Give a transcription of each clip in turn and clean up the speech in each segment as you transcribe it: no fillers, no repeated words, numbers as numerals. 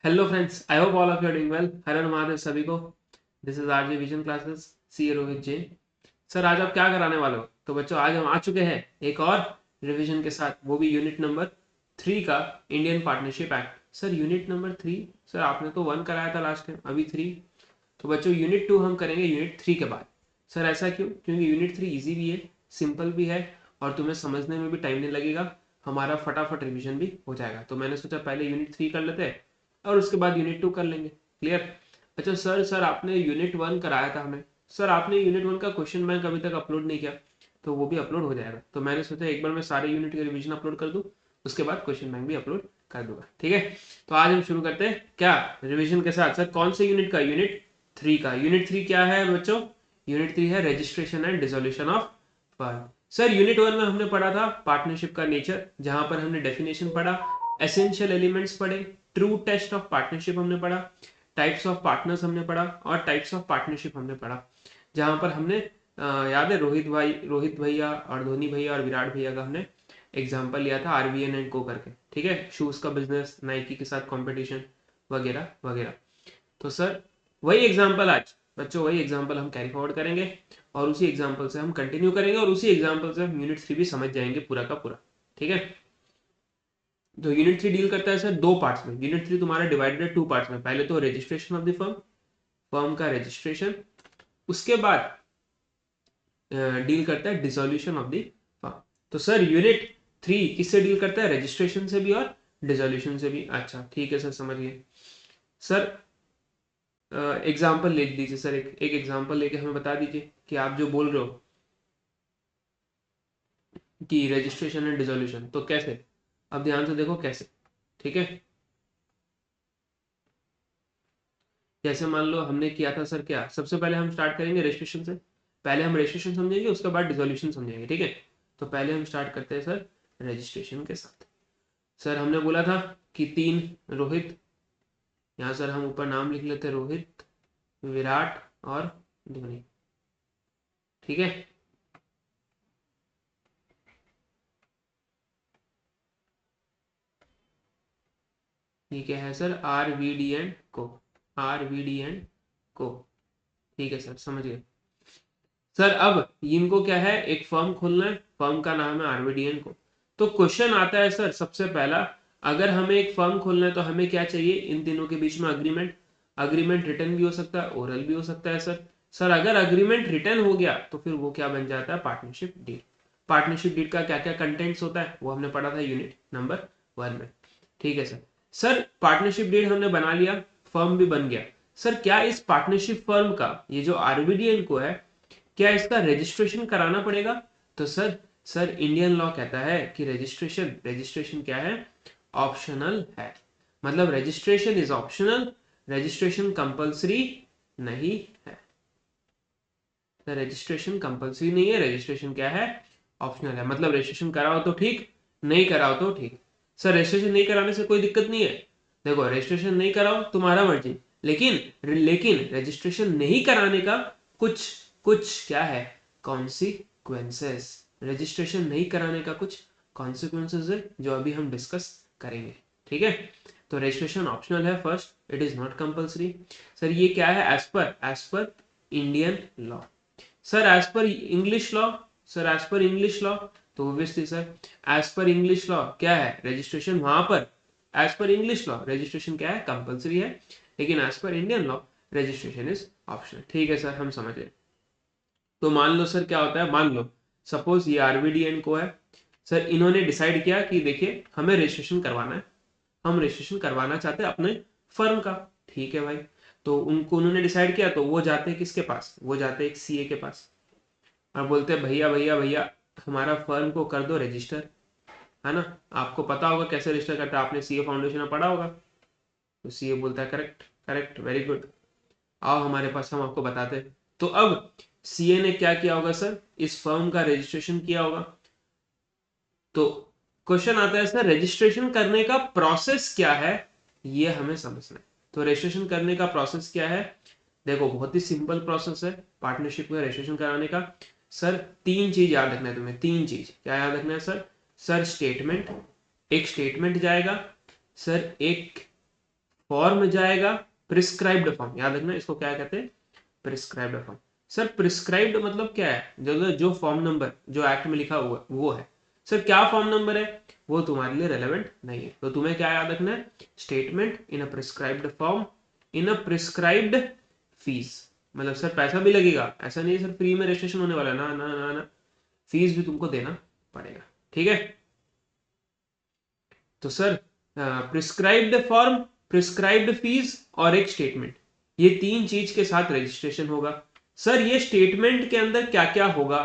Hello friends, I hope all of you are doing well. हर हर महादेव सभी को। This is RJ vision classes, C Rohit Jain. Sir आज आप क्या कराने वाले हो? तो बच्चों आज हम आ चुके हैं एक और रिवीजन के साथ, वो भी यूनिट नंबर 3 का, Indian partnership act. Sir unit number 3, sir आपने तो 1 कराया था लास्ट टाइम, अभी 3। तो बच्चों यूनिट 2 हम करेंगे यूनिट 3 के बाद। सर ऐसा क्यों? क्योंकि यूनिट 3 इजी भी है, सिंपल भी है, और तुम्हें समझने में भी टाइम नहीं लगेगा। हमारा फटाफट रिवीजन भी हो जाएगा। तो मैंने सोचा पहले यूनिट 3 कर लेते हैं और उसके बाद यूनिट 2 कर लेंगे। क्लियर? अच्छा सर आपने यूनिट 1 कराया था हमें। सर आपने यूनिट 1 का क्वेश्चन बैंक अभी तक अपलोड नहीं किया, तो वो भी अपलोड हो जाएगा। तो मैंने सोचा एक बार मैं सारे यूनिट के रिवीजन अपलोड कर दूं, उसके बाद क्वेश्चन बैंक भी अपलोड कर दूंगा। ठीक है, तो आज हम शुरू करते हैं क्या रिवीजन के साथ। सर कौन से यूनिट का? यूनिट 3 का। यूनिट 3 क्या है बच्चों? यूनिट 3 है registration and dissolution of firm. Sir unit 1 में हमने पढ़ा था पार्टनरशिप का नेचर, जहां पर हमने डेफिनेशन पढ़ा, एसेंशियल एलिमेंट्स पढ़े, ट्रू टेस्ट ऑफ पार्टनरशिप हमने पढ़ा, टाइप्स ऑफ पार्टनर्स हमने पढ़ा, और टाइप्स ऑफ पार्टनरशिप हमने पढ़ा। जहां पर हमने याद है रोहित भैया और धोनी भैया और विराट भैया का हमने एग्जाम्पल लिया था, आरवीएन एंड को करके। ठीक है, शूज का बिजनेस, नाइकी के साथ कॉम्पिटिशन वगैरह वगैरह। तो सर वही एग्जाम्पल आज बच्चों, वही एग्जाम्पल हम कैरी फॉरवर्ड करेंगे, और उसी एग्जाम्पल से हम कंटिन्यू करेंगे, और उसी एग्जाम्पल से हम यूनिट 3 भी समझ जाएंगे पूरा का पूरा। ठीक है, तो यूनिट 3 डील करता है सर 2 पार्ट्स में। यूनिट 3 तुम्हारा डिवाइडेड है 2 पार्ट्स में। पहले तो registration of the firm, firm का रजिस्ट्रेशन, उसके बाद डील करता है डिसोल्यूशन ऑफ द फर्म। तो सर यूनिट 3 किससे डील करता है? रजिस्ट्रेशन से भी और डिसोल्यूशन से भी। अच्छा ठीक है सर, समझिए। सर एग्जाम्पल ले लीजिए सर, एक एग्जाम्पल लेके हमें बता दीजिए कि आप जो बोल रहे हो कि रजिस्ट्रेशन एंड डिसोल्यूशन, तो कैसे? अब ध्यान से देखो कैसे। ठीक है, जैसे मान लो हमने किया था सर, क्या सबसे पहले हम स्टार्ट करेंगे रजिस्ट्रेशन से। पहले हम रजिस्ट्रेशन समझेंगे, उसके बाद डिसोल्यूशन समझेंगे। ठीक है, तो पहले हम स्टार्ट करते हैं सर रजिस्ट्रेशन के साथ। सर हमने बोला था कि 3 रोहित, यहाँ सर हम ऊपर नाम लिख लेते हैं, रोहित, विराट और धोनी। ठीक है, ये क्या है sir? R V D and co, R V D and co. ठीक है सर, समझ गए। सर अब इनको क्या है, एक फर्म खोलना है, फर्म का नाम है आरवीडीएन को। तो क्वेश्चन आता है सर सबसे पहला, अगर हमें एक फर्म खोलना है तो हमें क्या चाहिए? इन तीनों के बीच में अग्रीमेंट। अग्रीमेंट रिटर्न भी हो सकता है, ओरल भी हो सकता है सर। सर अगर अग्रीमेंट रिटर्न हो गया तो फिर वो क्या बन जाता है? Partnership deed. पार्टनरशिप डीड का क्या क्या कंटेंट्स होता है वो हमने पढ़ा था यूनिट नंबर 1 में। ठीक है सर। सर पार्टनरशिप डीड हमने बना लिया, फर्म भी बन गया। सर क्या इस पार्टनरशिप फर्म का, ये जो आरवीडीएन को है, क्या इसका रजिस्ट्रेशन कराना पड़ेगा? तो सर इंडियन लॉ कहता है कि रजिस्ट्रेशन रजिस्ट्रेशन क्या है? ऑप्शनल है। मतलब registration is optional, registration compulsory नहीं है। रजिस्ट्रेशन कंपलसरी नहीं है, रजिस्ट्रेशन क्या है? ऑप्शनल है। मतलब रजिस्ट्रेशन कराओ तो ठीक, नहीं कराओ तो ठीक। सर रजिस्ट्रेशन नहीं कराने से कोई दिक्कत नहीं है। देखो रजिस्ट्रेशन नहीं कराओ तुम्हारा मर्जी, लेकिन लेकिन रजिस्ट्रेशन नहीं कराने का कुछ कुछ क्या है? कॉन्सिक्वेंसेस। रजिस्ट्रेशन नहीं कराने का कुछ कॉन्सिक्वेंसेस है, जो अभी हम डिस्कस करेंगे। ठीक है, तो रजिस्ट्रेशन ऑप्शनल है first, it is not compulsory. Sir ये क्या है? As per Indian law. Sir as per English law, sir as per English law, तो obviously sir as per English law क्या है? रजिस्ट्रेशन वहां पर, as per English law registration क्या है? कंपलसरी है, लेकिन as per Indian law registration is optional. ठीक है सर, हम समझ गए। तो मान लो सर क्या होता है, मान लो सपोज ये आरवीडीएन को है। सर इन्होंने डिसाइड किया कि देखिए हमें रजिस्ट्रेशन करवाना है, हम रजिस्ट्रेशन करवाना चाहते हैं अपने फर्म का। ठीक है भाई, तो उनको उन्होंने डिसाइड किया, तो वो जाते हैं किसके पास? वो जाते हैं एक सीए के पास, और बोलते हैं भैया भैया भैया हमारा फर्म को कर दो रजिस्टर। है ना? आपको पता होगा कैसे रजिस्टर करता है, आपने सीए फाउंडेशन में पढ़ा होगा। तो सीए बोलता है करेक्ट करेक्ट, वेरी गुड, आओ हमारे पास, हम आपको बताते हैं। तो अब सीए ने क्या किया होगा सर? इस फर्म का रजिस्ट्रेशन किया होगा। तो क्वेश्चन आता है सर रजिस्ट्रेशन करने का प्रोसेस क्या है, ये हमें समझना है। तो रजिस्ट्रेशन करने का प्रोसेस क्या है? देखो बहुत ही सिंपल प्रोसेस है पार्टनरशिप में रजिस्ट्रेशन कराने का। सर 3 चीज याद रखना है तुम्हें, 3 चीज क्या याद रखना है सर? सर स्टेटमेंट, एक स्टेटमेंट जाएगा। सर एक फॉर्म जाएगा प्रिस्क्राइब्ड फॉर्म, याद रखना इसको क्या कहते हैं, प्रिस्क्राइब्ड फॉर्म। सर प्रिस्क्राइब्ड मतलब क्या है, जो फॉर्म नंबर जो एक्ट में लिखा हुआ वो है। सर क्या फॉर्म नंबर है वो तुम्हारे लिए रेलेवेंट नहीं है, तो तुम्हें क्या याद रखना है, statement in a prescribed form in a prescribed fees. मतलब सर पैसा भी लगेगा, ऐसा नहीं है सर फ्री में रजिस्ट्रेशन होने वाला, ना ना ना ना, फीस भी तुमको देना पड़ेगा, ठीक है। तो sir prescribed form, prescribed fees और एक स्टेटमेंट, ये तीन चीज के साथ रजिस्ट्रेशन होगा। सर ये स्टेटमेंट के अंदर क्या क्या होगा,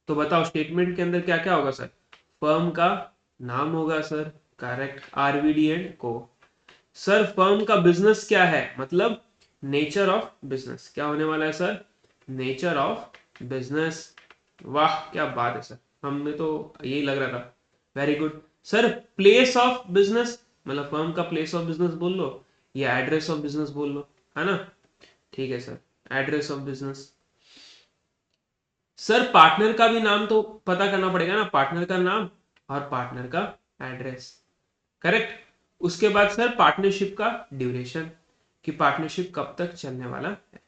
तो बताओ स्टेटमेंट के अंदर क्या क्या होगा सर, फर्म का नाम होगा सर, करेक्ट, आरवीडी एंड को। सर फर्म का बिजनेस क्या है, मतलब नेचर ऑफ बिजनेस, क्या होने वाला है सर, नेचर ऑफ बिजनेस। वाह क्या बात है सर, हमें तो यही लग रहा था, very good. Sir place of business, मतलब फर्म का प्लेस ऑफ बिजनेस बोल लो या एड्रेस ऑफ बिजनेस बोल लो, है ना, ठीक है sir, address of business. Sir partner का भी नाम तो पता करना पड़ेगा ना, पार्टनर का नाम और पार्टनर का एड्रेस, करेक्ट। उसके बाद सर पार्टनरशिप का ड्यूरेशन, कि पार्टनरशिप कब तक चलने वाला है,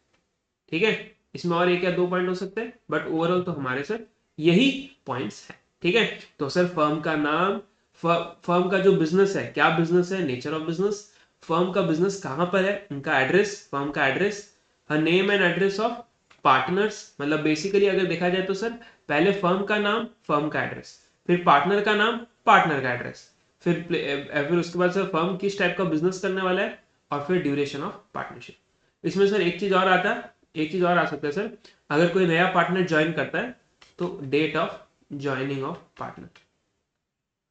ठीक है। इसमें और एक या दो पॉइंट हो सकते हैं, बट ओवरऑल तो हमारे सर यही पॉइंट्स हैं, ठीक है। तो सर फर्म का नाम, फर्म का जो बिजनेस है, क्या बिजनेस है, नेचर ऑफ बिजनेस, फर्म का बिजनेस कहां पर है, उनका एड्रेस, फर्म का address, her name and address of partners. मतलब बेसिकली अगर देखा जाए तो सर पहले फर्म का नाम, फर्म का एड्रेस, फिर पार्टनर का नाम, पार्टनर का एड्रेस, फिर उसके बाद सर फर्म किस टाइप का बिजनेस करने वाला है, और फिर ड्यूरेशन ऑफ पार्टनरशिप। इसमें सर एक चीज और आता है, एक चीज और आ सकता है सर, अगर कोई नया पार्टनर ज्वाइन करता है तो date of joining of partner,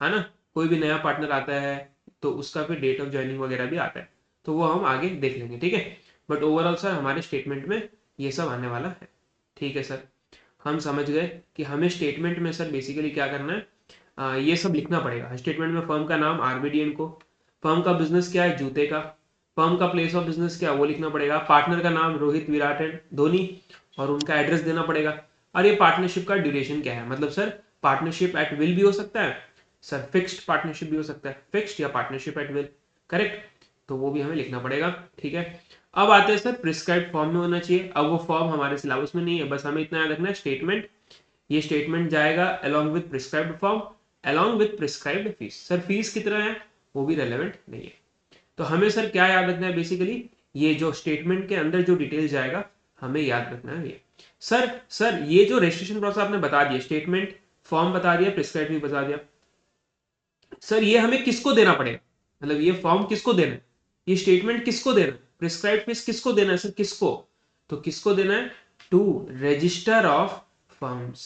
है ना, कोई भी नया पार्टनर आता है तो उसका फिर डेट ऑफ ज्वाइनिंग वगैरह भी आता है, तो वो हम आगे देख लेंगे, ठीक है। बट ओवरऑल सर हमारे स्टेटमेंट में ये सब आने वाला है, ठीक है सर। हम समझ गए कि हमें स्टेटमेंट में सर बेसिकली क्या करना है, ये सब लिखना पड़ेगा स्टेटमेंट में, फर्म का नाम आरबीडीएन को, फर्म का बिजनेस क्या है जूते का, फर्म का प्लेस ऑफ बिजनेस क्या है वो लिखना पड़ेगा, पार्टनर का नाम रोहित विराट एंड धोनी, और उनका एड्रेस देना पड़ेगा, और ये पार्टनरशिप का ड्यूरेशन क्या है, मतलब सर पार्टनरशिप एट विल भी हो सकता है सर, फिक्स्ड पार्टनरशिप भी हो सकता है, फिक्स्ड या पार्टनरशिप एट विल, करेक्ट, तो वो भी हमें लिखना पड़ेगा, ठीक है। अब आते हैं सर प्रिस्क्राइब्ड फॉर्म में होना चाहिए, अब वो फॉर्म हमारे सिलेबस में नहीं है, बस हमें इतना याद रखना है स्टेटमेंट, ये स्टेटमेंट जाएगा along with prescribed form, along with prescribed fees. Sir fees कितना है वो भी रेलेवेंट नहीं है, तो हमें सर क्या याद रखना है, बेसिकली ये जो स्टेटमेंट के अंदर जो डिटेल जाएगा हमें याद रखना है ये। सर ये जो रजिस्ट्रेशन प्रोसेस आपने बता दिया, स्टेटमेंट, फॉर्म बता दिया, प्रिस्क्राइब भी बता दिया, सर ये हमें किसको देना पड़ेगा, मतलब ये फॉर्म किसको देना है, ये स्टेटमेंट किसको देना है, प्रिस्क्राइब फीस किसको देना है सर, किसको, तो किसको देना है, to registrar of firms.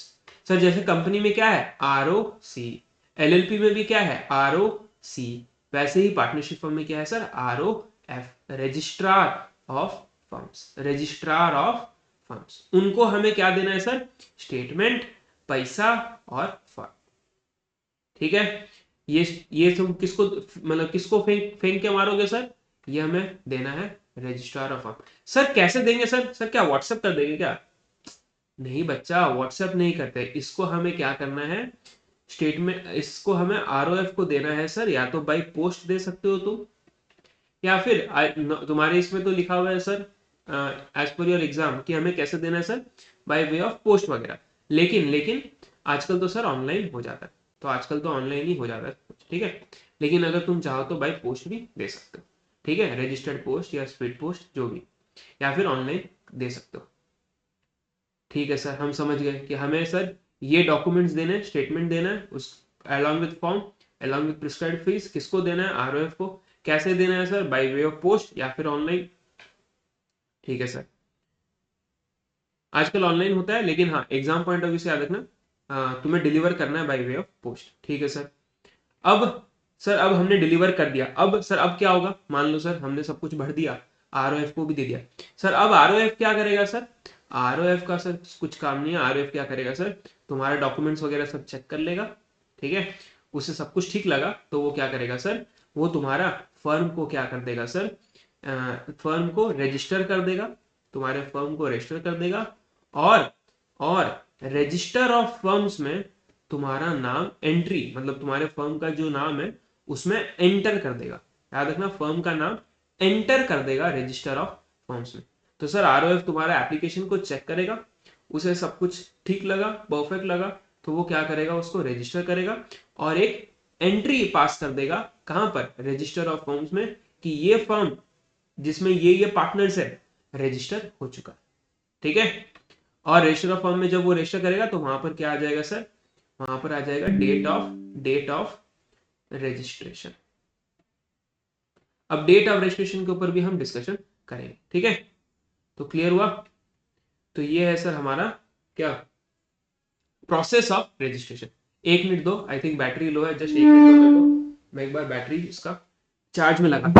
Sir जैसे कंपनी में क्या है आर ओ सी, एलएलपी में भी क्या है आर ओ सी, वैसे ही पार्टनरशिप फर्म में क्या है sir R O F, registrar of firms, registrar of firms, उनको हमें क्या देना है सर, स्टेटमेंट, पैसा और फर्म, ठीक है। ये सब किसको, मतलब किसको फेंक फेंक के मारोगे सर, ये हमें देना है रजिस्ट्रार ऑफ फर्म। सर कैसे देंगे सर, सर क्या व्हाट्सएप कर देंगे क्या, नहीं बच्चा व्हाट्सएप नहीं करते, इसको हमें क्या करना है, स्टेटमेंट, इसको हमें आरओएफ को देना है सर, या तो बाई पोस्ट दे सकते हो तुम, या फिर तुम्हारे इसमें तो लिखा हुआ है sir as per your exam कि हमें कैसे देना है sir, by way of post वगैरह, लेकिन लेकिन आजकल तो सर ऑनलाइन हो जाता है, तो आजकल तो ऑनलाइन ही हो जाता है, ठीक है। लेकिन अगर तुम चाहो तो बाय पोस्ट भी दे सकते हो, ठीक है, रजिस्टर्ड पोस्ट या स्पीड पोस्ट जो भी, या फिर ऑनलाइन दे सकते हो, ठीक है सर। हम समझ गए कि हमें सर ये डॉक्यूमेंट्स देने हैं, स्टेटमेंट देना है उस along with form, along with prescribed fees, किसको देना है आरओएफ को, कैसे देना है sir by way of post या फिर ऑनलाइन, ठीक है सर। आजकल ऑनलाइन होता है, लेकिन हाँ एग्जाम पॉइंट ऑफ व्यू से याद रखना, तुम्हें डिलीवर करना है बाय वे ऑफ पोस्ट, ठीक है सर। अब सर अब हमने डिलीवर कर दिया, अब सर अब क्या होगा, मान लो सर हमने सब कुछ भर दिया, आरओएफ को भी दे दिया, सर अब आरओएफ क्या करेगा सर, आरओएफ का सर कुछ काम नहीं है, आरओएफ क्या करेगा सर, तुम्हारे डॉक्यूमेंट्स वगैरह सब चेक कर लेगा, ठीक है, उसे सब कुछ ठीक लगा तो वो क्या करेगा सर, वो तुम्हारा फर्म को क्या कर देगा सर, फर्म को रजिस्टर कर देगा, तुम्हारे फर्म को रजिस्टर कर देगा, और और रजिस्टर ऑफ फर्म्स में तुम्हारा नाम एंट्री, मतलब तुम्हारे फर्म का जो नाम है उसमें एंटर कर देगा, याद रखना फर्म का नाम एंटर कर देगा रजिस्टर ऑफ फर्म्स में। तो सर आरओएफ तुम्हारा एप्लीकेशन को चेक करेगा, उसे सब कुछ ठीक लगा, परफेक्ट लगा, तो वो क्या करेगा, उसको रजिस्टर करेगा और एक एंट्री पास कर देगा कहां पर, रजिस्टर ऑफ फर्म्स में, कि ये फर्म जिसमें ये पार्टनर्स है रजिस्टर हो चुका है। ठीक है, और रजिस्टर ऑफ फर्म में जब वो रजिस्टर करेगा तो वहां पर क्या आ जाएगा सर, वहां पर आ जाएगा डेट ऑफ रजिस्ट्रेशन। अब डेट ऑफ रजिस्ट्रेशन के ऊपर भी हम डिस्कशन करेंगे। ठीक है, तो क्लियर हुआ। तो ये है सर हमारा क्या, प्रोसेस ऑफ रजिस्ट्रेशन। 1 मिनट दो, आई थिंक बैटरी लो है, जस्ट 1 मिनट दो मेरे को, मैं एक बार बैटरी इसका चार्ज में लगा।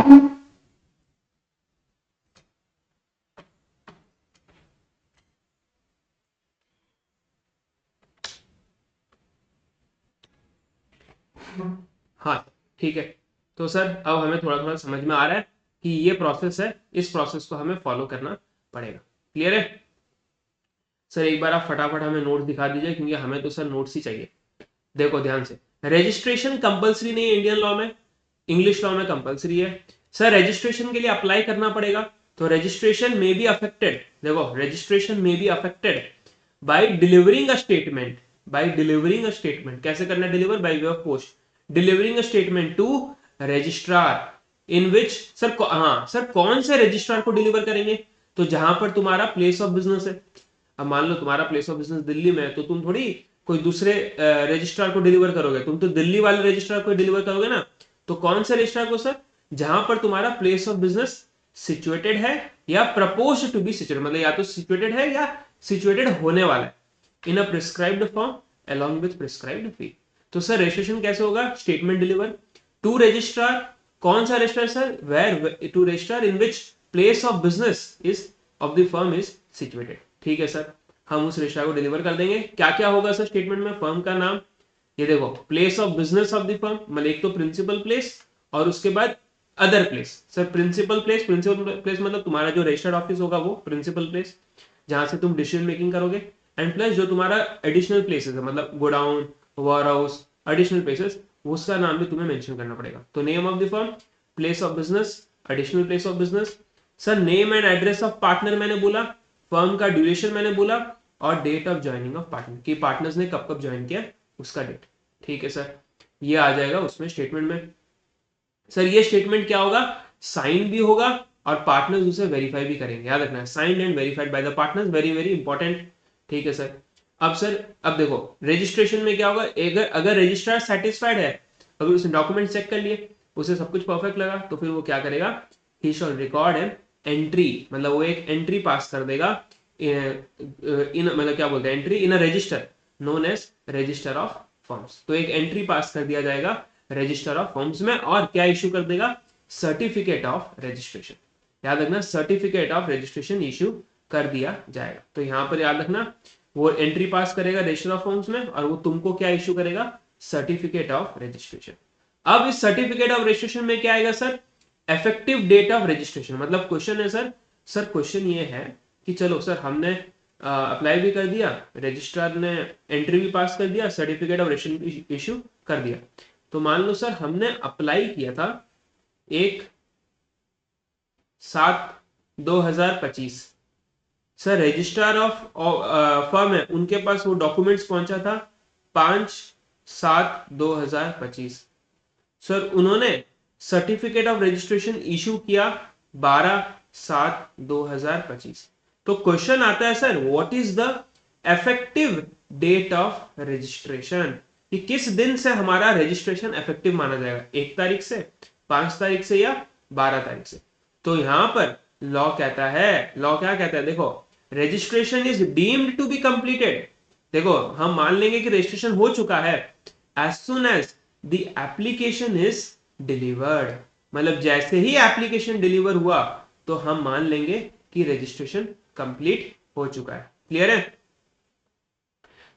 हाँ ठीक है, तो सर अब हमें थोड़ा थोड़ा समझ में आ रहा है कि ये प्रोसेस है, इस प्रोसेस को हमें फॉलो करना पड़ेगा। क्लियर है सर, एक बार आप फटाफट हमें नोट दिखा दीजिए, क्योंकि हमें तो सर नोट्स ही चाहिए। देखो ध्यान से, रजिस्ट्रेशन कंपलसरी नहीं है इंडियन लॉ में, इंग्लिश लॉ में कंपलसरी है। सर रजिस्ट्रेशन के लिए अप्लाई करना पड़ेगा, तो रजिस्ट्रेशन में बी अफेक्टेड, देखो रजिस्ट्रेशन में be affected by delivering a statement, by delivering a statement, कैसे करना deliver, by way of post, delivering a statement to registrar in which, sir हाँ सर कौन से रजिस्ट्रार को डिलीवर करेंगे, तो जहां पर तुम्हारा प्लेस ऑफ बिजनेस है। अब मान लो तुम्हारा प्लेस ऑफ बिजनेस दिल्ली में है, तो तुम थोड़ी कोई दूसरे रजिस्ट्रार को डिलीवर करोगे, तुम तो दिल्ली वाले रजिस्ट्रार को डिलीवर करोगे ना। तो कौन से रजिस्ट्रार को सर, जहां पर तुम्हारा प्लेस ऑफ बिजनेस सिचुएटेड है या प्रपोज टू बी सिचुएटेड, मतलब या तो सिचुएटेड है या सिचुएटेड होने वाला है, in a prescribed form along with prescribed fee. तो सर रजिस्ट्रेशन कैसे होगा, स्टेटमेंट डिलीवर टू रजिस्ट्रार, कौन सा registrar sir, where to registrar in which place of business is of the firm is situated. ठीक है सर, हम उस registrar को डिलीवर कर देंगे। क्या क्या होगा सर स्टेटमेंट में, फर्म का नाम, ये देखो place of business of the firm, मतलब एक तो प्रिंसिपल प्लेस और उसके बाद other place. Sir principal place मतलब तुम्हारा जो रजिस्टर्ड ऑफिस होगा वो प्रिंसिपल प्लेस, जहां से तुम डिसीजन मेकिंग करोगे, एंड प्लस जो तुम्हारा एडिशनल प्लेसेस है, मतलब godown, warehouse, additional places, उसका नाम भी तुम्हें मेंशन करना पड़ेगा। तो name of the firm, place of business, additional place of business, sir name and address of partner मैंने बोला, फर्म का ड्यूरेशन मैंने बोला, और date of joining of partner, कि पार्टनर्स ने कब कब ज्वाइन किया उसका डेट। ठीक है सर, ये आ जाएगा उसमें स्टेटमेंट में। सर ये स्टेटमेंट क्या होगा, साइन भी होगा और पार्टनर्स उसे वेरीफाई भी करेंगे, याद रखना है, signed and verified by the partners, very very important. ठीक है सर, अब सर अब देखो रजिस्ट्रेशन में क्या होगा, अगर रजिस्ट्रार सेटिस्फाइड है, अगर उसने डॉक्यूमेंट चेक कर लिए, उसे सब कुछ परफेक्ट लगा, तो फिर वो क्या करेगा, ही शैल रिकॉर्ड एन एंट्री, मतलब वो एक एंट्री पास कर देगा इन मतलब क्या बोलते हैं, entry in a register known as register of firms. तो एक एंट्री पास कर दिया जाएगा रजिस्टर ऑफ फर्म्स में, और क्या इश्यू कर देगा, सर्टिफिकेट ऑफ रजिस्ट्रेशन, याद रखना सर्टिफिकेट ऑफ रजिस्ट्रेशन इश्यू कर दिया जाएगा। तो यहां पर याद रखना, वो एंट्री पास करेगा रजिस्टर ऑफ फर्म्स में, और वो तुमको क्या इश्यू करेगा, सर्टिफिकेट ऑफ रजिस्ट्रेशन। अब इस सर्टिफिकेट ऑफ रजिस्ट्रेशन में क्या आएगा sir, effective date of registration, मतलब क्वेश्चन है सर क्वेश्चन ये है कि चलो सर हमने अप्लाई भी कर दिया, रजिस्ट्रार ने एंट्री भी पास कर दिया, सर्टिफिकेट ऑफ रजिस्ट्रेशन इश्यू कर दिया। तो मान लो सर हमने अप्लाई किया था 1/7/2025, सर रजिस्ट्रार ऑफ फर्म है, उनके पास वो डॉक्यूमेंट्स पहुंचा था 5/7/2025। सर उन्होंने सर्टिफिकेट ऑफ रजिस्ट्रेशन इशू किया 12/7/2025। तो क्वेश्चन आता है sir, what is the effective date of registration, कि किस दिन से हमारा रजिस्ट्रेशन इफेक्टिव माना जाएगा, 1 तारीख से, 5 तारीख से, या 12 तारीख से। तो यहां पर लॉ कहता है, लॉ क्या कहता है, देखो registration is deemed to be completed, देखो हम मान लेंगे कि रजिस्ट्रेशन हो चुका है as soon as the application is delivered, मतलब जैसे ही एप्लीकेशन डिलीवर हुआ तो हम मान लेंगे कि रजिस्ट्रेशन कंप्लीट हो चुका है। क्लियर है,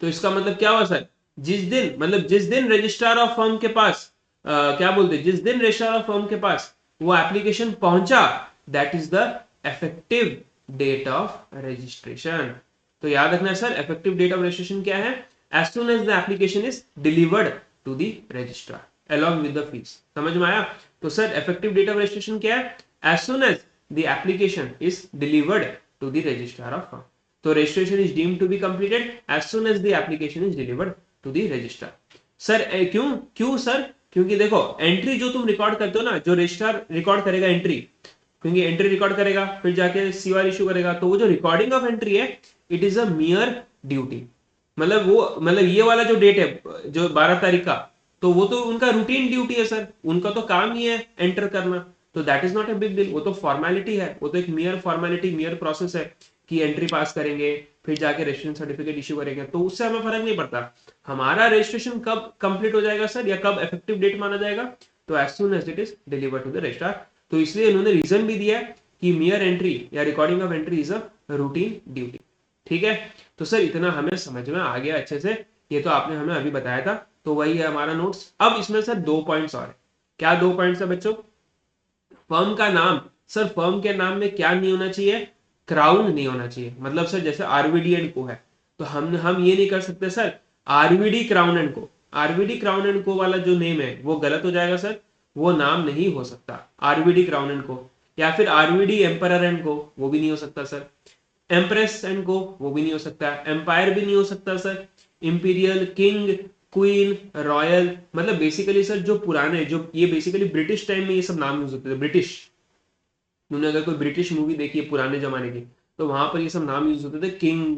तो इसका मतलब क्या हुआ सर, जिस दिन, मतलब जिस दिन रजिस्ट्रार ऑफ फर्म के पास क्या बोलते हैं, जिस दिन रजिस्ट्रार ऑफ फर्म के पास वो एप्लीकेशन पहुंचा, that is the effective date of registration. तो याद रखना sir, effective date of registration क्या है, as soon as the application is delivered to the registrar along with the fees. समझ में आया, तो sir effective date of registration क्या है, as soon as the application is delivered to the registrar of firm. तो registration is deemed to be completed as soon as the application is delivered to the registrar. Sir क्यों क्यों sir? क्योंकि देखो entry जो तुम record करते हो ना, जो रजिस्ट्रार रिकॉर्ड करेगा एंट्री, क्योंकि एंट्री रिकॉर्ड करेगा फिर जाके सीआर इशू करेगा, तो वो जो रिकॉर्डिंग ऑफ एंट्री है it is a mere duty. मतलब ये वाला जो डेट है जो 12 तारीख का, तो वो तो उनका रूटीन ड्यूटी है सर, उनका तो काम ही है एंटर करना, तो that is not a big deal, वो तो फॉर्मेलिटी है, वो तो एक मियर फॉर्मेलिटी मियर प्रोसेस है कि एंट्री पास करेंगे फिर जाके रजिस्ट्रेशन सर्टिफिकेट इशू करेंगे, तो उससे हमें फर्क नहीं पड़ता। हमारा रजिस्ट्रेशन कब कंप्लीट हो जाएगा सर, या कब इफेक्टिव डेट माना जाएगा, तो as soon as it is delivered to the registrar. तो इसलिए इन्होंने रीजन भी दिया है कि मियर एंट्री या recording of entry is a routine duty. ठीक है, तो सर इतना हमें समझ में आ गया अच्छे से, ये तो आपने हमें अभी बताया था, तो वही है हमारा नोट्स। अब इसमें सर 2 पॉइंट्स और है। क्या 2 पॉइंट्स है बच्चों? फर्म का नाम, सर फर्म के नाम में क्या नहीं होना चाहिए? क्राउन नहीं होना चाहिए। मतलब सर जैसे आरवीडी एंड को है, तो हम ये नहीं कर सकते सर आरवीडी क्राउन एंड को, आरवीडी क्राउन एंड को वाला जो नेम है वो गलत हो जाएगा सर, वो नाम नहीं हो सकता आरवीडी क्राउन एंड को। या फिर आरवीडी एम्पर एंड को, वो भी नहीं हो सकता सर। एम्प्रेस एंड को, वो भी नहीं हो सकता। एम्पायर भी नहीं हो सकता sir. Imperial, king, queen, royal, मतलब बेसिकली सर जो पुराने, जो ये बेसिकली ब्रिटिश टाइम में ये सब नाम यूज होते थे। ब्रिटिश, तुमने अगर कोई ब्रिटिश मूवी देखी है पुराने जमाने की, तो वहां पर ये सब नाम यूज होते थे, king,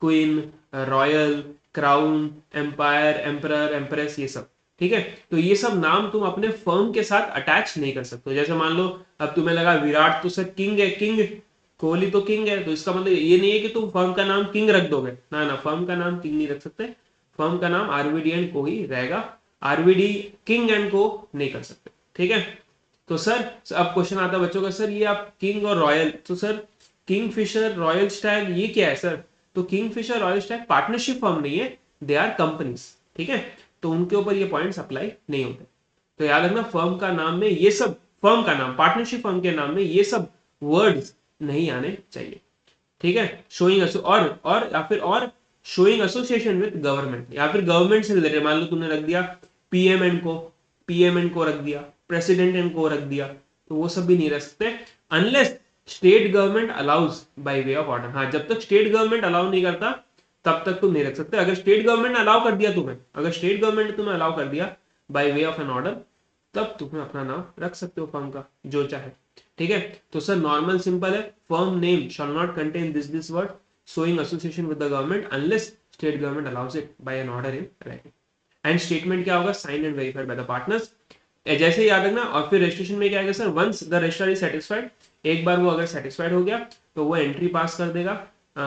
queen, royal, crown, empire, emperor, empress, ये सब। ठीक है, तो ये सब नाम तुम अपने फर्म के साथ अटैच नहीं कर सकते। जैसे मान लो अब तुम्हें लगा विराट तो सर किंग है, किंग कोहली तो किंग है, तो इसका मतलब ये नहीं है कि तुम फर्म का नाम किंग रख दोगे, ना ना, फर्म का नाम किंग नहीं रख सकते, फर्म का नाम आरवीडी एंड को ही रहेगा, आरवीडी किंग एंड को नहीं कर सकते। ठीक है, तो सर अब क्वेश्चन आता है बच्चों का, सर ये आप किंग और रॉयल, तो sir Kingfisher, Royal Stag, ये क्या है सर? तो Kingfisher, Royal Stag partnership firm नहीं है, दे आर कंपनीज। ठीक है, तो उनके ऊपर ये पॉइंट्स अप्लाई नहीं होते। तो याद रखना फर्म का नाम में ये सब, फर्म का नाम, पार्टनरशिप फर्म के नाम में ये सब वर्ड्स नहीं आने चाहिए। ठीक है, शोइंग और या फिर और शोइंग एसोसिएशन विद गवर्नमेंट, या फिर गवर्नमेंट से रिलेटेड, मान लो तुमने रख दिया पीएम एंड को, पीएम एंड को रख दिया, प्रेसिडेंट एंड को रख दिया, तो वो सब भी नहीं रख सकते unless state government allows bye way of order. हाँ, जब तक स्टेट गवर्नमेंट अलाउ नहीं करता तब तक तुम नहीं रख सकते। अगर स्टेट गवर्नमेंट ने अलाउ कर दिया तुम्हें, अगर स्टेट गवर्नमेंट ने तुम्हें अलाउ कर दिया by way of an order, तब तुम्हें अपना नाम रख सकते हो फर्म का जो चाहे। ठीक है, तो सर नॉर्मल सिंपल है, firm name shall not contain this word showing association with the government unless state government allows it by an order in writing। And statement क्या होगा? Sign and verified by the partners. जैसे ही याद रखना। और फिर registration में क्या आएगा sir? Once the registrar is satisfied, एक बार वो अगर सेटिस्फाइड हो गया तो वो एंट्री पास कर देगा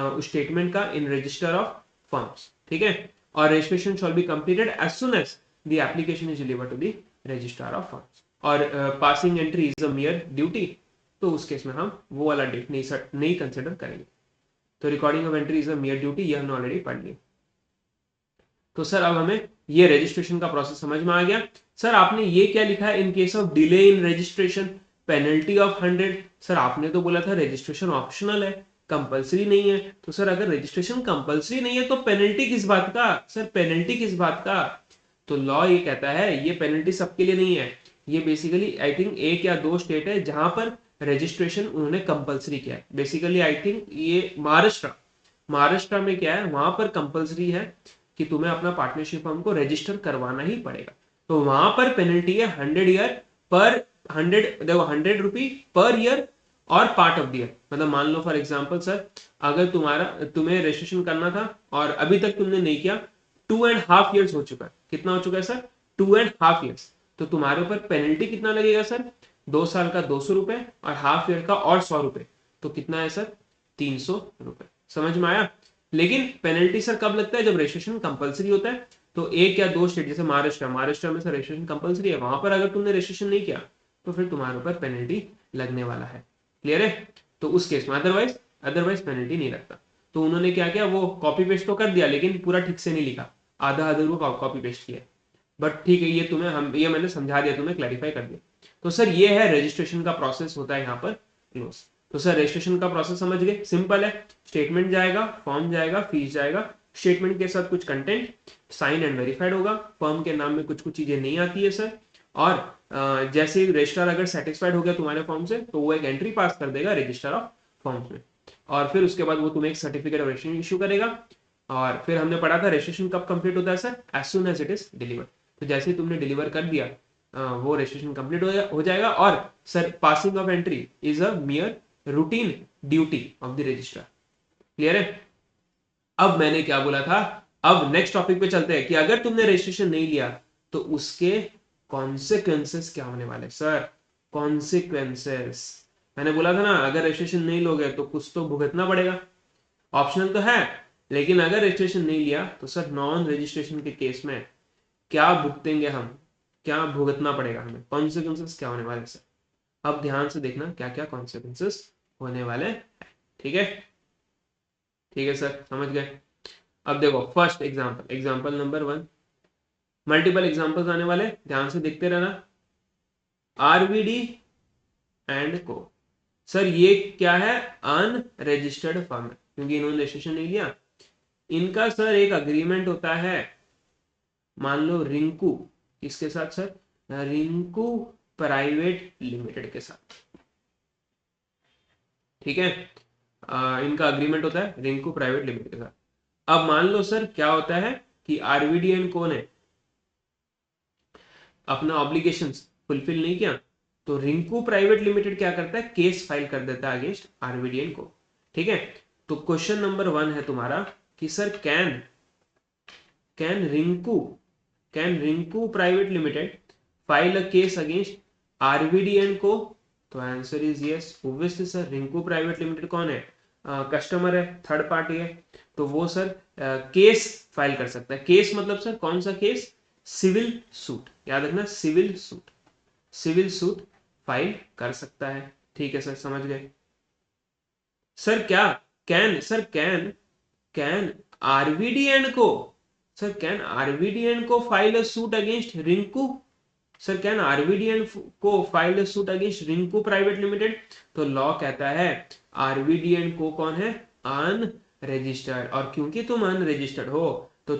उस स्टेटमेंट का इन रजिस्टर ऑफ फर्म्स। ठीक है, और registration shall be completed as soon as the application is delivered to the registrar of firms. और passing entry is a mere duty, तो उस केस में हम वो वाला डेट नहीं कंसिडर करेंगे। तो recording of entry is a mere duty, ये हमने ऑलरेडी पढ़ लिया। तो सर अब हमें ये रजिस्ट्रेशन का प्रोसेस समझ में आ गया। सर आपने ये क्या लिखा है? इन case of delay in registration penalty of 100। Sir आपने तो बोला था रजिस्ट्रेशन ऑप्शनल है, कंपलसरी नहीं है। तो सर अगर रजिस्ट्रेशन कंपलसरी नहीं है तो पेनल्टी किस बात का? सर पेनल्टी किस बात का? तो लॉ ये कहता है ये पेनल्टी सबके लिए नहीं है, ये बेसिकली आई थिंक एक या दो स्टेट है जहां पर रजिस्ट्रेशन उन्होंने कंपलसरी किया है। बेसिकली आई थिंक ये महाराष्ट्र में क्या है, वहां पर कंपलसरी है कि तुम्हें अपना पार्टनरशिप फर्म को रजिस्टर करवाना ही पड़ेगा। तो वहां पर पेनल्टी है 100 ईयर पर 100, देखो 100 रुपी पर ईयर और पार्ट ऑफ द ईयर। मतलब मान लो फॉर एग्जांपल सर, अगर तुम्हें रजिस्ट्रेशन करना था और अभी तक तुमने नहीं किया, 2.5 ईयर्स हो चुका है। कितना हो चुका है सर? 2.5 ईयर्स। तो तुम्हारे ऊपर पेनल्टी कितना लगेगा सर? 2 साल का 200 रुपए और हाफ ईयर का और 100 रुपए। तो कितना है सर? 300 रुपए। समझ में आया? लेकिन पेनल्टी सर कब लगता है? जब रजिस्ट्रेशन कंपलसरी होता है। तो एक या दो स्टेट जैसे महाराष्ट्र में सर रजिस्ट्रेशन कंपलसरी है, वहां पर अगर तुमने रजिस्ट्रेशन नहीं किया तो फिर तुम्हारे ऊपर पेनल्टी लगने वाला है। क्लियर है? तो उस केस में अदरवाइज पेनल्टी नहीं लगता। तो उन्होंने क्या किया, वो कॉपी पेस्ट तो कर दिया लेकिन पूरा ठीक से नहीं लिखा, आधा आधा वो कॉपी पेस्ट किया। बट ठीक है, ये मैंने समझा दिया, तुम्हें क्लैरिफाई कर दिया। तो सर ये है रजिस्ट्रेशन का प्रोसेस होता है यहाँ पर क्लोज। तो सर रजिस्ट्रेशन का प्रोसेस समझ गए, सिंपल है। स्टेटमेंट जाएगा, फॉर्म जाएगा, फीस जाएगा, स्टेटमेंट के साथ कुछ कंटेंट, साइन एंड वेरीफाइड होगा, फर्म के नाम में कुछ कुछ चीजें नहीं आती है सर, और जैसे ही रजिस्ट्रार अगर सेटिस्फाइड हो गया तुम्हारे फॉर्म से तो वो एक एंट्री पास कर देगा रजिस्टर ऑफ फॉर्म्स में, और फिर उसके बाद वो तुम्हें एक सर्टिफिकेट ऑफ रजिस्ट्रेशन इशू करेगा। और फिर हमने पढ़ा था रजिस्ट्रेशन कब कंप्लीट होता है sir, as soon as it is deliver. तो जैसे ही तुमने डिलीवर कर दिया वो रजिस्ट्रेशन कंप्लीट हो जाएगा। और sir passing of entry is a मियर routine duty of the registrar. Clear है? अब मैंने क्या बोला था, अब नेक्स्ट टॉपिक पे चलते हैं कि अगर तुमने रजिस्ट्रेशन नहीं लिया तो उसके कॉन्सिक्वेंसेस क्या होने वाले सर। कॉन्सिक्वेंसेस मैंने बोला था ना, अगर रजिस्ट्रेशन नहीं लोगे तो कुछ तो भुगतना पड़ेगा। ऑप्शनल तो है, लेकिन अगर रजिस्ट्रेशन नहीं लिया तो सर नॉन रजिस्ट्रेशन के केस में क्या भुगतेंगे हम, क्या भुगतना पड़ेगा हमें, कॉन्सिक्वेंसेस क्या होने वाले सर। अब ध्यान से देखना क्या क्या कॉन्सिक्वेंसेस होने वाले हैं। ठीक है, ठीक है सर, समझ गए। अब देखो first example, example number 1, multiple examples आने वाले, ध्यान से देखते रहना। आरवीडी एंड को, सर ये क्या है, अनरजिस्टर्ड फर्म है क्योंकि इन्होंने रजिस्ट्रेशन नहीं लिया। इनका सर एक अग्रीमेंट होता है, मान लो रिंकू, किसके साथ सर, रिंकू प्राइवेट लिमिटेड के साथ। ठीक है, इनका अग्रीमेंट होता है रिंकू प्राइवेट लिमिटेड के साथ। अब मान लो सर क्या होता है कि आरवीडी एंड को ने अपना ऑब्लिगेशंस फुलफिल नहीं किया, तो रिंकू प्राइवेट लिमिटेड क्या करता है, केस फाइल कर देता है अगेंस्ट आरवीडीएन को। ठीक है, तो क्वेश्चन नंबर 1 है तुम्हारा कि sir can can Rinku can Rinku private limited file a case against RVDN co. तो answer is yes, obviously sir. Rinku private limited कौन है, कस्टमर है, थर्ड पार्टी है, तो वो सर केस फाइल कर सकता है। केस मतलब सर कौन सा केस, सिविल सूट, याद रखना civil suit, civil suit file कर सकता है। ठीक है सर, समझ गए। सर क्या can, sir can can RVDN co, sir can RVDN co file a suit against Rinku, sir can RVDN co file a suit against Rinku private limited. तो law कहता है आरवीडीएन को कौन है, अनरजिस्टर्ड, और क्योंकि तुम अनरजिस्टर्ड हो तो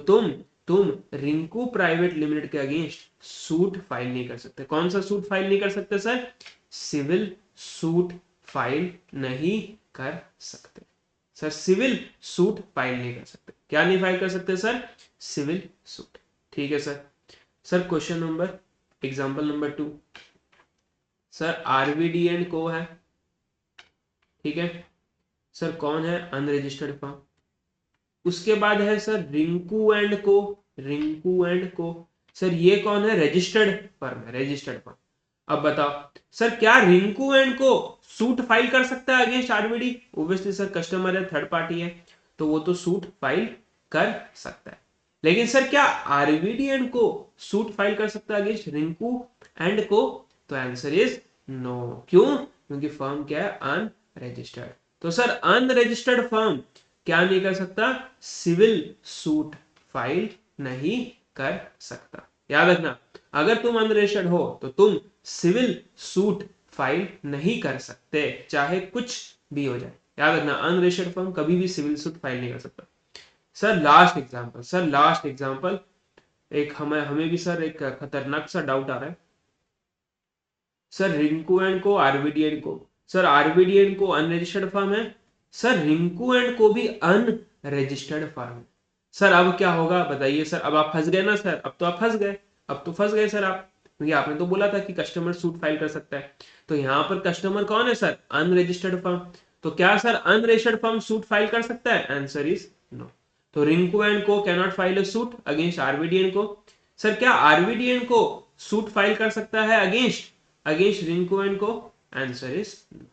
तुम रिंकू प्राइवेट लिमिटेड के अगेंस्ट सूट फाइल नहीं कर सकते। कौन सा सूट फाइल नहीं कर सकते सर, सिविल सूट फाइल नहीं कर सकते सर, सिविल सूट फाइल नहीं कर सकते। क्या नहीं फाइल कर सकते सर, सिविल सूट। ठीक है sir. Sir question number, example number 2, sir RVD and co है, ठीक है सर, कौन है, अनरजिस्टर्ड फर्म। उसके बाद है सर रिंकू एंड को, रिंकू एंड को, सर ये कौन है, रजिस्टर्ड फर्म है, रजिस्टर्ड फर्म। अब बताओ सर क्या Rinku and co suit file कर सकता है अगेंस्ट आरवीडी, ऑब्वियसली सर कस्टमर है, थर्ड पार्टी है, तो वो तो सूट फाइल कर सकता है। लेकिन सर क्या RVD and co suit file कर सकता है अगेंस्ट रिंकू एंड को, तो आंसर इज नो। क्यों, क्योंकि फर्म क्या है, अनरजिस्टर्ड। तो सर अनरजिस्टर्ड फर्म क्या नहीं कर सकता, सिविल सूट फाइल नहीं कर सकता। याद रखना, अगर तुम अनरजिस्टर्ड हो तो तुम सिविल सूट फाइल नहीं कर सकते, चाहे कुछ भी हो जाए। याद रखना, अनरजिस्टर्ड फर्म कभी भी सिविल सूट फाइल नहीं कर सकता। Sir last example, sir last example, एक हमें हमें भी सर एक खतरनाक सा डाउट आ रहा है। सर रिंकू एंड को, आरवीडी एंड को, सर आरवीडी एंड को अनरजिस्टर्ड फर्म है, सर रिंकू एंड को भी अनरजिस्टर्ड फर्म है। सर अब क्या होगा बताइए सर, अब आप फंस गए ना सर, अब तो आप फंस गए, अब तो फंस गए सर आप, क्योंकि आपने तो बोला था कि कस्टमर सूट फाइल कर सकता है। तो यहाँ पर कस्टमर कौन है सर, अनरजिस्टर्ड फर्म। तो क्या sir unregistered firm suit file कर सकता है, आंसर इज नो। तो Rinku and co can not file a suit against RVD and को। सर क्या RVD and co suit file कर सकता है against against Rinku and co, answer is no.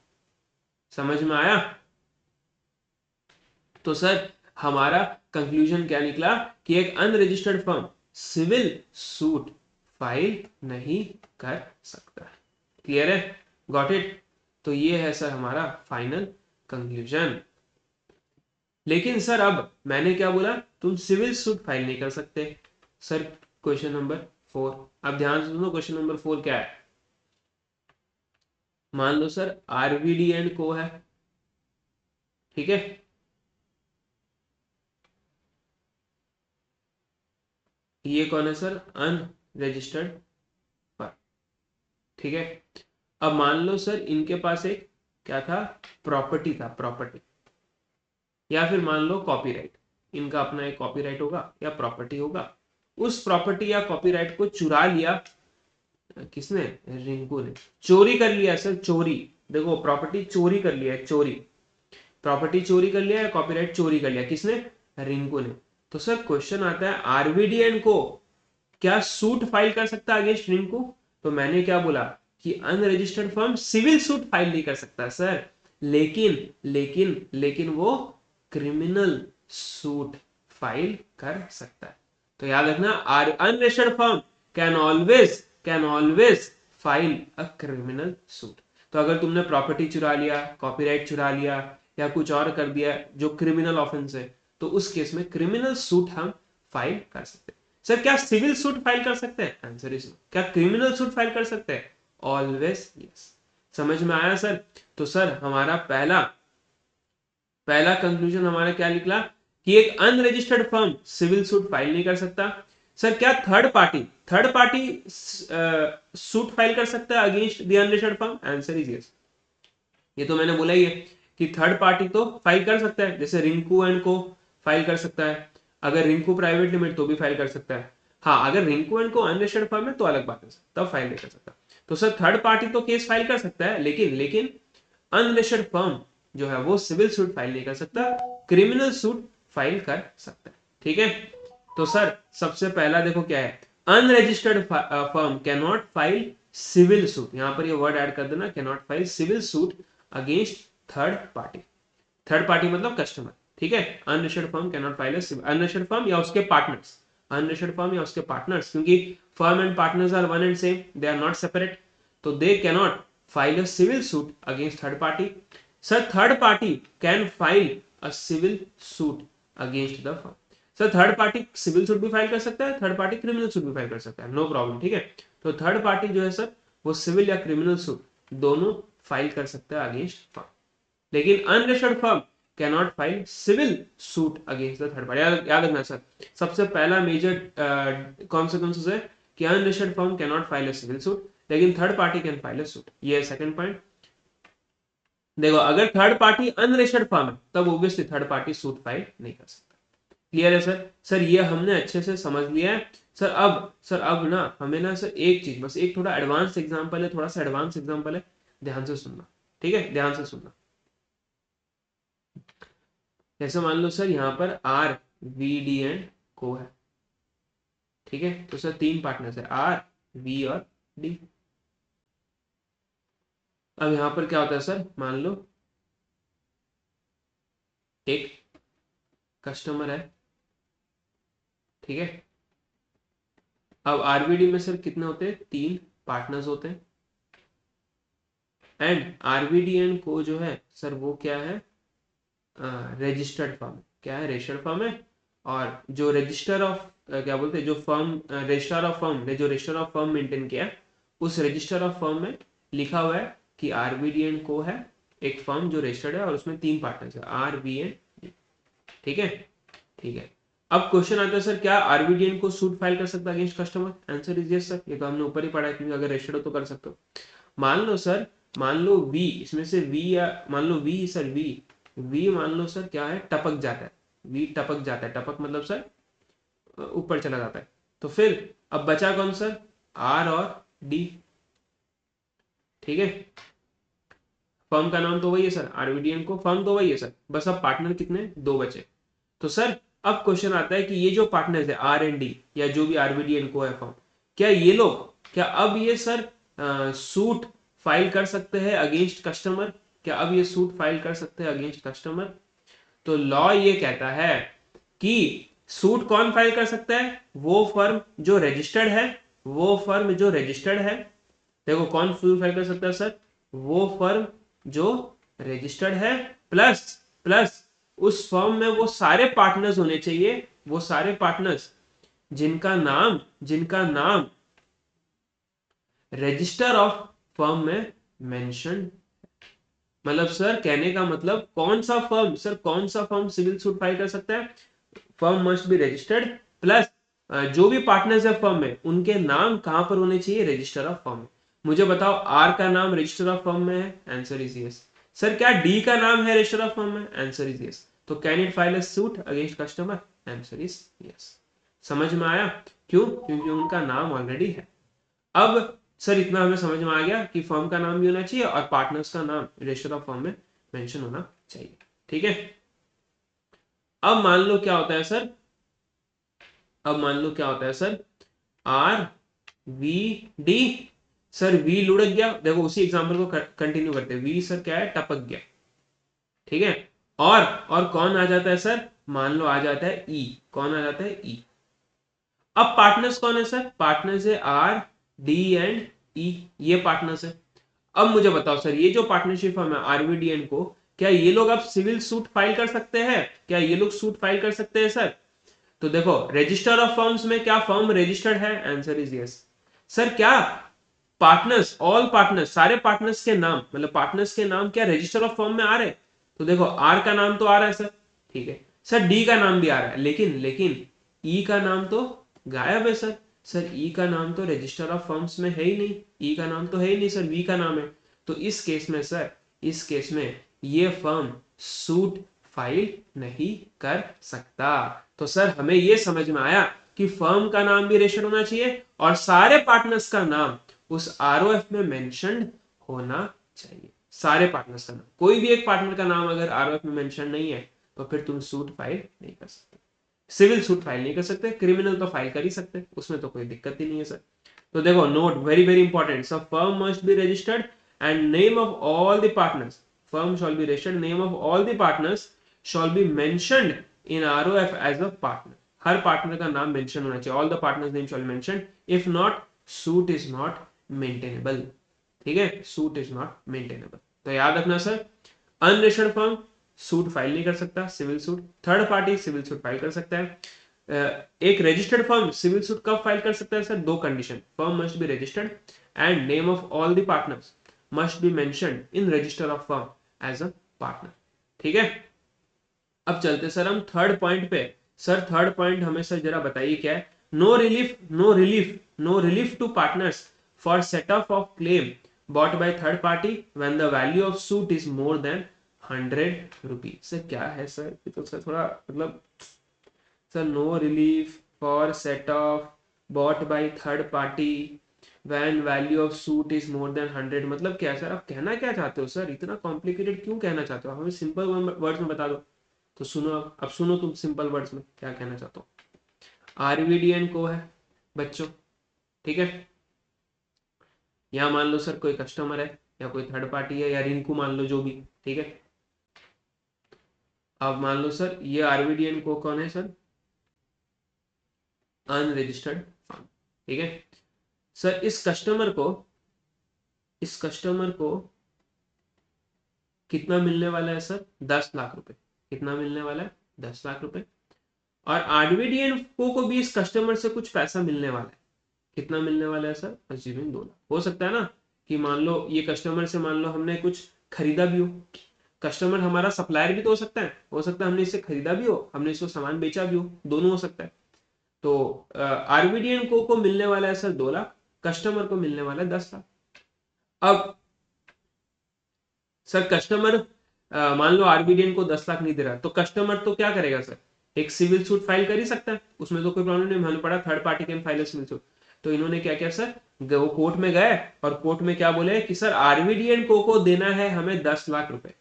समझ में आया। तो सर हमारा कंक्लूजन क्या निकला कि एक unregistered firm civil suit file नहीं कर सकता। क्लियर है, गॉट इट। तो ये है सर हमारा फाइनल कंक्लूजन। लेकिन सर अब मैंने क्या बोला, तुम सिविल सूट फाइल नहीं कर सकते। सर क्वेश्चन नंबर 4, अब ध्यान से सुनो, क्वेश्चन नंबर 4 क्या है। मान लो सर आरवीडी एंड को है, ठीक है, ये कौन है सर, अनरजिस्टर्ड फर्म। ठीक है। अब मान लो सर इनके पास एक क्या था, प्रॉपर्टी था, प्रॉपर्टी, या फिर मान लो कॉपीराइट, इनका अपना एक कॉपीराइट होगा या प्रॉपर्टी होगा। उस प्रॉपर्टी या कॉपीराइट को चुरा लिया किसने, रिंकू ने, चोरी कर लिया सर, चोरी। देखो प्रॉपर्टी चोरी कर लिया है, चोरी, प्रॉपर्टी चोरी कर लिया या कॉपीराइट चोरी कर लिया, किसने, रिंकू ने। तो सर क्वेश्चन आता है आरवीडीएन को क्या सूट फाइल कर सकता है अगेंस्ट रिंकू। तो मैंने क्या बोला कि unregistered firm civil suit file नहीं कर सकता सर, लेकिन लेकिन लेकिन वो क्रिमिनल सूट फाइल कर सकता है। तो याद रखना, unregistered firm can always file a criminal suit. तो अगर तुमने प्रॉपर्टी चुरा लिया, कॉपीराइट चुरा लिया या कुछ और कर दिया जो क्रिमिनल ऑफेंस है, तो उस केस में क्रिमिनल सूट हम फाइल कर सकते हैं। सर क्या सिविल सूट फाइल कर सकते हैं, आंसर इज नो। क्या क्रिमिनल सूट फाइल कर सकते हैं, ऑलवेज यस। समझ में आया सर। तो सर हमारा पहला कंक्लूजन हमारा क्या निकला कि एक unregistered firm civil suit file नहीं कर सकता। सर क्या थर्ड पार्टी सूट फाइल कर सकता है against the unregistered firm, answer is yes. ये तो मैंने बोला ही है कि थर्ड पार्टी तो फाइल कर सकता है, जैसे रिंकू एंड को फाइल कर सकता है, अगर रिंकू प्राइवेट लिमिट तो भी फाइल कर सकता है। हाँ, अगर रिंकू एंड को अनरजिस्टर्ड फर्म है तो अलग बात है, तब फाइल नहीं कर सकता। तो सर थर्ड पार्टी तो केस फाइल कर सकता है, लेकिन अनरजिस्टर्ड फर्म जो है वो सिविल सूट फाइल नहीं कर सकता, क्रिमिनल सूट फाइल कर सकता है। ठीक है। तो सर सबसे पहला देखो क्या है, unregistered firm can not file civil suit, यहां पर ये वर्ड ऐड कर देना, can not file civil suit against third party. Third party मतलब कस्टमर, ठीक है। Unregistered firm can not file unregistered firm या उसके पार्टनर्स, अनरजिस्टर्ड फर्म या उसके पार्टनर्स, क्योंकि firm and partners are one and same, they are not separate, तो they can not file a civil suit against third party. Sir third party can file a civil suit against the firm. Sir third party civil suit भी file कर सकता है, third party criminal suit भी file कर सकता है, no problem, ठीक है। तो थर्ड पार्टी जो है सर वो सिविल या क्रिमिनल सूट दोनों फाइल कर सकता है अगेंस्ट फर्म, लेकिन unregistered firm can not file civil suit against the third party. याद रखना सर, सबसे पहला मेजर कॉन्सिक्वेंसेस है कि unregistered firm can not file a civil suit, लेकिन third party can file a suit, ये है सेकंड पॉइंट। देखो अगर थर्ड पार्टी अनरजिस्टर्ड फर्म है तब obviously third party suit file नहीं कर सकता। क्लियर है सर। सर ये हमने अच्छे से समझ लिया है। सर अब ना हमें ना सर एक चीज, बस एक थोड़ा एडवांस एग्जांपल है, थोड़ा सा एडवांस एग्जांपल है, ध्यान से सुनना, ठीक है, ध्यान से सुनना। जैसे मान लो सर यहाँ पर are V D and co है, ठीक है। तो सर तीन पार्टनर्स है, आर वी और डी। अब यहाँ पर क्या होता है सर, मान लो एक कस्टमर है, ठीक है। अब आरवीडी में सर कितने होते हैं, तीन पार्टनर्स होते हैं, एंड आरवीडी एंड को जो है सर वो क्या है, रजिस्टर्ड फर्म, क्या है, रजिस्टर्ड फर्म है। और जो रजिस्टर ऑफ क्या बोलते हैं, जो फर्म रजिस्टर ऑफ फर्म ने जो रजिस्टर ऑफ फर्म मेंटेन किया, उस रजिस्टर ऑफ फर्म में लिखा हुआ है कि आरबीडी एंड को है एक फर्म जो रजिस्टर्ड है और उसमें तीन पार्टनर्स है, आर बी एंड डी, ठीक है, ठीक है। अब क्वेश्चन आता है सर क्या RBD and co suit file कर सकता है against customer, answer is yes sir, ये तो हमने ऊपर ही पढ़ा है, क्योंकि अगर रजिस्टर्ड हो तो कर सकते हो। मान लो सर, मान लो वी, इसमें से वी, या मान लो वी सर, वी मान लो सर क्या है, टपक जाता है, वी टपक जाता है, टपक मतलब सर ऊपर चला जाता है। तो फिर अब बचा कौन सर, आर और डी, ठीक है। फर्म का नाम तो वही है सर, आरवीडीएन को, फर्म तो वही है सर, बस अब पार्टनर कितने, दो बचे। तो सर अब क्वेश्चन आता है कि ये जो पार्टनर्स है आर एंड डी या जो भी आरवीडीएन को है फर्म, क्या ये लोग, क्या अब ये सर सूट फाइल कर सकते हैं अगेंस्ट कस्टमर, क्या अब ये सूट फाइल कर सकते हैं अगेंस्ट कस्टमर। तो लॉ ये कहता है कि सूट कौन फाइल कर सकता है, वो फर्म जो रजिस्टर्ड है, वो फर्म जो रजिस्टर्ड है। देखो कौन सूट फाइल कर सकता है सर, वो फर्म जो रजिस्टर्ड है, प्लस प्लस उस फर्म में वो सारे पार्टनर्स होने चाहिए, वो सारे पार्टनर्स जिनका नाम रजिस्टर ऑफ फर्म में मेंशन। मतलब सर कहने का मतलब कौन सा फर्म, सर कौन सा फर्म सिविल सूट फाइल कर सकता है, firm must be registered, plus जो भी पार्टनर्स है फर्म में उनके नाम कहां पर होने चाहिए, रजिस्टर ऑफ फर्म में। मुझे बताओ आर का नाम रजिस्टर ऑफ फर्म में है, आंसर इज यस। सर क्या डी का नाम है रजिस्टर ऑफ फर्म में, आंसर इज यस। तो can it file a suit against customer, answer is yes. समझ में आया? क्यों? क्योंकि उनका नाम ऑलरेडी है। अब सर इतना हमें समझ में आ गया कि फर्म का नाम भी होना चाहिए और पार्टनर्स का नाम रजिस्टर ऑफ फर्म में मेंशन होना चाहिए। ठीक है, अब मान लो क्या होता है सर, अब मान लो क्या होता है sir, R V D. Sir V लुढ़क गया, देखो उसी एग्जांपल को कंटिन्यू करते हैं। वी सर क्या है, टपक गया। ठीक है, और कौन आ जाता है सर, मान लो आ जाता है ई। कौन आ जाता है, ई। अब पार्टनर्स कौन है सर, पार्टनर्स है आर डी एंड ई, ये पार्टनर्स है। अब मुझे बताओ सर, ये जो पार्टनरशिप फर्म है आरवीडीएन को, क्या ये लोग अब सिविल सूट फाइल कर सकते हैं? क्या ये लोग सूट फाइल कर सकते हैं सर? तो देखो रजिस्टर ऑफ फर्म्स में क्या फर्म रजिस्टर्ड है, आंसर इज यस। सर क्या पार्टनर्स, ऑल पार्टनर्स, सारे पार्टनर्स के नाम, मतलब पार्टनर्स के नाम क्या रजिस्टर ऑफ फर्म में आ रहे? तो देखो आर का नाम तो आ रहा है सर, ठीक है सर, डी का नाम भी आ रहा है, लेकिन लेकिन ई का नाम तो गायब है सर। सर ई का नाम तो रजिस्टर ऑफ फर्म्स में है ही नहीं, ई का नाम तो है ही नहीं सर, वी का नाम है। तो इस केस में सर, इस केस में ये फर्म सूट फाइल नहीं कर सकता। तो सर हमें ये समझ में आया कि फर्म का नाम भी रजिस्टर्ड होना चाहिए और सारे पार्टनर्स का नाम उस आरओएफ में मेंशन होना चाहिए। सारे पार्टनर्स का नाम, कोई भी एक पार्टनर का नाम अगर आरओएफ में मेंशन नहीं है तो फिर तुम सूट फाइल नहीं कर सकते, सिविल सूट फाइल नहीं कर सकते, क्रिमिनल तो फाइल कर ही सकते, उसमें तो कोई दिक्कत ही नहीं है सर। तो देखो note very very important, so firm must be registered and name of all the partners, firm shall be registered, name of all the partners shall be mentioned in ROF as a partner. हर partner का नाम mention होना चाहिए, all the partners name shall mention, if not suit is not maintainable. ठीक है, suit is not maintainable. तो याद रखना sir, unregistered firm suit file नहीं कर सकता, civil suit. Third party civil suit file कर सकता है। एक रजिस्टर्ड फर्म सिविल सूट कब फाइल कर सकता है सर, दो condition, firm must be registered and name of all the partners must be mentioned in register of firm as a partner. ठीक है, अब चलते सर हम थर्ड पॉइंट पे। सर थर्ड पॉइंट हमें सर जरा बताइए क्या है, no relief, no relief, no relief to partners for set off claim bought by third party when the value of suit is more than 100 rupees। Sir क्या है sir, ये तो sir थोड़ा मतलब, sir no relief for set off bought by third party when value of suit is more than 100, मतलब क्या sir, आप कहना क्या चाहते हो सर, इतना कॉम्प्लिकेटेड क्यों कहना चाहते हो, हमें सिंपल वर्ड्स में बता दो। तो सुनो, अब सुनो तुम सिंपल वर्ड्स में क्या कहना चाहते हो। आरवीडीएन को है बच्चों, ठीक है, यहाँ मान लो सर कोई कस्टमर है या कोई थर्ड पार्टी है या रिंकू मान लो, जो भी, ठीक है। अब मान लो सर ये आरवीडीएन को कौन है सर, अनरजिस्टर्ड फर्म, ठीक है। सर इस कस्टमर को कितना मिलने वाला है सर, 10 लाख रुपए। कितना मिलने वाला है, 10 लाख रुपए। और आरवीडीएन को भी इस कस्टमर से कुछ पैसा मिलने वाला है। कितना मिलने वाला है सर, अज्यूमिंग 2 लाख। हो सकता है ना कि मान लो ये कस्टमर से मान लो हमने कुछ खरीदा भी हो, कस्टमर हमारा सप्लायर भी तो हो सकता है हमने इससे खरीदा भी हो, हमने इसको सामान बेचा भी हो, दोनों हो सकता है। तो आरवीडीएन को मिलने वाला है सर 2 लाख, कस्टमर को मिलने वाला है 10 लाख। अब सर कस्टमर मान लो आरबीडीएन को 10 लाख नहीं दे रहा, तो कस्टमर तो क्या करेगा सर, एक सिविल सूट फाइल कर ही सकता है, उसमें तो कोई प्रॉब्लम नहीं, मालूम पड़ा third party can file civil suit. तो इन्होंने क्या किया सर, वो कोर्ट में गए और कोर्ट में क्या बोले कि सर आरबीडीएन को देना है हमें 10 लाख रुपए,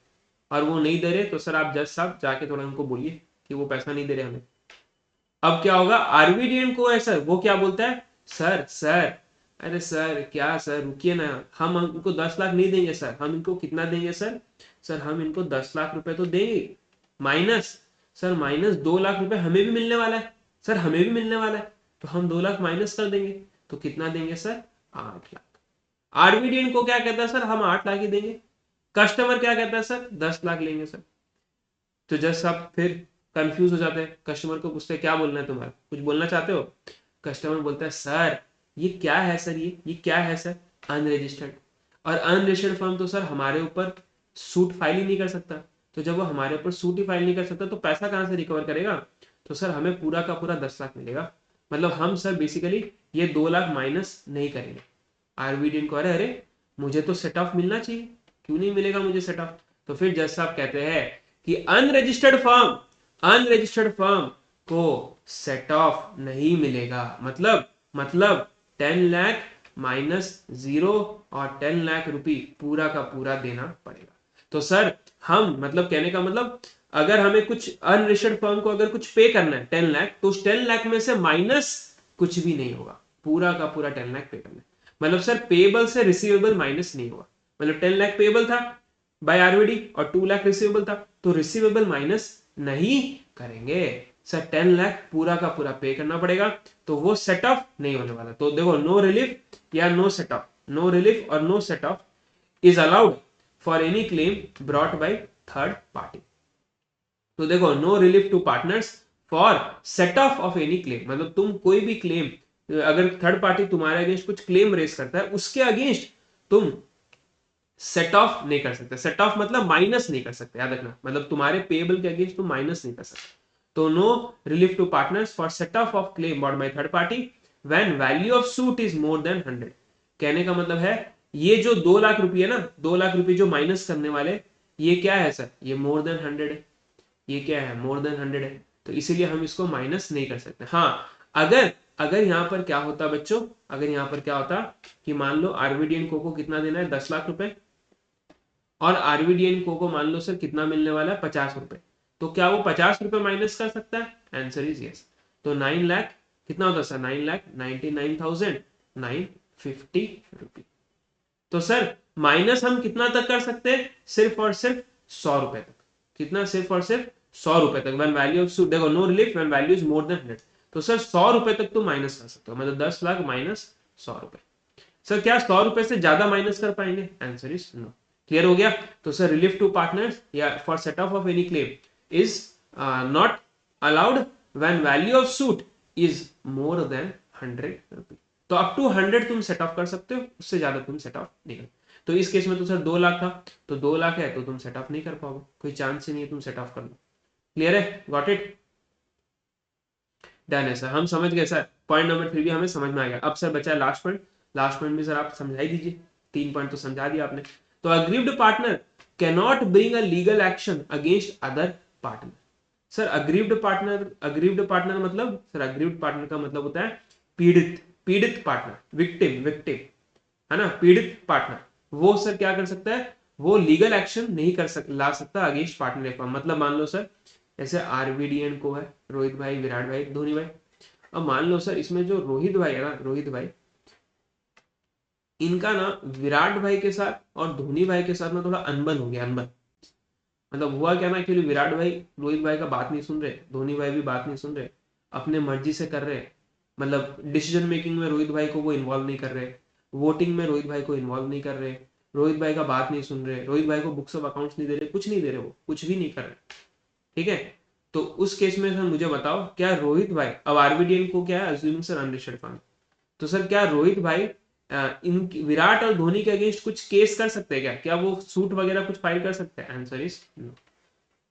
और वो नहीं दे रहे, तो सर आप जज साहब जाके थोड़ा उनको बोलिए कि वो पैसा नहीं दे रहे हमें। अब क्या होगा, आरबीडीएन को है सर, वो क्या बोलता है, सर सर अरे सर क्या सर रुकिए ना, हम इनको 10 लाख नहीं देंगे सर, हम इनको कितना देंगे सर, सर हम इनको 10 लाख रुपए तो देंगे, माइनस सर माइनस 2 लाख रुपए हमें भी मिलने वाला है, सर हमें भी मिलने वाला है, तो हम 2 लाख माइनस कर देंगे, तो कितना देंगे सर, 8 लाख। आरबीडीएन को क्या कहता है सर, हम 8 लाख ही देंगे, कस्टमर क्या कहता है सर, 10 लाख लेंगे सर। तो जस्ट सब फिर कंफ्यूज हो जाते हैं, कस्टमर को पूछते हैं क्या बोलना है तुम्हारा, कुछ बोलना चाहते हो, कस्टमर बोलता है सर ये क्या है सर, ये क्या है सर, अनरजिस्टर्ड। और अनरजिस्टर्ड फर्म तो सर हमारे ऊपर सूट फाइल ही नहीं कर सकता, तो जब वो हमारे ऊपर सूट ही फाइल नहीं कर सकता तो पैसा कहां से रिकवर करेगा, तो सर हमें पूरा का पूरा 10 लाख मिलेगा। मतलब हम सर बेसिकली ये 2 लाख माइनस नहीं करेंगे, आरवीडीएन को, अरे अरे मुझे तो सेट ऑफ मिलना चाहिए, क्यों नहीं मिलेगा मुझे सेट ऑफ? तो फिर जज साहब कहते हैं कि अनरजिस्टर्ड फर्म को सेट ऑफ नहीं मिलेगा। मतलब 10 लाख माइनस 0 और 10 लाख रुपए पूरा का पूरा देना पड़ेगा। तो सर हम मतलब कहने का मतलब अगर हमें कुछ अनरजिस्टर्ड फर्म को अगर कुछ पे करना है 10 लाख, तो उस 10 लाख में से माइनस कुछ भी नहीं होगा, पूरा का पूरा 10 लाख पे करना है। मतलब सर पेबल से रिसीवेबल माइनस नहीं होगा। मतलब 10 लाख पेबल था बाय आरवीडी और 2 लाख रिसीवेबल था, तो रिसीवेबल माइनस नहीं करेंगे सर, 10 लाख पूरा का पूरा पे करना पड़ेगा, तो वो सेट ऑफ नहीं होने वाला। तो देखो नो रिलीफ या no set off, no relief और no set off is allowed for any claim brought by third party. तो देखो no relief to partners for set off any claim, मतलब तुम कोई भी क्लेम, अगर थर्ड पार्टी तुम्हारे अगेंस्ट कुछ क्लेम रेज करता है उसके अगेंस्ट तुम सेट ऑफ नहीं कर सकते। सेट ऑफ मतलब माइनस नहीं कर सकते, याद रखना, मतलब तुम्हारे पेबल के अगेंस्ट तुम माइनस नहीं कर सकते। तो no relief to partners for set off claim bought by third party when value of suit is more than 100। कहने का मतलब है ये जो 2 लाख रुपए है ना, 2 लाख रुपए जो माइनस करने वाले, ये क्या है सर, ये मोर देन 100 है, ये क्या है मोर देन 100 है, तो इसीलिए हम इसको माइनस नहीं कर सकते। हाँ अगर अगर यहाँ पर क्या होता बच्चों, अगर यहाँ पर क्या होता कि मान लो आरवीडीएन को कितना देना है 10 लाख रुपए, और आरवीडीएन को मान लो सर कितना मिलने वाला है 50 रुपए, तो क्या वो 50 रुपए माइनस कर सकता है? Answer is yes. तो 9 लाख कितना होता सर, 9,99,950 रुपए। तो सर माइनस हम कितना तक कर सकते हैं, सिर्फ और सिर्फ 100 रुपए तक। कितना, सिर्फ और सिर्फ 100 रुपए तक। व्हेन वैल्यू ऑफ सूट, देखो no relief when value is more than 100, तो सर 100 रुपए तक तो माइनस कर सकते हो, मतलब 10 लाख माइनस 100 रुपए। सर क्या 100 रुपए से ज्यादा माइनस कर पाएंगे? Answer is no. क्लियर हो गया? तो सर रिलीफ टू पार्टनर्स या for set off any claim is not allowed when value of suit is more than 100 रुपए। तो अप टू 100 तुम सेट ऑफ कर सकते हो, उससे ज्यादा तुम सेट ऑफ नहीं कर। तो इस केस में तो सर 2 लाख था, तो 2 लाख है तो तुम सेट ऑफ नहीं कर पाओगे, कोई चांस ही नहीं है तुम सेट ऑफ कर लो। क्लियर है? Got it? डन है सर, हम समझ गए सर, पॉइंट नंबर 3 भी हमें समझ में आ गया। अब सर बचा है लास्ट पॉइंट, लास्ट पॉइंट भी सर आप समझा ही दीजिए, 3 पॉइंट तो समझा दिया आपने। तो aggrieved partner can not bring a legal action against other partner. Sir aggrieved partner मतलब, सर अग्रीव्ड पार्टनर का मतलब होता है पीड़ित पार्टनर, विक्टिम है ना, पीड़ित पार्टनर। वो सर क्या कर सकता है, वो लीगल एक्शन नहीं ला सकता अगेंस्ट पार्टनर फर्म। मतलब मान लो सर ऐसे आरवीडीएन को है, रोहित भाई, विराट भाई, धोनी भाई। अब मान लो सर इसमें जो रोहित भाई है ना, रोहित भाई, इनका ना विराट भाई के साथ और धोनी भाई के साथ ना थोड़ा अनबन हो गया, अनबन। मतलब हुआ क्या ना, एक्चुअली विराट भाई रोहित भाई का बात नहीं सुन रहे, धोनी भाई भी बात नहीं सुन रहे, अपने मर्जी से कर रहे। मतलब डिसीजन मेकिंग में रोहित भाई को वो इन्वॉल्व नहीं कर रहे, वोटिंग में रोहित भाई को इन्वॉल्व नहीं कर रहे, रोहित भाई का बात नहीं सुन रहे, रोहित भाई को बुक्स ऑफ अकाउंट्स नहीं दे रहे, कुछ नहीं दे रहे, वो कुछ भी नहीं कर रहे। ठीक है? तो उस केस में सर मुझे बताओ, क्या रोहित भाई, अब आरबीडीएन को क्या है, अज्यूमिंग सर अनरजिस्टर्ड फंड, तो सर क्या रोहित भाई इन विराट और धोनी के अगेंस्ट कुछ केस कर सकते हैं क्या? क्या वो सूट वगैरह कुछ फाइल कर सकते हैं? Answer is no.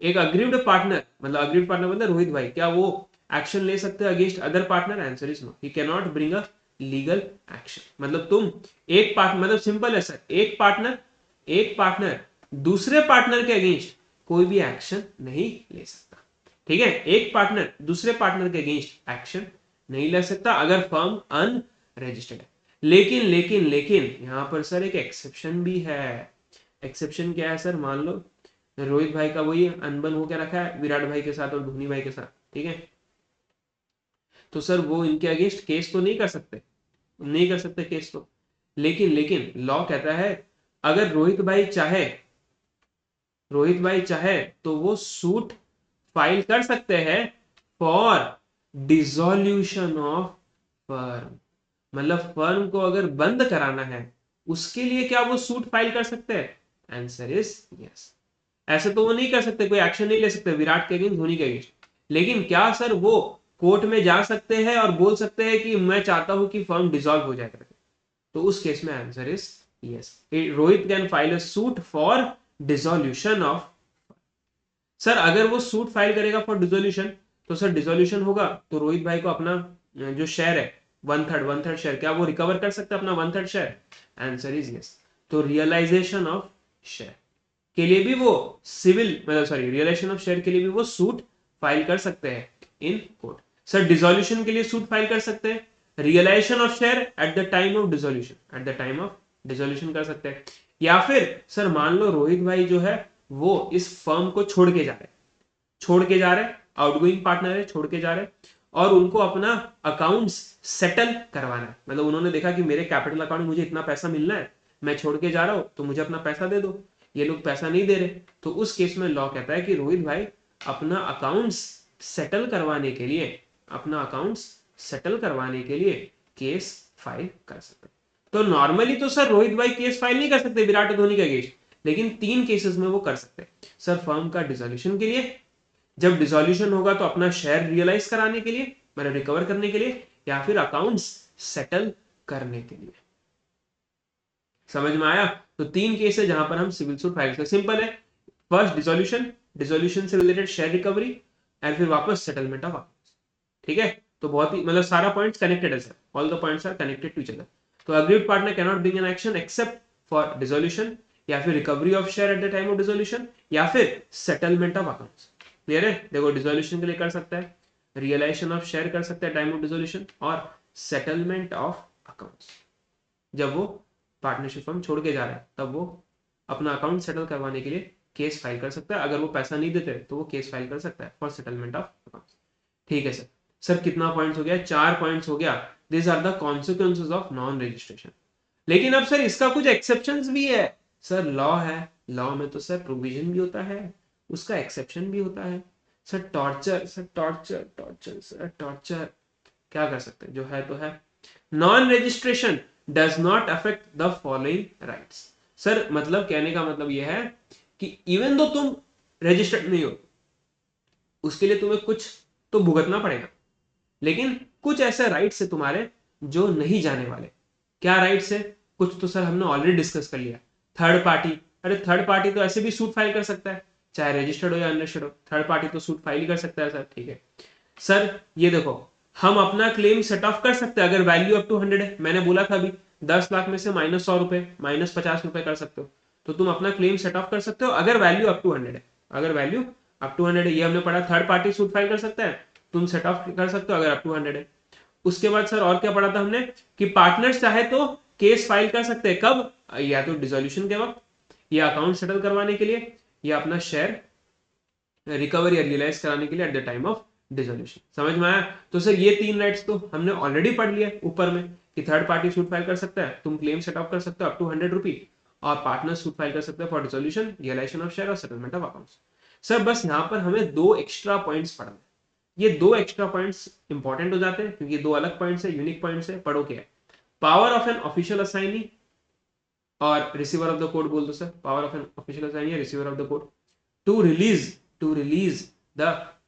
एक अग्रीव्ड पार्टनर, मतलब अग्रीव्ड पार्टनर मतलब रोहित भाई, क्या वो एक्शन ले सकते हैं against other partner? Answer is no, he can not bring a legal action. मतलब तुम एक पार्टनर, मतलब सिंपल है सर, एक पार्टनर दूसरे पार्टनर के अगेंस्ट कोई भी एक्शन नहीं ले सकता। ठीक है? एक पार्टनर दूसरे पार्टनर के अगेंस्ट एक्शन नहीं ले सकता अगर फर्म अनरजिस्टर्ड है। लेकिन यहां पर सर एक एक्सेप्शन भी है। एक्सेप्शन क्या है सर? मान लो रोहित भाई का वही अनबन होकर रखा है विराट भाई के साथ और धोनी भाई के साथ, ठीक है? तो सर वो इनके अगेंस्ट केस तो नहीं कर सकते, नहीं कर सकते केस तो। लेकिन लॉ कहता है अगर रोहित भाई चाहे तो वो सूट फाइल कर सकते हैं फॉर डिसोल्यूशन ऑफ फर्म। मतलब फर्म को अगर बंद कराना है उसके लिए क्या वो सूट फाइल कर सकते हैं? Answer is yes. ऐसे तो वो नहीं कर सकते, कोई एक्शन नहीं ले सकते विराट के अगेंस्ट, धोनी के अगेंस्ट। लेकिन क्या सर वो कोर्ट में जा सकते हैं और बोल सकते हैं कि मैं चाहता हूं कि फर्म डिसॉल्व हो जाए करके? तो उस केस में answer is yes, Rohit can file a suit for dissolution of. Sir अगर वो सूट फाइल करेगा फॉर डिसोल्यूशन, तो सर डिसोल्यूशन होगा तो रोहित भाई को अपना जो शेयर है वन थर्ड शेयर, क्या वो रिकवर कर सकता है अपना one third share? Answer is yes. तो रियलाइजेशन ऑफ शेयर के लिए भी वो सिविल मतलब सॉरी रियलाइजेशन ऑफ शेयर के लिए भी वो सूट फाइल कर सकते हैं इन कोर्ट। सर डिसोल्यूशन के लिए सूट फाइल कर सकते हैं, realisation of share at the time of dissolution, at the time of dissolution कर सकते हैं। या फिर सर मान लो रोहित भाई जो है वो इस फर्म को छोड़ के जा रहे, आउटगोइंग पार्टनर है, छोड़ के जा रहे और उनको अपना अकाउंट्स सेटल करवाना है। मतलब उन्होंने देखा कि मेरे कैपिटल अकाउंट में मुझे इतना पैसा मिलना है, मैं छोड़ के जा रहा हूं तो मुझे अपना पैसा दे दो, ये लोग पैसा नहीं दे रहे। तो उस केस में लॉ कहता है कि रोहित भाई अपना अकाउंट्स सेटल करवाने के लिए, अपना अकाउंट्स सेटल करवाने के लिए केस फाइल कर सकते। तो नॉर्मली तो सर रोहित भाई केस फाइल नहीं कर सकते विराट धोनी के अगेंस्ट, लेकिन 3 केसेस में वो कर सकते हैं। सर फर्म का डिसोल्यूशन के लिए, जब डिसोल्यूशन होगा तो अपना शेयर रियलाइज कराने के लिए, मतलब रिकवर करने के लिए, या फिर अकाउंट्स सेटल करने के लिए। समझ में आया? तो 3 केस है जहां पर हम सिविल सूट फाइल कर। सिंपल है, फर्स्ट डिसोल्यूशन, डिसोल्यूशन से रिलेटेड शेयर रिकवरी एंड फिर वापस सेटलमेंट ऑफ अकाउंट्स। ठीक है, तो बहुत ही मतलब सारा पॉइंट्स कनेक्टेड है sir, all the points are connected to each other. तो agreed partner can not bring an action except for dissolution, या फिर recovery of share at the time of dissolution, या फिर सेटलमेंट ऑफ अकाउंट्स। क्लियर है? देखो dissolution के लिए कर सकता है, रियलाइजेशन ऑफ शेयर कर सकता है टाइम ऑफ डिसोल्यूशन, और सेटलमेंट ऑफ अकाउंट्स जब वो पार्टनरशिप फर्म छोड़ के जा रहा है तब वो अपना अकाउंट सेटल करवाने के लिए केस फाइल कर सकता है। अगर वो पैसा नहीं देते तो वो केस फाइल कर सकता है फॉर सेटलमेंट ऑफ अकाउंट्स। ठीक है सर। सर कितना पॉइंट्स हो गया? 4 पॉइंट्स हो गया। This are the consequences of non registration. लेकिन अब सर इसका कुछ एक्सेप्शंस भी है। सर लॉ है, लॉ में तो सर प्रोविजन भी होता है, उसका एक्सेप्शन भी होता है। Sir torture, sir torture torture sir torture क्या कर सकते हैं? जो है तो है। Non registration does not affect the following rights. Sir मतलब कहने का मतलब यह है कि इवन दो तुम रजिस्टर्ड नहीं हो, उसके लिए तुम्हें कुछ तो भुगतना पड़ेगा, लेकिन कुछ ऐसे राइट्स है तुम्हारे जो नहीं जाने वाले। क्या राइट्स है? कुछ तो सर हमने ऑलरेडी डिस्कस कर लिया। थर्ड पार्टी, अरे थर्ड पार्टी तो ऐसे भी सूट फाइल कर सकता है, चाहे रजिस्टर्ड हो या अनरजिस्टर्ड हो, थर्ड पार्टी तो सूट फाइल ही कर सकता है सर। ठीक है सर, ये देखो हम अपना क्लेम सेट ऑफ कर सकते हैं अगर वैल्यू अप टू 100 है। मैंने बोला था अभी 10 लाख में से -100 रुपए, -50 रुपए कर सकते हो, तो तुम अपना क्लेम सेट ऑफ कर सकते हो अगर वैल्यू अप टू 100 है। अगर वैल्यू अप टू 100 है, ये हमने पढ़ा, थर्ड पार्टी सूट फाइल कर सकता है, तुम सेट ऑफ कर सकते हो अगर अप टू 100 है। उसके बाद सर और क्या पढ़ा था हमने कि पार्टनर्स चाहे तो केस फाइल कर सकते हैं, कब? या तो डिसोल्यूशन के वक्त, या अकाउंट सेटल करवाने के लिए, या अपना शेयर रिकवर या रियलाइज कराने के लिए eight the time of dissolution. समझ में आया? तो सर ये 3 राइट्स तो हमने ऑलरेडी पढ़ लिया ऊपर में कि थर्ड पार्टी सूट फाइल कर सकता है, तुम क्लेम सेट ऑफ कर सकते हो अप टू 100 रुपी, और पार्टनर सूट फाइल कर सकते हैं for dissolution, realisation of share और सेटलमेंट ऑफ अकाउंट्स। सर बस यहाँ पर हमें 2 एक्स्ट्रा पॉइंट्स पढ़ना है। ये 2 एक्स्ट्रा पॉइंट्स इंपॉर्टेंट हो जाते हैं क्योंकि 2 अलग पॉइंट्स है, यूनिक पॉइंट्स है। पढ़ो क्या है? Power of an official assignee और रिसीवर ऑफ द कोड बोल दो sir. Power of an official assignee, receiver of the code to release the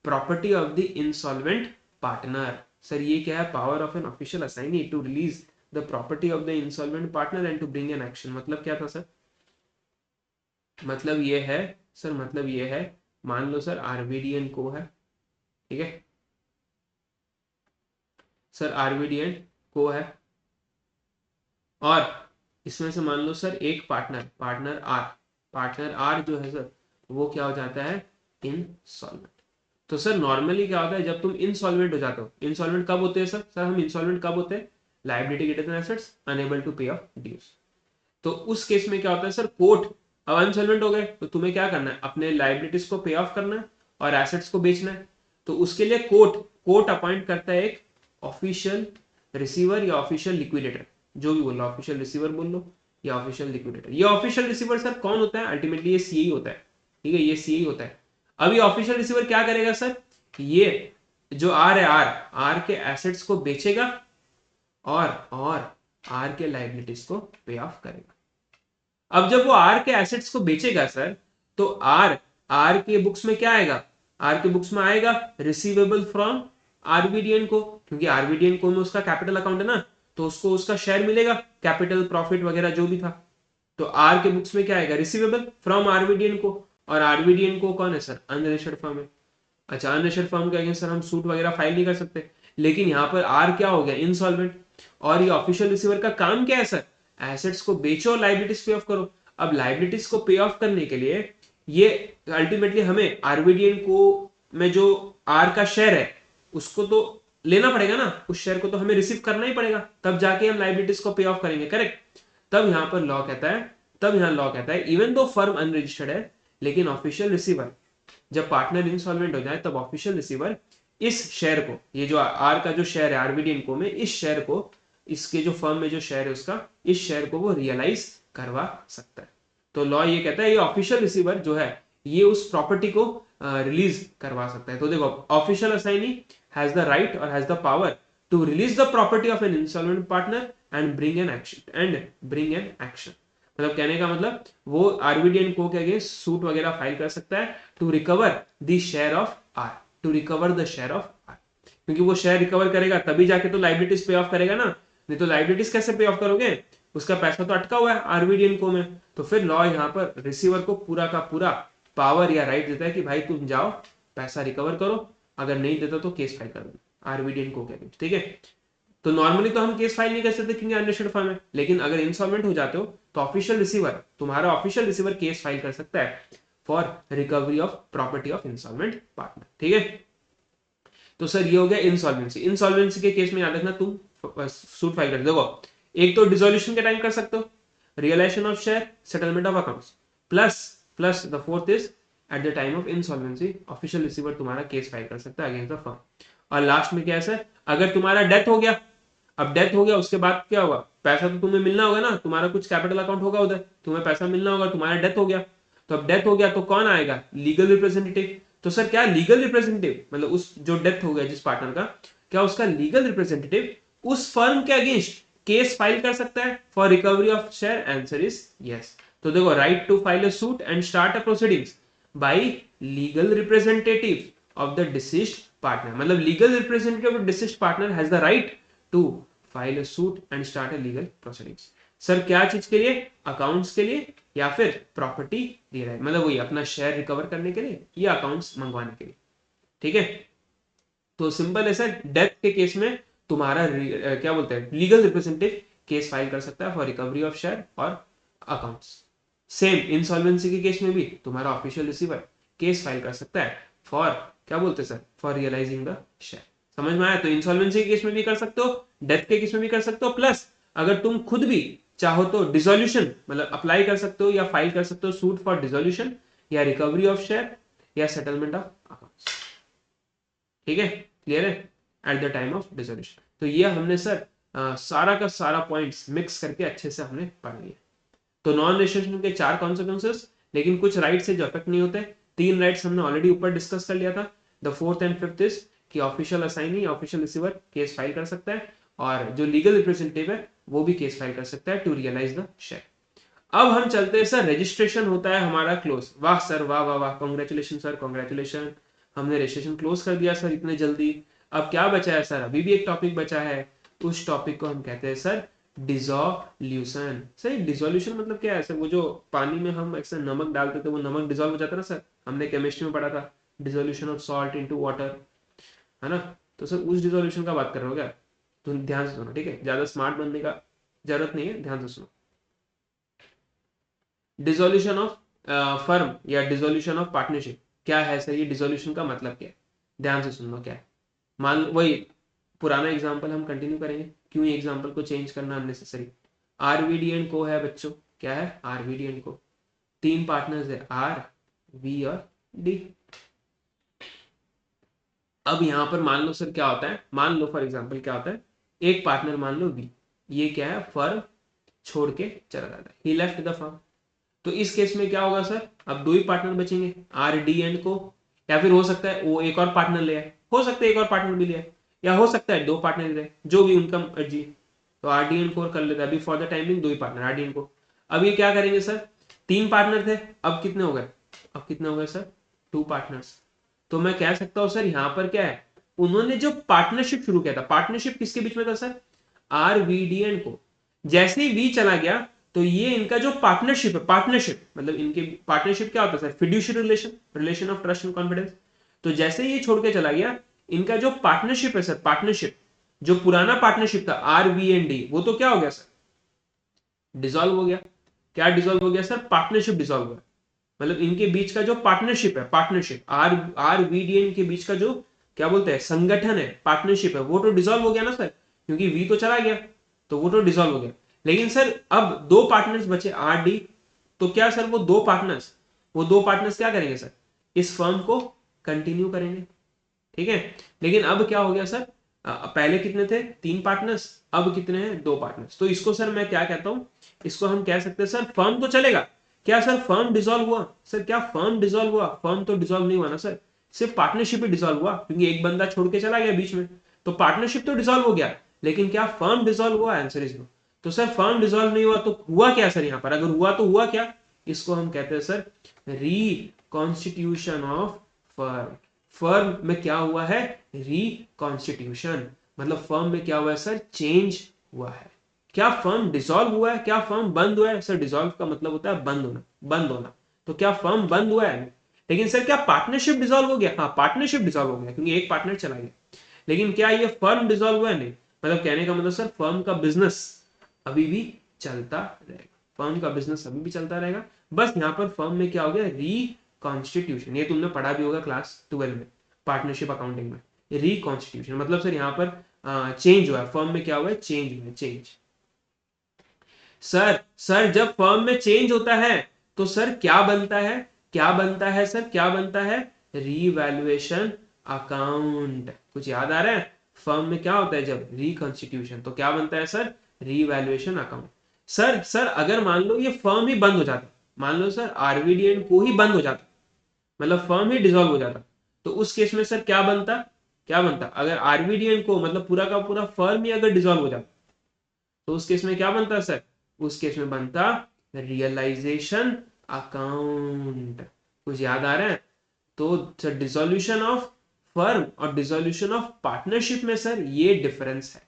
property of the insolvent partner. Sir ये क्या है? Power of an official assignee to release the property of the insolvent partner and to bring an action. मतलब क्या था sir? मतलब ये है sir, मतलब ये है, मान लो सर आरबीडीएन को है, ठीक है सर, आरबीडीएन को है, और इसमें से मान लो सर एक पार्टनर आर जो है सर वो क्या हो जाता है? इनसॉल्वेंट। तो सर नॉर्मली क्या होता है जब तुम इनसॉल्वेंट हो जाते हो? इनसॉल्वेंट कब होते हैं सर? सर हम इनसॉल्वेंट कब होते हैं? Liability greater than assets, unable to pay off dues. तो उस केस में क्या होता है सर? कोर्ट, अब अनसॉल्वेंट हो गए तो तुम्हें क्या करना है? अपने लायबिलिटीज को पे ऑफ करना है और एसेट्स को बेचना है। तो उसके लिए कोर्ट अपॉइंट करता है एक ऑफिशियल रिसीवर या ऑफिशियल लिक्विडेटर, जो भी बोल लो, ऑफिशियल रिसीवर बोल लो या ऑफिशियल लिक्विडेटर। ये ऑफिशियल रिसीवर सर कौन होता है? अल्टीमेटली ये सीई होता है, ठीक है, ये सीई होता है। अब ये ऑफिशियल रिसीवर क्या करेगा सर? ये जो आर है, आर के एसेट्स को बेचेगा और आर के लायबिलिटीज को पे ऑफ करेगा। अब जब वो आर के एसेट्स को बेचेगा सर, तो आर के बुक्स में क्या आएगा? आर के बुक्स में आएगा रिसीवेबल फ्रॉम आरबीडीएन को, क्योंकि आरबीडीएन को में उसका कैपिटल अकाउंट है ना, तो उसको उसका शेयर मिलेगा, कैपिटल प्रॉफिट वगैरह जो भी था। तो आर के बुक्स में क्या आएगा? रिसीवेबल फ्रॉम आरबीडीएन को, और आरबीडीएन को कौन है सर? अनरजिस्टर्ड फर्म है। अच्छा, अनरजिस्टर्ड फर्म के अगेंस्ट सर हम सूट वगैरह फाइल नहीं कर सकते, लेकिन यहाँ पर आर क्या हो गया? इंसॉल्वेंट। और ये ऑफिशियल रिसीवर का काम क्या है सर? एसेट्स को बेचो और लाइबिलिटीज पे ऑफ करो। अब लाइबिलिटीज को पे ऑफ करने के लिए ये अल्टीमेटली हमें आरवीडीएन को में जो आर का शेयर है उसको तो लेना पड़ेगा ना, उस शेयर को तो हमें रिसीव करना ही पड़ेगा, तब जाके हम लाइबिलिटीज को पे ऑफ करेंगे, करेक्ट? तब यहां पर लॉ कहता है, तब यहां लॉ कहता है इवन दो फर्म अनरजिस्टर्ड है लेकिन ऑफिशियल रिसीवर, जब पार्टनर इंसॉल्वेंट हो जाए तब ऑफिशियल रिसीवर इस शेयर को, ये जो आर का जो शेयर है आरवीडीएन को में, इस शेयर को, इसके जो फर्म में जो शेयर है उसका, इस शेयर को वो रियलाइज करवा सकता है। तो लॉ ये कहता है ये ऑफिशियल रिसीवर जो है ये उस प्रॉपर्टी को रिलीज करवा सकता है। तो देखो official assignee has the right or has the power to release the property of an insolvent partner and bring an action. मतलब कहने का मतलब वो आरवीडीएन को के अगेंस्ट सूट वगैरह फाइल कर सकता है to recover the share of R, to recover the share of R, क्योंकि वो शेयर रिकवर करेगा तभी जाके तो लाइबिलिटीज पे ऑफ करेगा ना, नहीं तो लाइबिलिटीज कैसे पे ऑफ करोगे? उसका पैसा तो अटका हुआ है आरवीडीएन को में। तो फिर लॉ यहाँ पर रिसीवर को पूरा का पूरा पावर या राइट देता है कि भाई तुम जाओ पैसा रिकवर करो, अगर नहीं देता तो केस फाइल कर देना आरवीडीएन को के अगेंस्ट, ठीक है? तो नॉर्मली तो हम केस फाइल नहीं कर सकते क्योंकि अनरजिस्टर्ड फर्म है, लेकिन अगर इंसॉल्वेंट हो जाते हो तो ऑफिशियल रिसीवर, तुम्हारा ऑफिशियल रिसीवर केस फाइल कर सकता है for recovery of property of insolvent partner, ठीक है? तो सर ये हो गया इंसॉल्वेंसी। इंसॉल्वेंसी के केस में याद रखना तुम सूट फाइल कर, देखो एक तो डिसोल्यूशन के टाइम कर सकते हो, realisation of share, settlement of accounts, plus the fourth is at the time of insolvency official receiver तुम्हारा केस फाइल कर सकता है अगेंस्ट द फर्म। और लास्ट में क्या है सर, अगर तुम्हारा डेथ हो गया, अब डेथ हो गया उसके बाद क्या होगा? पैसा तो तुम्हें मिलना होगा ना, तुम्हारा कुछ कैपिटल अकाउंट होगा उधर, तुम्हें पैसा मिलना होगा, तुम्हारा डेथ हो गया, तो अब डेथ हो गया तो कौन आएगा? Legal representative. तो सर क्या लीगल रिप्रेजेंटेटिव मतलब उस जो डेथ हो गया जिस पार्टनर का, क्या उसका लीगल रिप्रेजेंटेटिव उस फर्म के अगेंस्ट केस फाइल कर सकता है for recovery of share? Answer is yes. तो देखो right to file a suit and start a proceedings by legal representative of the deceased partner, मतलब legal representative of deceased partner has the right to file a suit and start a legal proceedings. Sir क्या चीज के लिए? Accounts के लिए या फिर property realise, मतलब वही अपना शेयर रिकवर करने के लिए या अकाउंट्स मंगवाने के लिए, ठीक है? तो सिंपल है सर, डेथ के केस में तुम्हारा क्या बोलते हैं लीगल रिप्रेजेंटेटिव केस फाइल कर सकता है फॉर रिकवरी ऑफ शेयर और अकाउंट्स। सेम इंसॉल्वेंसी के केस में भी तुम्हारा ऑफिशियल रिसीवर केस फाइल कर सकता है फॉर क्या बोलते हैं sir, for realising the share. समझ में आया? तो इंसॉल्वेंसी के केस में भी कर सकते हो, डेथ के केस में भी कर सकते हो, प्लस अगर तुम खुद भी चाहो तो डिसोल्यूशन मतलब अप्लाई कर सकते हो या फाइल कर सकते हो सूट फॉर डिसोल्यूशन या रिकवरी ऑफ शेयर या सेटलमेंट ऑफ अकाउंट्स, ठीक है? क्लियर है? Eight the time of dissolution. तो ये हमने सर सारा का सारा पॉइंट्स मिक्स करके अच्छे से हमने पढ़ लिया। तो नॉन रेजिस्ट्रेशन के 4 कॉन्सिक्वेंसेस, लेकिन कुछ राइट्स है जो अफेक्ट नहीं होते। 3 राइट्स हमने ऑलरेडी ऊपर डिस्कस कर लिया था। The fourth and fifth is कि official assignee official receiver case file कर सकता है और जो लीगल रिप्रेजेंटेटिव है वो भी केस फाइल कर सकता है टू रियलाइज द शेयर। अब हम चलते हैं सर, रजिस्ट्रेशन होता है हमारा क्लोज। वाह सर, वाह वाह वाह, कांग्रेचुलेशन सर, कांग्रेचुलेशन, हमने रजिस्ट्रेशन क्लोज कर दिया सर इतने जल्दी। अब क्या बचा है सर? अभी भी एक टॉपिक बचा है, उस टॉपिक को हम कहते हैं सर डिसोल्यूशन। सर डिसोल्यूशन मतलब क्या है सर? वो जो पानी में हम ऐसे नमक डालते थे वो नमक डिसॉल्व हो जाता है ना सर, हमने केमिस्ट्री में पढ़ा था, dissolution of salt into water, है ना? तो सर उस डिसोल्यूशन का बात कर रहे हो क्या? तो ध्यान से सुनो, ठीक है? ज्यादा स्मार्ट बनने का जरूरत नहीं है, ध्यान से सुनो। डिसोल्यूशन ऑफ फर्म या डिसोल्यूशन ऑफ पार्टनरशिप क्या है सर? ये डिसोल्यूशन का मतलब क्या है? ध्यान से सुन लो क्या है। मान वही पुराना एग्जांपल हम कंटिन्यू करेंगे, क्यों ये एग्जांपल को चेंज करना अननेसेसरी। आरवीडी एंड को है बच्चों, क्या है? आरवीडी एंड को 3 पार्टनर्स है, आर, वी और डी। अब यहां पर मान लो सर क्या होता है, मान लो फॉर एग्जांपल क्या होता है, एक पार्टनर मान लो वी, ये क्या है? फर्म छोड़ के चला जाता है, ही लेफ्ट द फर्म। तो इस केस में क्या होगा सर? अब 2 ही पार्टनर बचेंगे, आर डी एंड को, या फिर हो सकता है वो एक और पार्टनर ले आए, हो सकता है एक और पार्टनर भी ले आए, या हो सकता है 2 पार्टनर ले आए, जो भी उनका मर्जी। तो आर डी एंड को कर लेता है अभी for the timing 2 he partner R D and को। अब ये क्या करेंगे सर? 3 पार्टनर थे, अब कितने हो गए? अब कितने हो गए सर? 2 पार्टनर्स। तो मैं कह सकता हूं सर यहां पर क्या है, उन्होंने जो पार्टनरशिप शुरू किया था, पार्टनरशिप किसके बीच में था sir? R V D and को। जैसे ही वी चला गया तो ये इनका जो पार्टनरशिप है, पार्टनरशिप मतलब इनके पार्टनरशिप क्या होता है sir? Fiduciary relation, relation of trust and confidence. तो जैसे ही ये छोड़ के चला गया, इनका जो पार्टनरशिप है सर, पार्टनरशिप जो पुराना पार्टनरशिप था RV&D, वो तो क्या हो गया सर, डिसॉल्व हो गया। क्या डिसॉल्व हो गया सर, पार्टनरशिप डिसॉल्व हुआ। मतलब इनके बीच का जो पार्टनरशिप है, पार्टनरशिप RVDN के बीच का जो क्या बोलते हैं संगठन है, पार्टनरशिप है, वो तो डिसॉल्व हो गया ना सर, क्योंकि वी तो चला गया, तो वो तो डिसॉल्व हो गया। लेकिन सर अब दो पार्टनर्स बचे RD, तो क्या सर वो दो पार्टनर्स क्या करेंगे सर, इस फर्म को कंटिन्यू करेंगे, ठीक है। लेकिन अब क्या हो गया सर, पहले कितने थे, 3 पार्टनर्स, अब कितने हैं, 2 पार्टनर्स। तो इसको सर मैं क्या कहता हूं, इसको हम कह सकते हैं सर फर्म तो चलेगा। क्या सर फर्म डिसॉल्व हुआ, सर क्या फर्म डिसॉल्व हुआ, फर्म तो डिसॉल्व नहीं हुआ ना सर, सिर्फ पार्टनरशिप ही डिसॉल्व हुआ, क्योंकि एक बंदा छोड़ के चला गया बीच में, तो पार्टनरशिप तो डिसॉल्व हो गया, लेकिन क्या फर्म डिसॉल्व हुआ, आंसर इज नो। तो सर फर्म डिसॉल्व नहीं हुआ तो हुआ क्या सर, यहां पर अगर हुआ तो हुआ क्या, इसको हम कहते हैं sir reconstitution of firm. Firm में क्या हुआ है, रिकॉन्स्टिट्यूशन, मतलब फर्म में क्या हुआ है सर, चेंज हुआ है। क्या फर्म डिसॉल्व हुआ है, क्या फर्म बंद हुआ है, सर डिसॉल्व का मतलब होता है बंद होना, बंद होना। तो क्या फर्म बंद हुआ है, लेकिन सर क्या पार्टनरशिप डिसॉल्व हो गया, हाँ पार्टनरशिप डिसॉल्व हो गया, क्योंकि एक पार्टनर चला गया। लेकिन क्या ये फर्म डिसॉल्व हुआ है, नहीं। मतलब कहने का मतलब सर फर्म का बिजनेस अभी भी चलता रहेगा, फर्म का बिजनेस अभी भी चलता रहेगा। बस यहाँ पर फर्म में क्या हो गया, रिकॉन्स्टिट्यूशन, ये तुमने पढ़ा भी होगा क्लास 12 में, पार्टनरशिप अकाउंटिंग में। रिकॉन्स्टिट्यूशन मतलब सर यहाँ पर चेंज हुआ है, फर्म में क्या हुआ है, चेंज हुआ है, चेंज। सर जब फर्म में चेंज होता है तो सर क्या बनता है, क्या बनता है सर, क्या बनता है, रीवैल्यूएशन अकाउंट। कुछ याद आ रहा है, फर्म में क्या होता है जब रिकॉन्स्टिट्यूशन, तो क्या बनता है सर, रीवैल्यूएशन अकाउंट। सर अगर मान लो ये फर्म ही बंद हो जाता, मान लो सर आरवीडीएन को ही बंद हो जाता, मतलब फर्म ही डिसॉल्व हो जाता, तो उस केस में सर क्या बनता, क्या बनता, अगर आरवीडीएन को मतलब पूरा का पूरा फर्म ही अगर डिसॉल्व हो जाता, तो उस केस में क्या बनता सर, उस केस में बनता रियलाइजेशन अकाउंट। कुछ याद आ रहा है। तो सर डिसोल्यूशन ऑफ फर्म और डिसोल्यूशन ऑफ पार्टनरशिप में सर ये डिफरेंस है।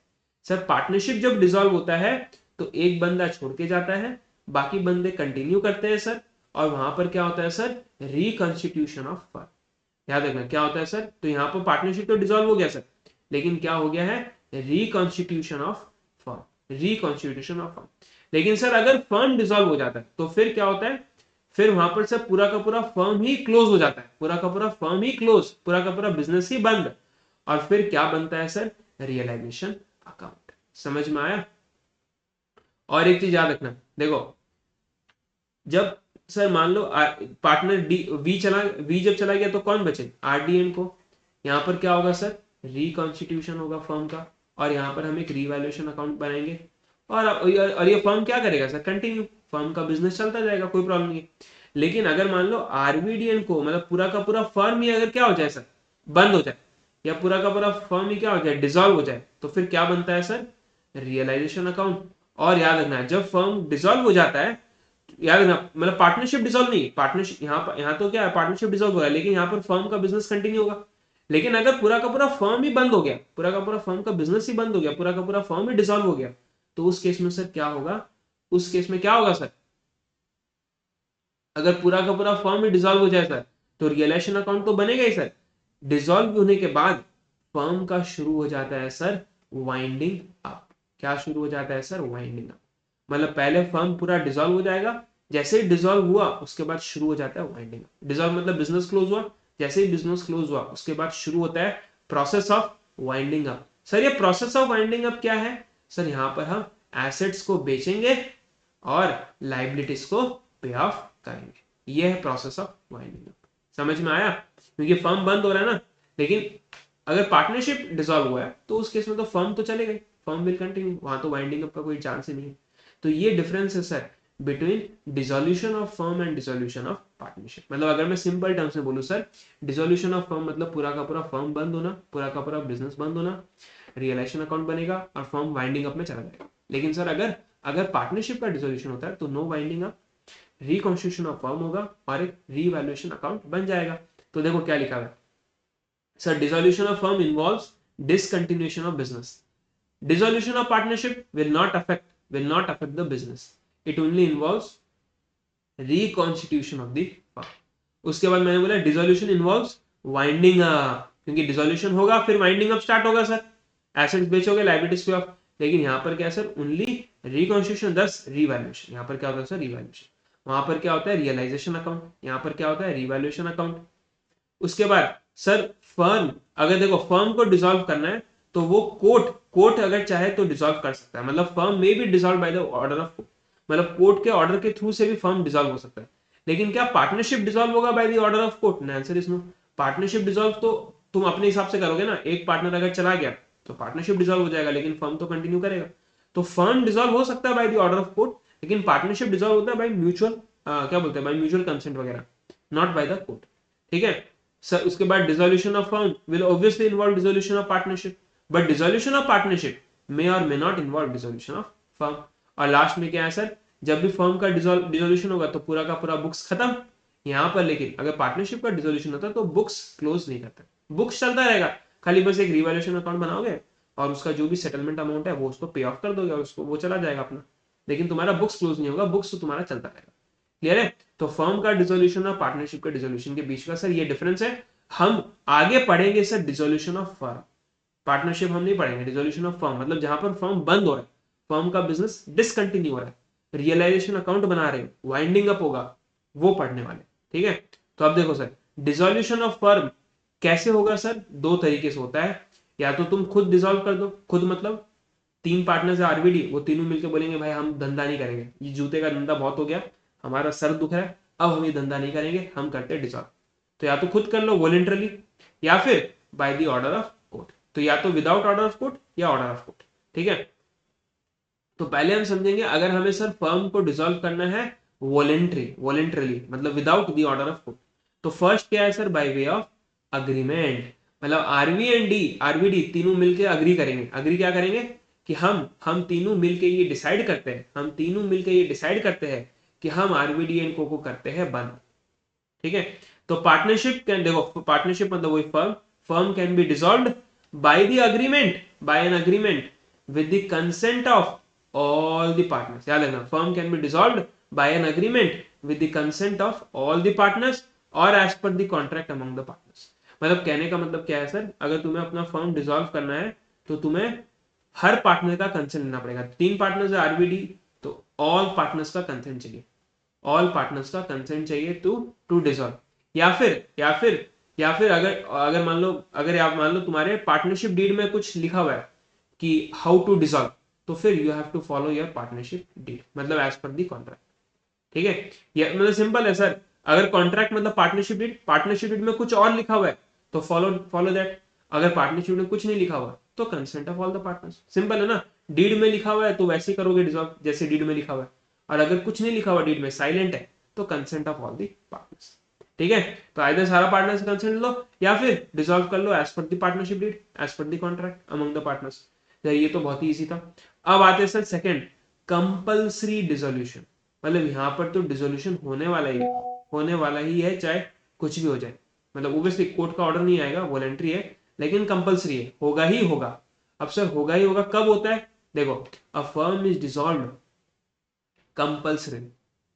सर पार्टनरशिप जब डिसॉल्व होता है तो एक बंदा छोड़ के जाता है, बाकी बंदे कंटिन्यू करते हैं सर, और वहां पर क्या होता है सर, रिकॉन्स्टिट्यूशन ऑफ फर्म। याद रखना क्या होता है सर, तो यहाँ पर पार्टनरशिप तो डिसॉल्व हो गया सर, लेकिन क्या हो गया है, reconstitution of firm, reconstitution of firm. लेकिन सर अगर फर्म डिसॉल्व हो जाता है तो फिर क्या होता है, फिर वहां पर सर पूरा का पूरा फर्म ही क्लोज हो जाता है, पूरा का पूरा फर्म ही क्लोज, पूरा का पूरा बिजनेस ही बंद, और फिर क्या बनता है सर, रियलाइजेशन अकाउंट। समझ में आया। और एक चीज याद रखना, देखो जब सर मान लो पार्टनर डी वी चला, वी जब चला गया तो कौन बचे, आरडीएन को। यहाँ पर क्या होगा सर, रिकॉन्स्टिट्यूशन होगा फर्म का, और यहाँ पर हम एक रिवैल्यूएशन अकाउंट बनाएंगे, और ये फर्म क्या करेगा सर, कंटिन्यू, फर्म का बिजनेस चलता जाएगा, कोई प्रॉब्लम नहीं। लेकिन अगर मान लो आरवीडीएन को मतलब पूरा का पूरा फर्म ही अगर क्या हो जाए सर, बंद हो जाए, या पूरा का पूरा फर्म ही क्या हो जाए, डिसॉल्व हो जाए, तो फिर क्या बनता है सर, रियलाइजेशन अकाउंट। और याद रखना जब फर्म डिसॉल्व हो जाता है, याद रखना मतलब पार्टनरशिप डिसॉल्व नहीं, पार्टनरशिप यहाँ तो क्या है, पार्टनरशिप डिसॉल्व हो गया, लेकिन यहाँ पर फर्म का बिजनेस कंटिन्यू होगा। लेकिन अगर पूरा का पूरा फर्म ही बंद हो गया, पूरा का पूरा फर्म का बिजनेस ही बंद हो गया, पूरा का पूरा फर्म ही डिसॉल्व हो गया, तो उस केस में सर क्या होगा, उस केस में क्या होगा सर, अगर पूरा का पूरा फर्म ही डिसॉल्व हो जाए सर, तो रियलाइजेशन अकाउंट तो बनेगा ही सर। डिसॉल्व होने के बाद फर्म का शुरू हो जाता है सर वाइंडिंग अप। क्या शुरू हो जाता है सर, वाइंडिंग अप। मतलब पहले फर्म पूरा डिसॉल्व हो जाएगा, जैसे ही डिसॉल्व हुआ उसके बाद शुरू हो जाता है वाइंडिंग अप। डिसॉल्व मतलब बिजनेस क्लोज हुआ, जैसे ही बिजनेस क्लोज हुआ उसके बाद शुरू होता है process of winding up. Sir ये प्रोसेस ऑफ वाइंडिंग अप क्या है, सर यहाँ पर हम एसेट्स को बेचेंगे और लाइबिलिटीज को पे ऑफ करेंगे, ये है प्रोसेस ऑफ वाइंडिंग अप। समझ में आया, क्योंकि फर्म बंद हो रहा है ना, लेकिन अगर पार्टनरशिप डिसॉल्व हुआ है तो उस केस में तो फर्म तो चले गए, फर्म विल कंटिन्यू, वहां तो वाइंडिंग अप का कोई चांस ही नहीं है। तो ये डिफरेंस है sir between dissolution of firm and dissolution of partnership. मतलब अगर मैं सिंपल टर्म्स में बोलूं सर, डिसोल्यूशन ऑफ फर्म मतलब पूरा का पूरा फर्म बंद होना, पूरा का पूरा बिजनेस बंद होना, रियलाइजेशन अकाउंट बनेगा और फर्म वाइंडिंग अप में चला जाएगा। लेकिन सर अगर अगर पार्टनरशिप का डिसोल्यूशन होता है तो no winding up, reconstitution of firm होगा और एक रीवैल्यूएशन अकाउंट बन जाएगा। तो देखो क्या लिखा है sir, dissolution of firm involves discontinuation of business, dissolution of partnership will not affect the business, it only involves reconstitution of the firm। उसके बाद मैंने बोला dissolution involves winding up, क्योंकि dissolution होगा फिर winding up start होगा sir, assets बेचोगे, liabilities पे of, लेकिन यहाँ पर क्या है सर, ओनली रिकॉन्स्टिट्यूशन, दस रिवैल्यूएशन। यहाँ पर क्या होता है सर, रिवैल्यूएशन। वहां पर क्या होता है, रियलाइजेशन अकाउंट। यहाँ पर क्या होता है, रिवैल्यूएशन अकाउंट। उसके बाद सर फर्म, अगर देखो फर्म को डिसॉल्व करना है तो वो कोर्ट अगर चाहे तो डिसॉल्व कर सकता है, मतलब फर्म में भी dissolve by the order of court, मतलब कोर्ट के ऑर्डर के थ्रू से भी फर्म डिसॉल्व हो सकता है। लेकिन क्या पार्टनरशिप डिसॉल्व होगा by the order of court? Answer is no. Partnership dissolve तो तुम अपने हिसाब से करोगे ना, एक पार्टनर अगर चला गया तो पार्टनरशिप डिसॉल्व हो जाएगा, लेकिन फर्म तो कंटिन्यू करेगा। तो फर्म डिसॉल्व हो सकता है by the order of court, लेकिन पार्टनरशिप डिसॉल्व होता है बाय म्यूचुअल, क्या बोलते हैं, बाय म्यूचुअल कंसेंट वगैरह, नॉट बाय द कोर्ट। ठीक है सर। उसके बाद dissolution of firm will obviously involve dissolution of partnership, but dissolution of partnership may or may not involve dissolution of firm. और last में क्या है सर, जब भी फर्म का डिसोल्यूशन होगा तो पूरा का पूरा बुक्स खत्म यहाँ पर, लेकिन अगर पार्टनरशिप का डिसोल्यूशन होता है तो बुक्स क्लोज नहीं करते, बुक्स चलता रहेगा, खाली बस एक रिवैल्यूएशन अकाउंट बनाओगे और उसका जो भी सेटलमेंट अमाउंट है वो उसको पे ऑफ कर दोगे और उसको वो चला जाएगा अपना, लेकिन तुम्हारा बुक्स क्लोज नहीं होगा, बुक्स तो तुम्हारा चलता रहेगा। क्लियर है? तो फर्म का डिसोल्यूशन और पार्टनरशिप का डिसोल्यूशन के बीच का सर ये डिफरेंस है। हम आगे पढ़ेंगे sir dissolution of firm, partnership हम नहीं पढ़ेंगे। डिसोल्यूशन ऑफ फर्म मतलब जहां पर फर्म बंद हो रहा है, फर्म का बिजनेस डिसकंटिन्यू हो रहा है, रियलाइजेशन अकाउंट बना रहे हो, वाइंडिंग अप होगा, वो पढ़ने वाले। ठीक है, तो अब देखो सर डिसोल्यूशन ऑफ फर्म कैसे होगा सर, दो तरीके से होता है। या तो तुम खुद डिसॉल्व कर दो, खुद मतलब तीन पार्टनर्स है आरबीडी, वो तीनों मिलकर बोलेंगे भाई हम धंधा नहीं करेंगे, ये जूते का धंधा बहुत हो गया, हमारा सर दुख रहा है, अब हम ये धंधा नहीं करेंगे, हम करते हैं डिसॉल्व। तो या तो खुद कर लो वॉलेंटरली, या फिर bye the order of court, तो या तो विदाउट ऑर्डर ऑफ कोर्ट या ऑर्डर ऑफ कोर्ट। ठीक है, तो पहले हम समझेंगे अगर हमें सर फर्म को डिसॉल्व करना है वॉलेंटरली मतलब without the order of court, तो फर्स्ट क्या है sir, by way of agreement, मतलब आरवी एंड डी, आरवीडी तीनों मिलकर अग्री करेंगे। अग्री क्या करेंगे कि हम तीनों मिलके ये डिसाइड करते हैं, हम तीनों मिलके ये डिसाइड करते हैं कि हम आरवीडी एंड को करते हैं बंद। ठीक है, तो पार्टनरशिप कैन, देखो पार्टनरशिप मतलब वही firm can be dissolved by the agreement, by an agreement with the consent of all the partners. याद रखना, firm can be dissolved by an agreement with the consent of all the partners or as per the contract among the partners. मतलब कहने का मतलब क्या है sir, अगर तुम्हें अपना फर्म डिसॉल्व करना है तो तुम्हें हर पार्टनर का कंसेंट लेना पड़ेगा। तीन पार्टनर्स है आरबीडी, तो ऑल पार्टनर्स का कंसेंट चाहिए, ऑल पार्टनर्स का कंसेंट चाहिए टू डिसॉल्व। या फिर अगर अगर मान लो, अगर आप मान लो तुम्हारे पार्टनरशिप डीड में कुछ लिखा हुआ है कि हाउ टू डिसॉल्व, तो फिर you have to follow your partnership deed, मतलब एज पर दी कॉन्ट्रैक्ट। ठीक है, ये मतलब सिंपल है सर, अगर कॉन्ट्रैक्ट मतलब पार्टनरशिप डीड में कुछ और लिखा हुआ है तो फॉलो दैट, अगर पार्टनरशिप में कुछ नहीं लिखा हुआ तो consent of all the partners. Simple है ना, डीड में लिखा हुआ है तो वैसे ही करोगे डिसॉल्व जैसे डीड में लिखा हुआ है, और अगर कुछ नहीं लिखा हुआ डीड में, साइलेंट है, तो consent of all the partners. ठीक है, तो आइदर सारा पार्टनर से कंसेंट लो या फिर डिसॉल्व कर लो as per the partnership deed, as per the contract among the partners. ये तो बहुत ही इजी था। अब आते हैं सर सेकंड, कंपल्सरी डिसोल्यूशन, मतलब यहाँ पर तो डिसोल्यूशन होने वाला ही है, होने वाला ही है चाहे कुछ भी हो जाए, मतलब ओब्वियसली कोर्ट का ऑर्डर नहीं आएगा, वॉलेंट्री है, लेकिन कंपल्सरी है, होगा ही होगा। अब सर होगा ही होगा कब होता है, देखो a firm is dissolved compulsory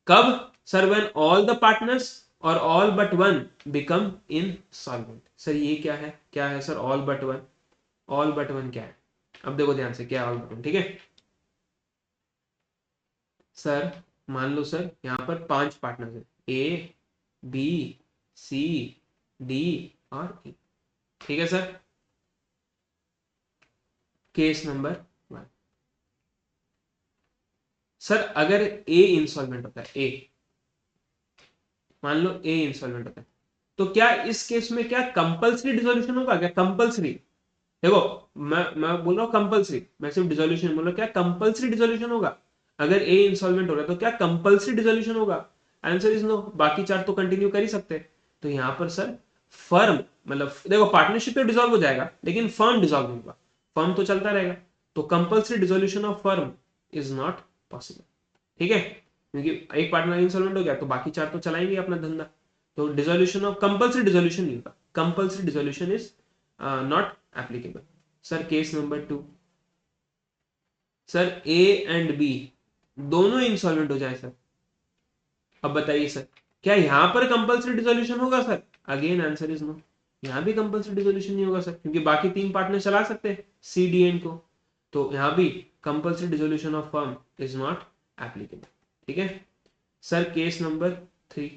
कब sir, when all the partners or all but one become insolvent. Sir ये क्या है sir, all but one, all but one क्या है, अब देखो ध्यान से क्या है ऑल बट वन। ठीक है सर, मान लो सर यहाँ पर पांच पार्टनर्स है, ए बी सी डी और ई। ठीक है sir, case number one, sir अगर ए इंसॉल्वेंट होता है, ए मान लो ए इंसॉल्वेंट होता है, तो क्या इस केस में क्या कंपल्सरी डिसोल्यूशन होगा, क्या कंपल्सरी, देखो मैं बोल रहा हूँ कंपल्सरी, मैं सिर्फ डिसोल्यूशन बोल रहा हूँ, क्या कंपल्सरी डिसोल्यूशन होगा, अगर ए इंसॉल्वेंट हो रहा है तो क्या कंपल्सरी डिसोल्यूशन होगा? आंसर इज नो, बाकी चार तो कंटिन्यू कर ही सकते हैं। तो यहाँ पर सर फर्म, मतलब देखो पार्टनरशिप तो डिसॉल्व हो जाएगा लेकिन फर्म डिसॉल्व नहीं होगा, फर्म तो चलता रहेगा, तो compulsory dissolution of firm is not possible. ठीक है, क्योंकि एक पार्टनर इंसॉल्वेंट हो गया तो बाकी चार तो चलाएंगे अपना धंधा, तो डिसोल्यूशन ऑफ कंपल्सरी डिसोल्यूशन नहीं होगा, compulsory dissolution is not applicable. Sir case number two, sir A and B दोनों इंसॉल्वेंट हो जाए सर, अब बताइए सर क्या यहां पर कंपल्सरी डिसोल्यूशन होगा sir? Again answer is no, यहाँ भी कंपल्सरी डिसोल्यूशन नहीं होगा सर, क्योंकि बाकी 3 पार्टनर चला सकते हैं सी डी एन को, तो यहाँ भी compulsory dissolution of firm is not applicable. ठीक है sir, case number 3,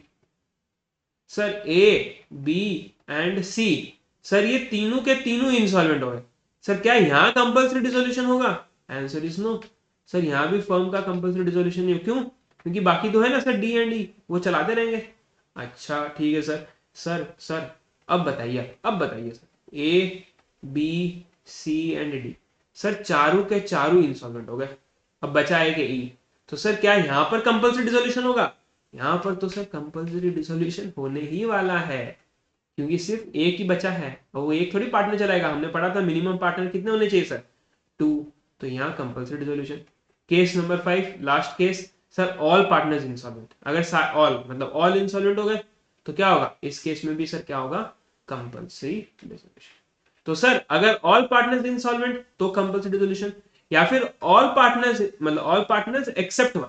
sir A B and C, sir ये तीनों के तीनों इंसॉल्वेंट हो गए, सर क्या यहाँ कंपल्सरी डिसोल्यूशन होगा? Answer is no. सर यहाँ भी फर्म का कंपल्सरी डिसोल्यूशन नहीं हो, क्यों? क्योंकि बाकी तो है ना सर डी एंड ई, वो चलाते रहेंगे। अच्छा ठीक है सर। सर अब बताइए sir, A B C and D, sir चारों के चारों इंसॉल्वेंट हो गए, अब बचा है कि ई, तो सर क्या यहाँ पर कंपल्सरी डिसोल्यूशन होगा? यहाँ पर तो सर कंपल्सरी डिसोल्यूशन होने ही वाला है, क्योंकि सिर्फ एक ही बचा है और वो एक थोड़ी पार्टनर चलाएगा, हमने पढ़ा था मिनिमम पार्टनर कितने होने चाहिए सर, 2, तो यहाँ compulsory dissolution. Case number 5 last case, sir all partners insolvent, अगर ऑल मतलब ऑल इंसॉल्वेंट हो गए तो क्या होगा? इस केस में भी सर क्या होगा? Compulsory dissolution. तो सर अगर ऑल पार्टनर्स इंसॉल्वेंट तो कंपल्सरी डिसोल्यूशन, या फिर ऑल पार्टनर्स मतलब ऑल पार्टनर्स एक्सेप्ट वन,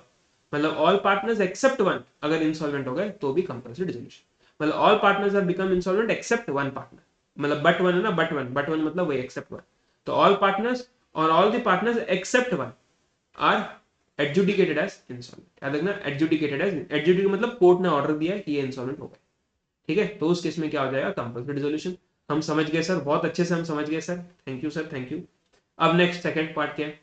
मतलब ऑल पार्टनर्स एक्सेप्ट वन अगर इंसॉल्वेंट हो गए तो भी कंपल्सरी डिसोल्यूशन, मतलब all partners have become insolvent except one partner, मतलब बट वन है ना, बट वन मतलब वही एक्सेप्ट वन, तो all partners or all the partners except one are adjudicated as insolvent. याद रखना, एडजुडिकेटेड एज, एडजुडिकेट मतलब कोर्ट ने ऑर्डर दिया है कि ये इंसॉल्वेंट हो गए। ठीक है, तो उस केस में क्या हो जाएगा? Compulsory dissolution. हम समझ गए सर, बहुत अच्छे से हम समझ गए sir, thank you sir, thank you. अब नेक्स्ट सेकंड पार्ट क्या है?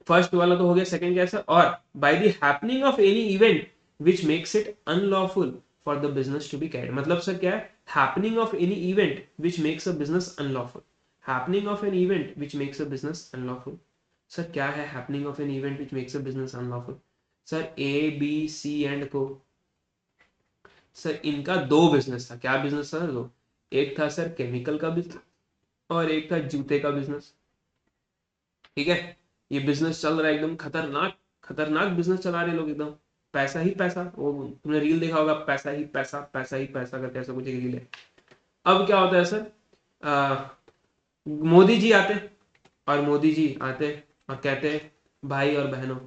फर्स्ट वाला तो हो गया, सेकंड क्या है सर? और by the happening of any event which makes it unlawful for the business to be carried, मतलब सर क्या है? Happening of any event which makes a business unlawful, happening of an event which makes a business unlawful. Sir क्या है happening of an event which makes a business unlawful? Sir A B C and को, sir इनका दो business था, क्या business था दो? एक था सर केमिकल का बिजनेस और एक था जूते का बिजनेस। ठीक है, ये बिजनेस चल रहा है एकदम खतरनाक खतरनाक बिजनेस चला रहे लोग एकदम, पैसा ही पैसा, वो तुमने रील देखा होगा, पैसा ही पैसा, पैसा ही पैसा करके ऐसा कुछ एक रील है। अब क्या होता है सर, मोदी जी आते, और मोदी जी आते और कहते, भाई और बहनों,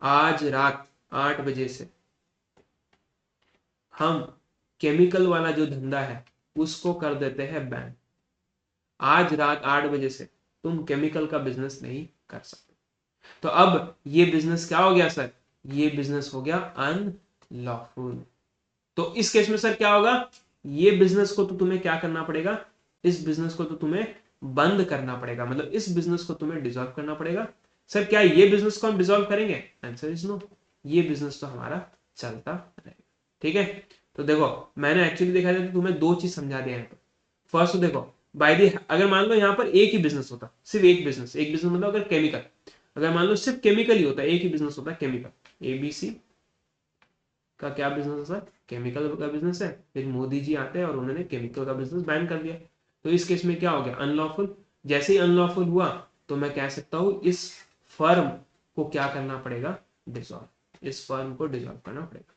आज रात 8 बजे से हम केमिकल वाला जो धंधा है उसको कर देते हैं बैन, आज रात 8 बजे से तुम केमिकल का बिजनेस नहीं कर सकते। तो अब ये बिजनेस क्या हो गया सर? ये बिजनेस हो गया अनलॉफुल। तो इस केस में सर क्या होगा? ये बिजनेस को तो तुम्हें क्या करना पड़ेगा? इस बिजनेस को तो तुम्हें बंद करना पड़ेगा, मतलब इस बिजनेस को तुम्हें डिसॉल्व करना पड़ेगा। सर क्या ये बिजनेस को हम डिसॉल्व करेंगे? आंसर इज नो, ये बिजनेस तो हमारा चलता रहेगा। ठीक है, तो देखो मैंने एक्चुअली देखा जाए तो तुम्हें दो चीज समझा दिया है। फर्स्ट तो देखो, बाय द, अगर मान लो यहाँ पर एक ही बिजनेस होता, सिर्फ एक बिजनेस, एक बिजनेस मतलब अगर केमिकल, अगर मान लो सिर्फ केमिकल ही होता, एक ही बिजनेस होता केमिकल, एबीसी का क्या बिजनेस है सर? केमिकल का बिजनेस है, फिर मोदी जी आते हैं और उन्होंने केमिकल का बिजनेस बैन कर दिया, तो इस केस में क्या हो गया? अनलॉफुल। जैसे ही अनलॉफुल हुआ तो मैं कह सकता हूँ इस फर्म को क्या करना पड़ेगा? डिसॉल्व, इस फर्म को डिसॉल्व करना पड़ेगा।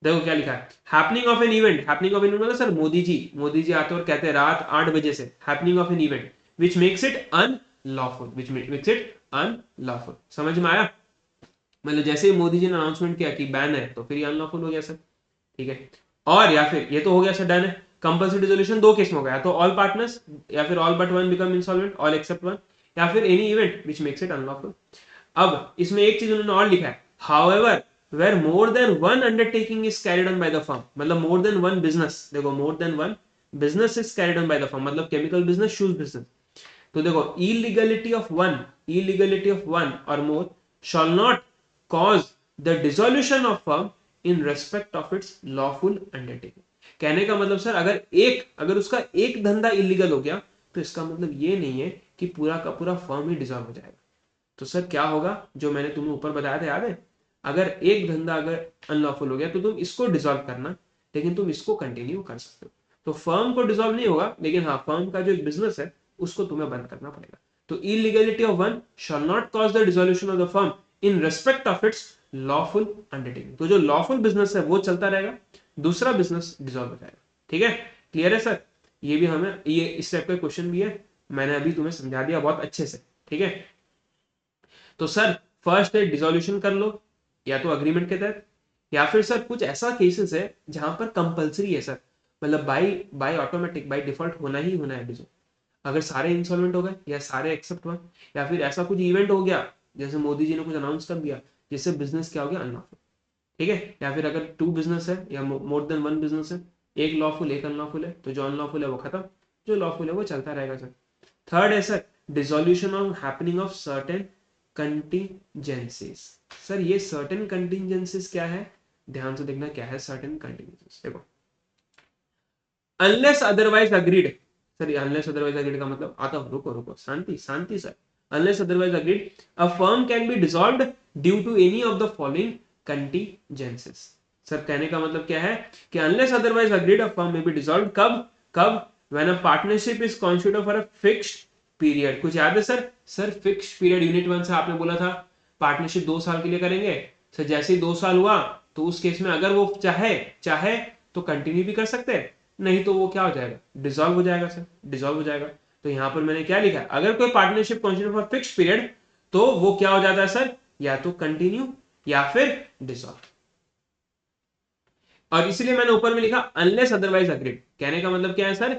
देखो क्या लिखा है, happening of an event, happening of an event मतलब सर मोदी जी आते और कहते हैं रात 8 बजे से, happening of an event which makes it unlawful, which makes it unlawful. समझ में आया? मतलब जैसे ही मोदी जी ने अनाउंसमेंट किया कि बैन है तो फिर ये अनलॉफुल हो गया सर। ठीक है, और या फिर ये तो हो गया सर डन है। कंपल्सरी डिसोल्यूशन दो केस में हो गया, तो ऑल पार्टनर्स या फिर all but one become insolvent, all except one, या फिर any event which makes it unlawful. अब इसमें एक चीज उन्होंने और लिखा है, however where more than one undertaking is carried on by the firm, मतलब मोर देन वन बिजनेस, देखो more than one business is carried on by the firm, मतलब केमिकल बिजनेस, शूज बिजनेस। तो देखो illegality of one or more shall not cause the dissolution of firm in respect of its lawful undertaking। कहने का मतलब sir अगर उसका एक धंधा इलीगल हो गया तो इसका मतलब ये नहीं है कि पूरा का पूरा फर्म ही डिसॉल्व हो जाएगा। तो सर क्या होगा, जो मैंने तुम्हें ऊपर बताया था याद है, अगर एक धंधा अगर अनलॉफुल हो गया तो तुम इसको डिसॉल्व करना, लेकिन तुम इसको कंटिन्यू कर सकते हो। तो फर्म को डिसॉल्व नहीं होगा, लेकिन हाँ फर्म का जो बिजनेस है उसको तुम्हें बंद करना पड़ेगा। तो illegality of one shall not cause the dissolution of the firm in respect of its lawful undertaking. तो जो लॉफुल बिजनेस है वो चलता रहेगा, दूसरा बिजनेस डिसॉल्व हो जाएगा। ठीक है, क्लियर है सर? ये भी हमें ये इस टाइप का क्वेश्चन भी है, मैंने अभी तुम्हें समझा दिया बहुत अच्छे से। ठीक है, तो सर फर्स्ट है डिसोल्यूशन कर लो या तो अग्रीमेंट के तहत, या फिर सर कुछ ऐसा केसेस है जहां पर कंपलसरी है सर, मतलब बाय ऑटोमेटिक बाय डिफॉल्ट होना ही होना है डिजॉल्व। अगर सारे इंसॉल्वेंट हो गए या सारे एक्सेप्ट हुए या फिर ऐसा कुछ इवेंट हो गया जैसे मोदी जी ने कुछ अनाउंस कर दिया जिससे बिजनेस क्या हो गया अनलॉफुल, ठीक है, या फिर अगर 2 बिजनेस है या मोर देन 1 बिजनेस है, एक लॉफुल एक अनलॉफुल है, तो जो अनलॉफुल है वो खत्म, जो लॉफुल है वो चलता रहेगा सर। थर्ड है sir dissolution of happening of certain contingencies. Sir ये सर्टेन कंटिजेंसीज क्या है, ध्यान से देखना क्या है सर्टेन कंटिजेंसीज। देखो unless otherwise agreed, sir unless otherwise agreed का मतलब आता हूं, रुको रुको शांति शांति sir. Unless otherwise agreed a firm can be dissolved due to any of the following contingencies. Sir कहने का मतलब क्या है कि unless otherwise agreed a firm में बी डिसॉल्व्ड, कब कब, when a partnership is constituted for a fixed period. कुछ याद है sir, sir fixed period unit 1 से आपने बोला था पार्टनरशिप 2 साल के लिए करेंगे। सर जैसे ही 2 साल हुआ तो उस केस में अगर वो चाहे चाहे तो कंटिन्यू भी कर सकते हैं, नहीं तो वो क्या हो जाएगा डिसॉल्व हो जाएगा सर, डिसॉल्व हो जाएगा। तो यहां पर मैंने क्या लिखा है, अगर कोई partnership constitute for fixed period तो वो क्या हो जाता है सर, या तो कंटिन्यू या फिर डिसॉल्व। और इसीलिए मैंने ऊपर में लिखा अनलेस अदरवाइज अग्रीड। कहने का मतलब क्या है सर,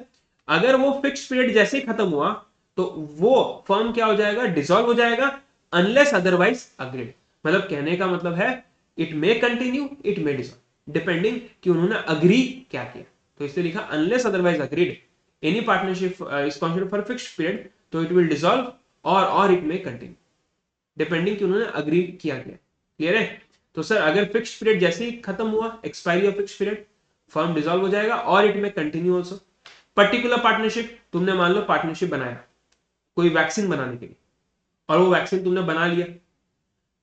अगर वो फिक्स्ड पीरियड जैसे ही खत्म हुआ तो वो फर्म क्या हो जाएगा डिसॉल्व हो जाएगा, अनलेस अदरवाइज अग्रीड। मतलब कहने का मतलब है it may continue it may dissolve depending कि उन्होंने अग्री क्या किया। तो इसलिए लिखा unless otherwise agreed any partnership is constituted for fixed period तो इट विल डिसॉल्व और इट मे कंटिन्यू डिपेंडिंग कि उन्होंने अग्री किया गया। क्लियर है। तो सर अगर फिक्स्ड पीरियड जैसे ही खत्म हुआ expiry of fixed period firm dissolve हो जाएगा और इट में कंटिन्यू ऑल्सो। पर्टिकुलर पार्टनरशिप, तुमने मान लो पार्टनरशिप बनाया कोई वैक्सीन बनाने के लिए और वो वैक्सीन तुमने बना लिया,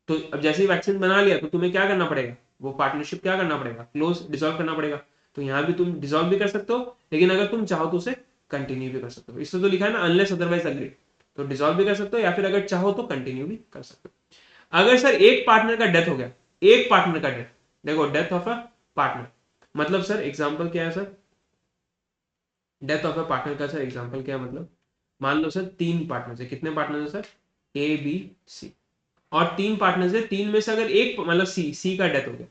तो अब जैसे ही वैक्सीन बना लिया तो तुम्हें क्या करना पड़ेगा, वो पार्टनरशिप क्या करना पड़ेगा, क्लोज डिसॉल्व करना पड़ेगा। तो यहां भी तुम डिसॉल्व भी कर सकते हो, लेकिन अगर तुम चाहो तो उसे कंटिन्यू भी कर सकते हो। इससे तो लिखा है ना अनलेस अदरवाइज अग्रीड, तो डिसॉल्व भी कर सकते हो या फिर अगर चाहो तो कंटिन्यू भी कर सकते हो। अगर सर एक पार्टनर का डेथ हो गया, एक पार्टनर का डेथ, देखो डेथ ऑफ अ पार्टनर मतलब सर एग्जांपल क्या है sir, death of a partner का सर एग्जांपल क्या है, मतलब मान लो सर 3 पार्टनर है, कितने पार्टनर है सर, ए बी सी, और 3 पार्टनर है, 3 में से अगर एक मतलब सी का डेथ हो गया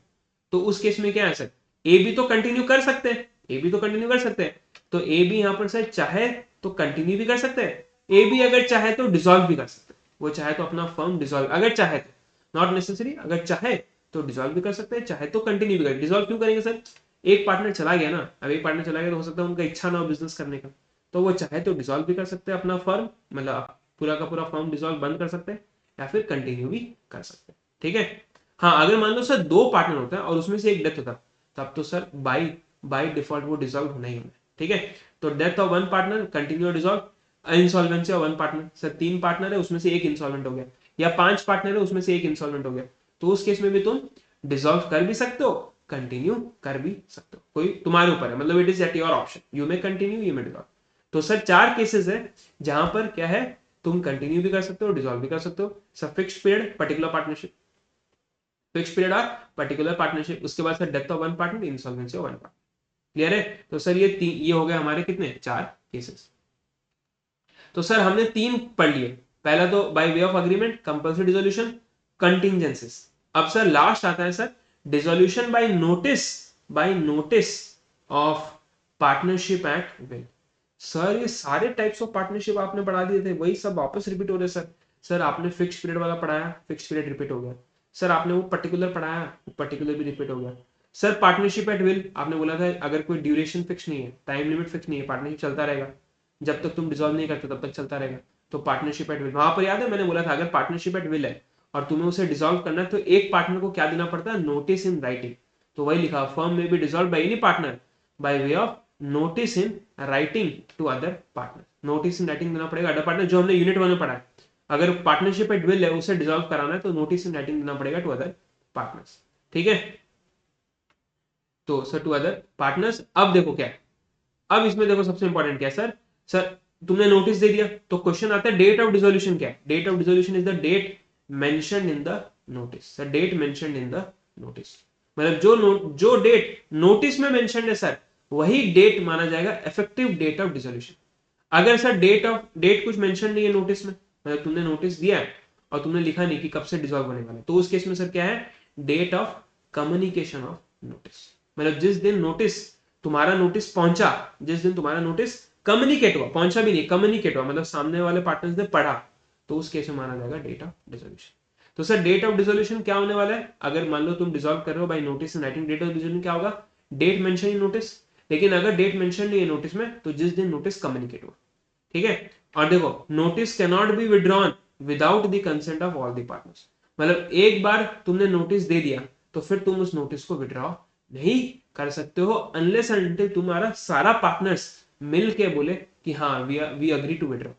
तो उस केस में क्या है सर, ए बी तो कंटिन्यू कर सकते हैं, ए बी तो कंटिन्यू कर सकते हैं, तो ए बी यहां पर सर चाहे तो कंटिन्यू भी कर सकते हैं, ए बी अगर चाहे तो डिसॉल्व भी कर सकते हैं, वो चाहे तो अपना फर्म डिसॉल्व अगर चाहे तो, नॉट नेसेसरी, अगर चाहे तो डिसॉल्व भी कर सकते हैं, चाहे तो कंटिन्यू भी कर। डिसॉल्व क्यों करेंगे सर, एक पार्टनर चला गया ना, अब एक पार्टनर चला गया तो हो सकता है उनका इच्छा ना हो बिजनेस करने का, तो वो चाहे तो डिसॉल्व भी कर सकते हैं अपना फर्म, मतलब पूरा का पूरा फर्म डिसॉल्व बंद कर सकते हैं या फिर कंटिन्यू भी कर सकते हैं। ठीक है। हाँ अगर मान लो सर 2 पार्टनर होता है और उसमें से एक डेथ होता है, तब तो सर बाई बाई डिफॉल्ट वो डिसॉल्व होना ही होना है। ठीक है। तो death of 1 partner continue dissolve, insolvency of 1 partner, sir 3 partner है उसमें से एक इंसॉल्वेंट हो गया, या 5 पार्टनर है उसमें से एक इंसॉल्वेंट हो गया, तो उस केस में भी तुम डिसॉल्व कर भी सकते हो कंटिन्यू कर भी सकते हो, कोई तुम्हारे ऊपर है, मतलब it is at your option, you may continue you may dissolve. तो सर 4 केसेस है जहां पर क्या है, तुम कंटिन्यू भी कर सकते हो डिसॉल्व भी कर सकते हो। Sir fixed period particular partnership, fixed period और पर्टिकुलर पार्टनरशिप, उसके बाद sir death of 1 partner insolvency of 1 partner. Clear है। तो सर ये हो गया हमारे कितने 4 केसेस। तो सर हमने 3 पढ़ लिए, पहला तो by way of agreement, compulsory dissolution, contingencies. अब सर लास्ट आता है sir dissolution by notice of partnership at will. Sir ये सारे टाइप्स ऑफ पार्टनरशिप आपने पढ़ा दिए थे, वही सब वापस रिपीट हो रहे सर। सर आपने फिक्स्ड पीरियड वाला पढ़ाया, फिक्स्ड पीरियड रिपीट हो गया। सर आपने वो पर्टिकुलर पढ़ाया, पर्टिकुलर भी रिपीट हो गया। सर पार्टनरशिप एट विल आपने बोला था अगर कोई ड्यूरेशन फिक्स नहीं है, टाइम लिमिट फिक्स नहीं है, पार्टनरशिप चलता रहेगा, जब तक तुम डिसॉल्व नहीं करते तब तक चलता रहेगा। तो पार्टनरशिप एट विल वहां पर याद है मैंने बोला था अगर पार्टनरशिप एट विल है और तुम्हें उसे डिसॉल्व करना है तो एक पार्टनर को क्या देना पड़ता है, नोटिस इन राइटिंग। तो वही लिखा फर्म में be dissolve by any partner by way of notice in writing to other partner. Notice in writing देना पड़ेगा अदर पार्टनर, जो हमने यूनिट 1 में पढ़ा है। अगर पार्टनरशिप एट विल है उसे डिसॉल्व कराना है तो नोटिस इन राइटिंग देना पड़ेगा टू अदर पार्टनर्स। ठीक है। तो सर टू अदर पार्टनर्स। अब देखो क्या है, अब इसमें देखो सबसे इंपॉर्टेंट क्या है सर, सर तुमने नोटिस दे दिया तो क्वेश्चन आता है डेट ऑफ डिसोल्यूशन क्या है, date of dissolution is the date mentioned in the notice. Sir date mentioned in the notice, मतलब जो डेट नोटिस में मेंशन्ड है सर वही डेट माना जाएगा इफेक्टिव डेट ऑफ डिसोल्यूशन। अगर सर डेट कुछ मेंशन नहीं है नोटिस में, मतलब तुमने नोटिस दिया है और तुमने लिखा नहीं कि कब से डिसॉल्व होने वाला है, तो उस केस में सर क्या है, date of communication of notice, मतलब जिस दिन नोटिस तुम्हारा नोटिस पहुंचा, जिस दिन तुम्हारा नोटिस कम्युनिकेट हुआ, पहुंचा भी नहीं, कम्युनिकेट हुआ मतलब सामने वाले पार्टनर्स ने पढ़ा, तो उस केस में माना जाएगा डेट ऑफ डिसोल्यूशन। तो सर डेट ऑफ डिसोल्यूशन क्या होने वाला है, अगर मान लो तुम डिसॉल्व कर रहे हो by notice in writing, date of dissolution क्या होगा, डेट मेंशन इन नोटिस, लेकिन अगर डेट मेंशन नहीं है नोटिस में तो जिस दिन नोटिस कम्युनिकेट हुआ, ठीक है। और देखो notice can not be withdrawn without the consent of all the partners, मतलब एक बार तुमने नोटिस दे दिया तो फिर तुम उस नोटिस को विड्रॉ नहीं कर सकते हो अनलेस एंड अनटिल तुम्हारा सारा पार्टनर्स मिल के बोले कि हाँ वी अग्री टू विड्रॉ।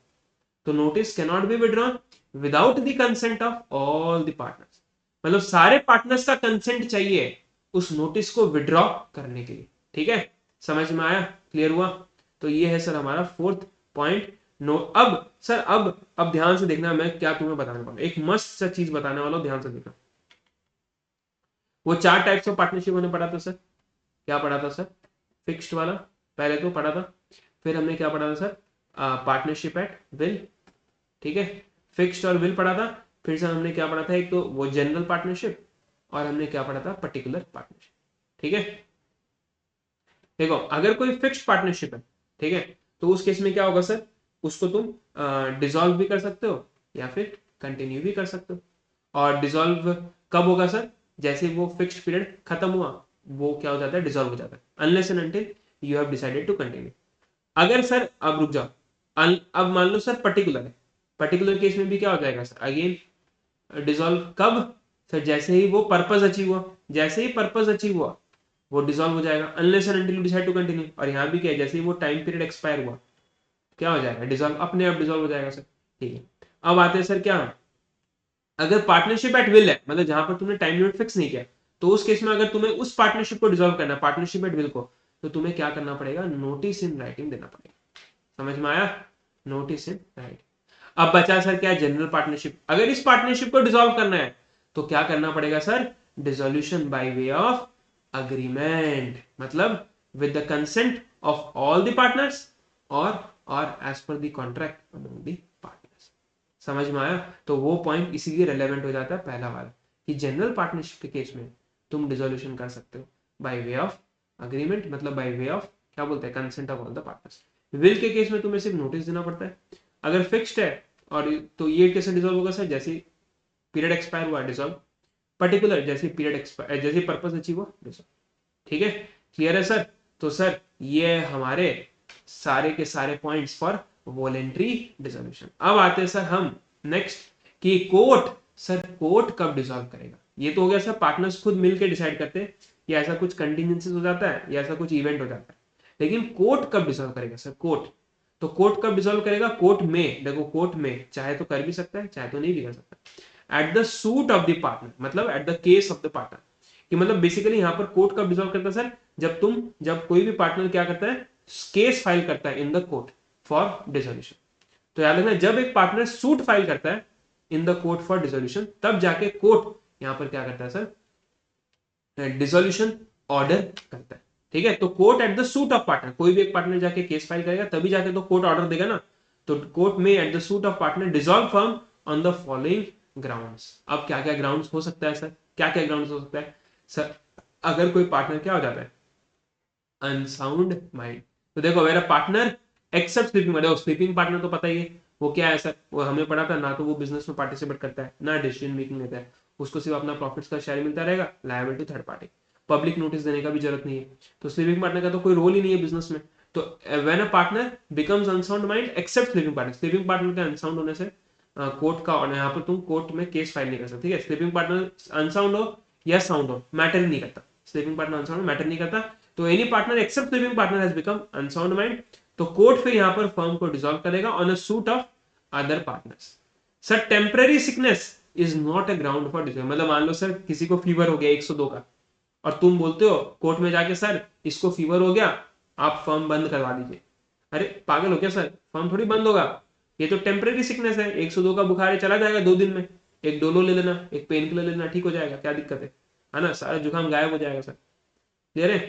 तो notice can not be withdrawn without the consent of all the partners, मतलब सारे पार्टनर्स का कंसेंट चाहिए उस नोटिस को विड्रॉ करने के लिए, ठीक है। समझ में आया, क्लियर हुआ। तो ये है सर हमारा फोर्थ पॉइंट। नो अब सर अब ध्यान से देखना, मैं क्या तुम्हें बताने वाला हूं, एक मस्त सा चीज बताने वाला हूं, ध्यान से देखना। वो 4 टाइप्स ऑफ पार्टनरशिप हमने पढ़ा था सर, क्या पढ़ा था सर, फिक्स्ड वाला पहले तो पढ़ा था, फिर हमने क्या पढ़ा था सर, पार्टनरशिप एट विल, ठीक है, फिक्स्ड और विल पढ़ा था। फिर से हमने क्या पढ़ा था, एक तो वो जनरल पार्टनरशिप, और हमने क्या पढ़ा था, पर्टिकुलर पार्टनरशिप, ठीक है। देखो अगर कोई फिक्स्ड पार्टनरशिप है, ठीक है, तो उस केस में क्या होगा सर, उसको तुम डिसॉल्व भी कर सकते हो या फिर कंटिन्यू भी कर सकते हो। और डिसॉल्व कब होगा सर, जैसे वो फिक्स्ड पीरियड खत्म हुआ वो क्या हो जाता है, डिसॉल्व हो जाता है, unless and until you have decided to continue. अगर सर अब रुक जाओ, अब मान लो सर पर्टिकुलर है, पर्टिकुलर केस में भी क्या हो जाएगा सर, अगेन डिसॉल्व कब सर, जैसे ही वो पर्पस अचीव हुआ, जैसे ही पर्पस अचीव हुआ वो डिसॉल्व हो जाएगा unless and until you decide to continue. और यहाँ भी क्या है, जैसे ही वो टाइम पीरियड एक्सपायर हुआ क्या हो जाएगा, डिसॉल्व, अपने आप डिसॉल्व हो जाएगा सर, ठीक है। अब आते हैं सर क्या, अगर पार्टनरशिप एट विल है, मतलब जहां पर तुमने टाइम लिमिट फिक्स नहीं किया, तो उस केस में अगर तुम्हें उस पार्टनरशिप को डिसॉल्व करना है, पार्टनरशिप एट विल को, तो तुम्हें क्या करना पड़ेगा, नोटिस इन राइटिंग देना पड़ेगा। समझ में आया, नोटिस इन राइटिंग। अब बचा सर क्या, जनरल पार्टनरशिप। अगर इस पार्टनरशिप को डिसॉल्व करना है तो क्या करना पड़ेगा sir, dissolution by way of agreement, मतलब with the consent of all the partners or as per the contract among the partners. समझ में आया, तो वो पॉइंट इसीलिए रेलेवेंट हो जाता है पहला वाला, कि जनरल पार्टनरशिप के केस में तुम डिसोल्यूशन कर सकते हो बाय वे ऑफ अग्रीमेंट, मतलब बाय वे ऑफ क्या बोलते हैं, consent of all the partners. Will के केस में तुम्हें सिर्फ नोटिस देना पड़ता है। अगर फिक्स्ड है और तो ये कैसे डिसॉल्व होगा सर, जैसे पीरियड एक्सपायर हुआ डिसॉल्व, पर्टिकुलर जैसे पीरियड एक्सपायर, जैसे पर्पस अचीव हुआ डिसॉल्व, ठीक है। क्लियर है सर। तो सर ये हमारे सारे के सारे पॉइंट्स फॉर वॉलेंट्री डिसोल्यूशन। अब आते हैं सर हम नेक्स्ट कि कोर्ट, सर कोर्ट कब डिसॉल्व करेगा। ये तो हो गया सर पार्टनर्स खुद मिलकर डिसाइड करते हैं, या ऐसा कुछ कंटिजेंसीज हो जाता है या ऐसा कुछ इवेंट हो जाता है, लेकिन कोर्ट कब डिसॉल्व करेगा सर, कोर्ट। तो कोर्ट कब डिसॉल्व करेगा, कोर्ट में, देखो कोर्ट में चाहे तो कर भी सकता है चाहे तो नहीं भी कर सकता, at the suit of the partner, मतलब at the case of the partner, कि मतलब बेसिकली यहाँ पर कोर्ट कब डिसॉल्व करता है सर, जब कोई भी पार्टनर क्या करता है, केस फाइल करता है in the court for dissolution. तो याद रखना जब एक पार्टनर सूट फाइल करता है in the court for dissolution, तब जाके कोर्ट यहां पर क्या करता है सर, डिसोल्यूशन ऑर्डर करता है, ठीक है। तो court at the suit of partner, कोई भी एक पार्टनर जाके केस फाइल करेगा तभी जाके तो कोर्ट ऑर्डर देगा ना। तो कोर्ट में eight the suit of partner dissolve firm on the following grounds. अब क्या क्या ग्राउंड्स हो सकता है सर, क्या क्या ग्राउंड्स हो सकता है सर, अगर कोई पार्टनर क्या हो जाता है, अनसाउंड माइंड। तो देखो मेरा पार्टनर एक्सेप्ट स्लीपिंग, मतलब स्लीपिंग पार्टनर तो पता ही है वो क्या है सर, वो हमें पढ़ा था ना, तो वो बिजनेस में पार्टिसिपेट करता है ना डिसीजन मेकिंग लेता है, उसको सिर्फ अपना प्रॉफिट्स का शेयर मिलता रहेगा, liable to third party, public notice देने का भी जरूरत नहीं है। तो स्लीपिंग पार्टनर का तो कोई रोल ही नहीं है बिजनेस में। तो when a partner becomes unsound mind except sleeping partner, sleeping partner के अनसाउंड होने से कोर्ट का ऑर्डर, यहाँ पर तुम कोर्ट में केस फाइल नहीं कर सकते, ठीक है। स्लीपिंग पार्टनर अनसाउंड हो या साउंड हो मैटर नहीं करता, स्लीपिंग पार्टनर अनसाउंड मैटर नहीं करता। तो any partner except living partner has become unsound mind, तो कोर्ट फिर यहां पर फर्म को डिसॉल्व करेगा on a suit of other partners. Sir temporary sickness is not a ground for dissolve, मतलब मान लो सर किसी को फीवर हो गया 102 का, और तुम बोलते हो कोर्ट में जाके सर इसको फीवर हो गया आप फर्म बंद करवा दीजिए। अरे पागल हो क्या सर, फर्म थोड़ी बंद होगा, ये तो टेम्पररी सिकनेस है, 102 का बुखार है चला जाएगा 2 दिन में, एक डोलो ले लेना, एक पेन किलर ले लेना, ठीक हो जाएगा, क्या दिक्कत है ना, सारा जुकाम गायब हो जाएगा सर, क्लियर है।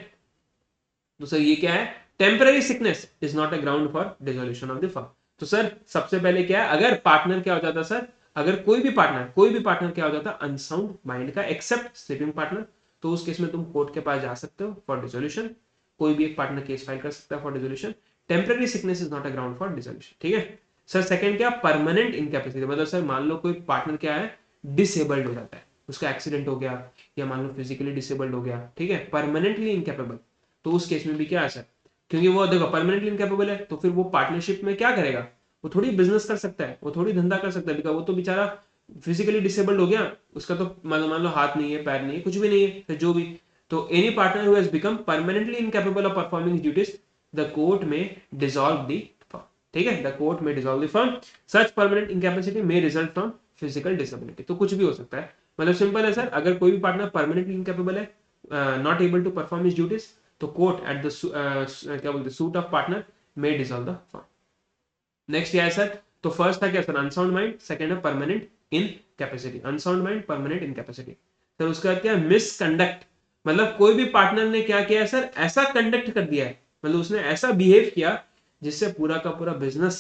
तो सर ये क्या है, temporary sickness is not a ground for dissolution of the firm. तो सर सबसे पहले क्या है, अगर पार्टनर क्या हो जाता सर, अगर कोई भी पार्टनर क्या हो जाता अनसाउंड माइंड का एक्सेप्ट स्लीपिंग पार्टनर, तो उस केस में तुम कोर्ट के पास जा सकते हो फॉर डिसोल्यूशन। कोई भी एक पार्टनर केस फाइल कर सकता है for dissolution. Temporary sickness is not a ground for dissolution, ठीक है सर। सेकंड क्या, परमानेंट इनकैपेसिटी, मतलब सर मान लो कोई पार्टनर क्या है, डिसेबल्ड हो जाता है, उसका एक्सीडेंट हो गया या मान लो फिजिकली डिसेबल्ड हो गया, ठीक है, परमानेंटली इनकैपेबल, तो उस केस में भी क्या है सर, क्योंकि वो देखो परमानेंटली इनकैपेबल है तो फिर वो पार्टनरशिप में क्या करेगा, वो थोड़ी बिजनेस कर सकता है, वो थोड़ी धंधा कर सकता है, बिकॉज वो तो बेचारा फिजिकली डिसेबल्ड हो गया, उसका तो मान लो हाथ नहीं है, पैर नहीं है, कुछ भी नहीं है, फिर जो भी, तो any partner who has become permanently incapable of performing duties, the court may dissolve the firm, ठीक है, the court may dissolve the firm, such permanent incapacity may result from physical disability, तो कुछ भी हो सकता है, मतलब सिंपल है सर, अगर कोई भी पार्टनर परमानेंटली इनकैपेबल है, not able to perform his duties, तो कोर्ट एट द क्या बोलते suit of partner may dissolve the firm. Next क्या है सर, तो फर्स्ट था क्या सर, अनसाउंड माइंड, सेकंड है permanent incapacity, unsound mind, permanent incapacity. Sir उसका क्या है, मिसकंडक्ट, मतलब कोई भी पार्टनर ने क्या किया है सर, ऐसा कंडक्ट कर दिया है, मतलब उसने ऐसा बिहेव किया जिससे पूरा का पूरा बिजनेस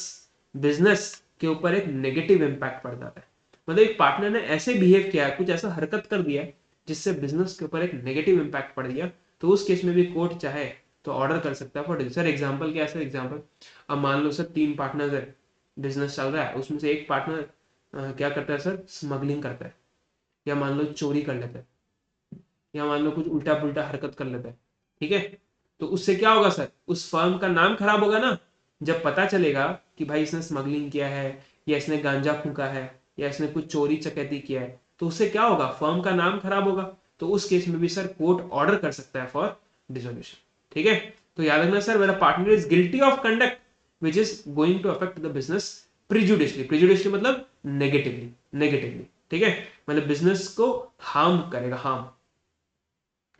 बिजनेस के ऊपर एक नेगेटिव इंपैक्ट पड़ जाता है, मतलब एक पार्टनर ने ऐसे बिहेव किया है, कुछ ऐसा हरकत कर दिया है जिससे बिजनेस के ऊपर एक नेगेटिव इंपैक्ट पड़ गया, तो उस केस में भी कोर्ट चाहे तो ऑर्डर कर सकता है फॉर सर। एग्जांपल क्या है सर, एग्जांपल अब मान लो सर 3 पार्टनर्स है, बिजनेस चल रहा है, उसमें से एक पार्टनर क्या करता है सर, स्मगलिंग करता है, या मान लो चोरी कर लेता है, या मान लो कुछ उल्टा पुल्टा हरकत कर लेता है, ठीक है, तो उससे क्या होगा सर, उस फर्म का नाम खराब होगा ना, जब पता चलेगा कि भाई इसने स्मगलिंग किया है, या इसने गांजा फूंका है, या इसने कुछ चोरी चकैती किया है, तो उससे क्या होगा, फर्म का नाम खराब होगा, तो उस केस में भी सर कोर्ट ऑर्डर कर सकता है फॉर डिसोल्यूशन, ठीक है। तो याद रखना सर, मेरा partner is guilty of conduct which is going to affect the business prejudicially, prejudicially मतलब नेगेटिवली, नेगेटिवली, ठीक है, मतलब बिजनेस को हार्म करेगा, हार्म,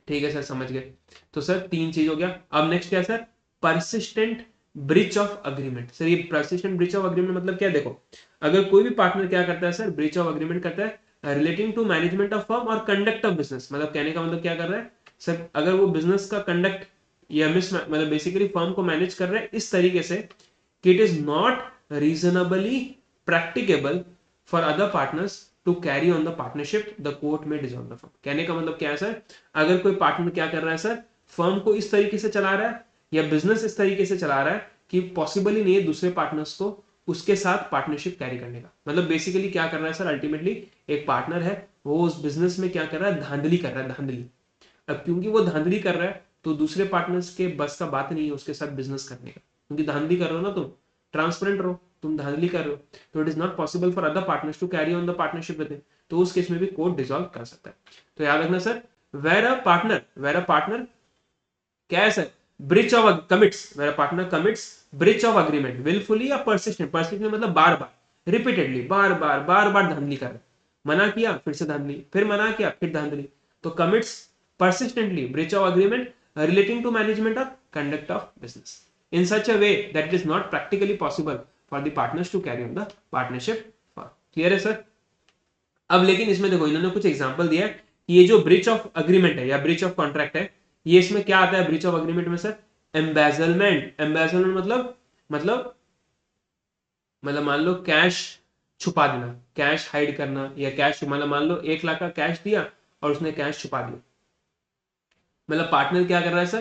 ठीक है सर, समझ गए। तो सर 3 चीज हो गया। अब नेक्स्ट क्या है sir, persistent breach of agreement. Sir ये परसिस्टेंट ब्रीच ऑफ अग्रीमेंट मतलब क्या है, देखो अगर कोई भी पार्टनर क्या करता है सर, ब्रीच ऑफ अग्रीमेंट करता है relating to management of firm और कंडक्ट ऑफ बिजनेस, मतलब कहने का मतलब क्या कर रहा है सर, अगर वो बिजनेस का कंडक्ट या मतलब बेसिकली फर्म को मैनेज कर रहा है इस तरीके से कि it is not reasonably practicable for other partners to carry on the partnership, the court may dissolve the firm. कहने का मतलब क्या है सर, अगर कोई पार्टनर क्या कर रहा है सर, फर्म को इस तरीके से चला रहा है या बिजनेस इस तरीके से चला रहा है कि पॉसिबल ही नहीं है दूसरे पार्टनर्स को उसके साथ पार्टनरशिप कैरी करने का, मतलब बेसिकली क्या कर रहा है सर, अल्टीमेटली एक पार्टनर है वो उस बिजनेस में क्या कर रहा है, धांधली कर रहा है, धांधली। अब क्योंकि वो धांधली कर रहा है तो दूसरे पार्टनर्स के बस का बात नहीं है उसके साथ बिजनेस करने का, क्योंकि धांधली कर रहे हो ना तुम, ट्रांसपेरेंट रहो, तुम धांधली कर रहे हो, तो it is not possible for other partners to carry on the partnership with him, तो उस केस में भी कोर्ट डिसॉल्व कर सकता है। तो याद रखना सर, वेर अ पार्टनर क्या है sir, breach of commits, where a partner commits breach of agreement wilfully या परसिस्टेंट, परसिस्टेंट मतलब बार बार, रिपीटेडली, बार बार धांधली कर रहा है, मना किया फिर से धांधली, फिर मना किया फिर धांधली, तो commits persistently breach of agreement relating to management or conduct of business in such a way that it is not practically possible for the partners to carry on the partnership firm। Clear है sir. अब लेकिन इसमें देखो इन्होंने कुछ example दिया है कि ये जो ब्रीच ऑफ अग्रीमेंट है या ब्रीच ऑफ कॉन्ट्रैक्ट है, ये इसमें क्या आता है ब्रीच ऑफ अग्रीमेंट में सर, एम्बेजलमेंट, एम्बेजलमेंट मतलब मान लो कैश छुपा देना, कैश हाइड करना, या कैश मतलब मान लो 1 लाख का कैश दिया और उसने कैश छुपा दिया, मतलब पार्टनर क्या कर रहा है सर,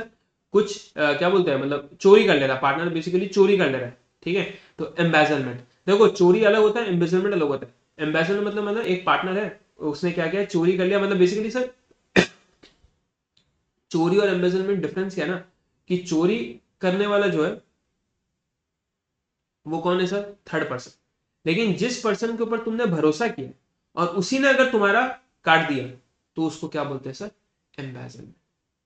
कुछ क्या बोलते हैं, मतलब चोरी कर ले रहा है, पार्टनर बेसिकली चोरी कर ले रहा है, ठीक है, तो एम्बेजलमेंट, देखो चोरी अलग होता है, एम्बेजलमेंट अलग होता है। एम्बेजलमेंट मतलब एक पार्टनर है उसने क्या किया, चोरी कर लिया, मतलब बेसिकली सर चोरी और एम्बेजलमेंट डिफरेंस क्या है ना, कि चोरी करने वाला जो है वो कौन है सर, थर्ड पर्सन, लेकिन जिस पर्सन के ऊपर तुमने भरोसा किया और उसी ने अगर तुम्हारा काट दिया तो उसको क्या बोलते हैं सर, एम्बेजलमेंट,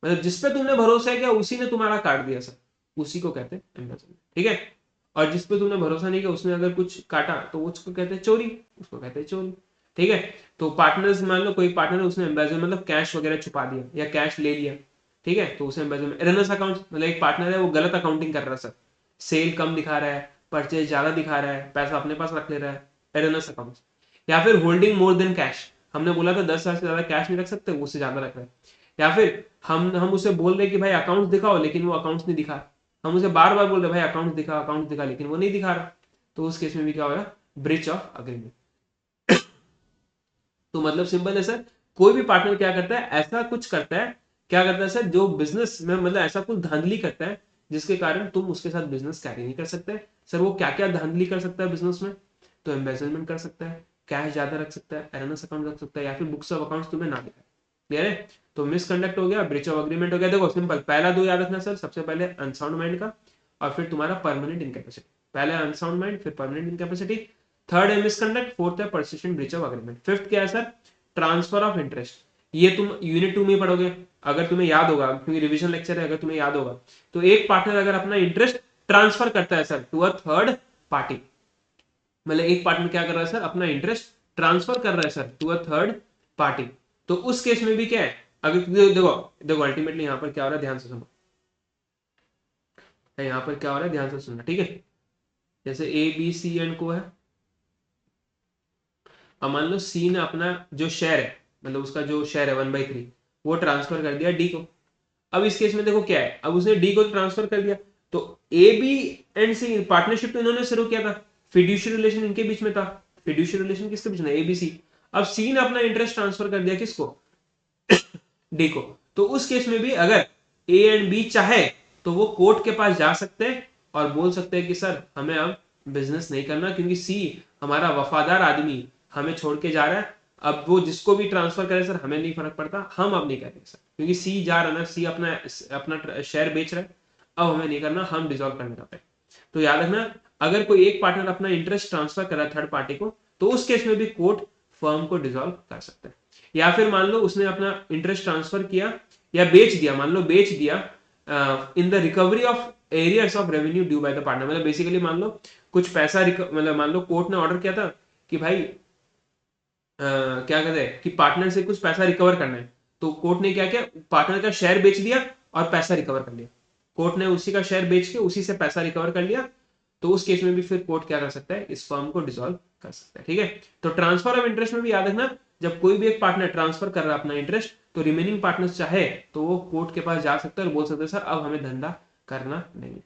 मतलब जिस पे तुमने भरोसा किया उसी ने तुम्हारा काट दिया सर, उसी को कहते हैं एम्बेजलमेंट, ठीक है। और जिस पे तुमने भरोसा नहीं किया उसने अगर कुछ काटा तो उसको कहते हैं चोरी, उसको कहते हैं चोरी, ठीक है। तो पार्टनर्स मान लो कोई पार्टनर उसने एम्बेजलमेंट मतलब कैश वगैरह छुपा दिया या कैश ले लिया, ठीक है, तो उसे एम्बेजलमेंट। एरनर्स अकाउंट मतलब एक पार्टनर है वो गलत अकाउंटिंग कर रहा है सर, सेल कम दिखा रहा है, परचेज ज्यादा दिखा रहा है, पैसा अपने पास रख ले रहा है, एरनर्स अकाउंट। या फिर होल्डिंग मोर देन कैश, हमने बोला था 10,000 से ज्यादा कैश नहीं रख सकते, वो उससे ज्यादा रख रहे हैं। या फिर हम उसे बोल रहे कि भाई अकाउंट दिखाओ, लेकिन वो अकाउंट्स नहीं दिखा, हम उसे बार बार बोल रहे भाई अकाउंट दिखा, लेकिन वो नहीं दिखा रहा, तो उस केस में भी क्या होगा, ब्रीच ऑफ अग्रीमेंट। तो मतलब सिंपल है सर, कोई भी पार्टनर क्या करता है, ऐसा कुछ करता है क्या करता है सर, जो बिजनेस में मतलब ऐसा कुछ धांधली करता है जिसके कारण तुम उसके साथ बिजनेस कैरी नहीं कर सकते। सर वो क्या क्या धांधली कर सकता है बिजनेस में, तो एम्बेजलमेंट कर सकता है, कैश ज्यादा रख सकता है, एरनस अकाउंट रख सकता है, या फिर बुक्स ऑफ अकाउंट्स तुम्हें ना दिखाए। क्लियर है? तो मिसकंडक्ट हो गया, ब्रीच ऑफ अग्रीमेंट हो गया। देखो सिंपल, पहला दो याद रखना सर, सबसे पहले अनसाउंड माइंड का, और फिर तुम्हारा परमानेंट इनकैपेसिटी। पहले अनसाउंड माइंड, फिर परमानेंट इनकैपेसिटी, थर्ड है मिसकंडक्ट, फोर्थ है persistent breach of agreement, fifth क्या है सर, ट्रांसफर ऑफ इंटरेस्ट। ये तुम यूनिट 2 में पढ़ोगे, अगर तुम्हें याद होगा, क्योंकि रिवीजन लेक्चर है, अगर तुम्हें याद होगा तो एक पार्टनर अगर अपना इंटरेस्ट ट्रांसफर करता है sir to a third party, मतलब एक पार्टनर क्या कर रहा है सर, अपना इंटरेस्ट ट्रांसफर कर रहा है sir to a third party, तो उस केस में भी क्या है, अगर देखो देखो अल्टीमेटली यहां पर क्या हो रहा है, ध्यान से सुनो, यहां पर क्या हो रहा है, ध्यान से सुनना, ठीक है। जैसे ए बी सी एंड को है, अब मान लो सी ने अपना जो शेयर है, मतलब उसका जो शेयर है 1/3, वो ट्रांसफर कर दिया डी को। अब इस केस में देखो क्या है, अब उसने डी को ट्रांसफर कर दिया, तो A B and C partnership तो इन्होंने शुरू किया था, फिड्यूशियरी रिलेशन इनके बीच में था। फिड्यूशियरी रिलेशन किसके बीच में, ए बी सी। अब सी ने अपना इंटरेस्ट ट्रांसफर कर दिया किसको, डी को। तो उस केस में भी अगर ए एंड बी चाहे तो वो कोर्ट के पास जा सकते हैं और बोल सकते हैं कि सर हमें अब बिजनेस नहीं करना, क्योंकि सी हमारा वफादार आदमी हमें छोड़ के जा रहा है, अब वो जिसको भी ट्रांसफर करे सर हमें नहीं फर्क पड़ता, हम अब नहीं करेंगे सर, क्योंकि सी जा रहा है ना, सी अपना अपना शेयर बेच रहा है, अब हमें नहीं करना, हम डिसॉल्व करने का। तो याद रखना, अगर कोई एक पार्टनर अपना इंटरेस्ट ट्रांसफर कर रहा है थर्ड पार्टी को, तो उस केस में भी कोर्ट फर्म को डिसॉल्व कर सकता है। या फिर मान लो उसने अपना इंटरेस्ट ट्रांसफर किया या बेच दिया, मान लो बेच दिया in the recovery of arrears of revenue due by the partner, मतलब बेसिकली मान लो कुछ पैसा मतलब मान लो कोर्ट ने ऑर्डर किया था कि भाई क्या कहते हैं कि पार्टनर से कुछ पैसा रिकवर करना है, तो कोर्ट ने क्या किया, पार्टनर का शेयर बेच दिया और पैसा रिकवर कर लिया। कोर्ट ने उसी का शेयर बेच के उसी से पैसा रिकवर कर लिया, तो उस केस में भी फिर कोर्ट क्या कर सकता है, इस फर्म को डिसॉल्व कर सकता है। ठीक है, तो ट्रांसफर ऑफ इंटरेस्ट में भी याद रखना, जब कोई भी एक पार्टनर ट्रांसफर कर रहा है अपना इंटरेस्ट, तो रिमेनिंग पार्टनर्स चाहे तो वो कोर्ट के पास जा सकते हैं और बोल सकते हैं सर अब हमें धंधा करना नहीं।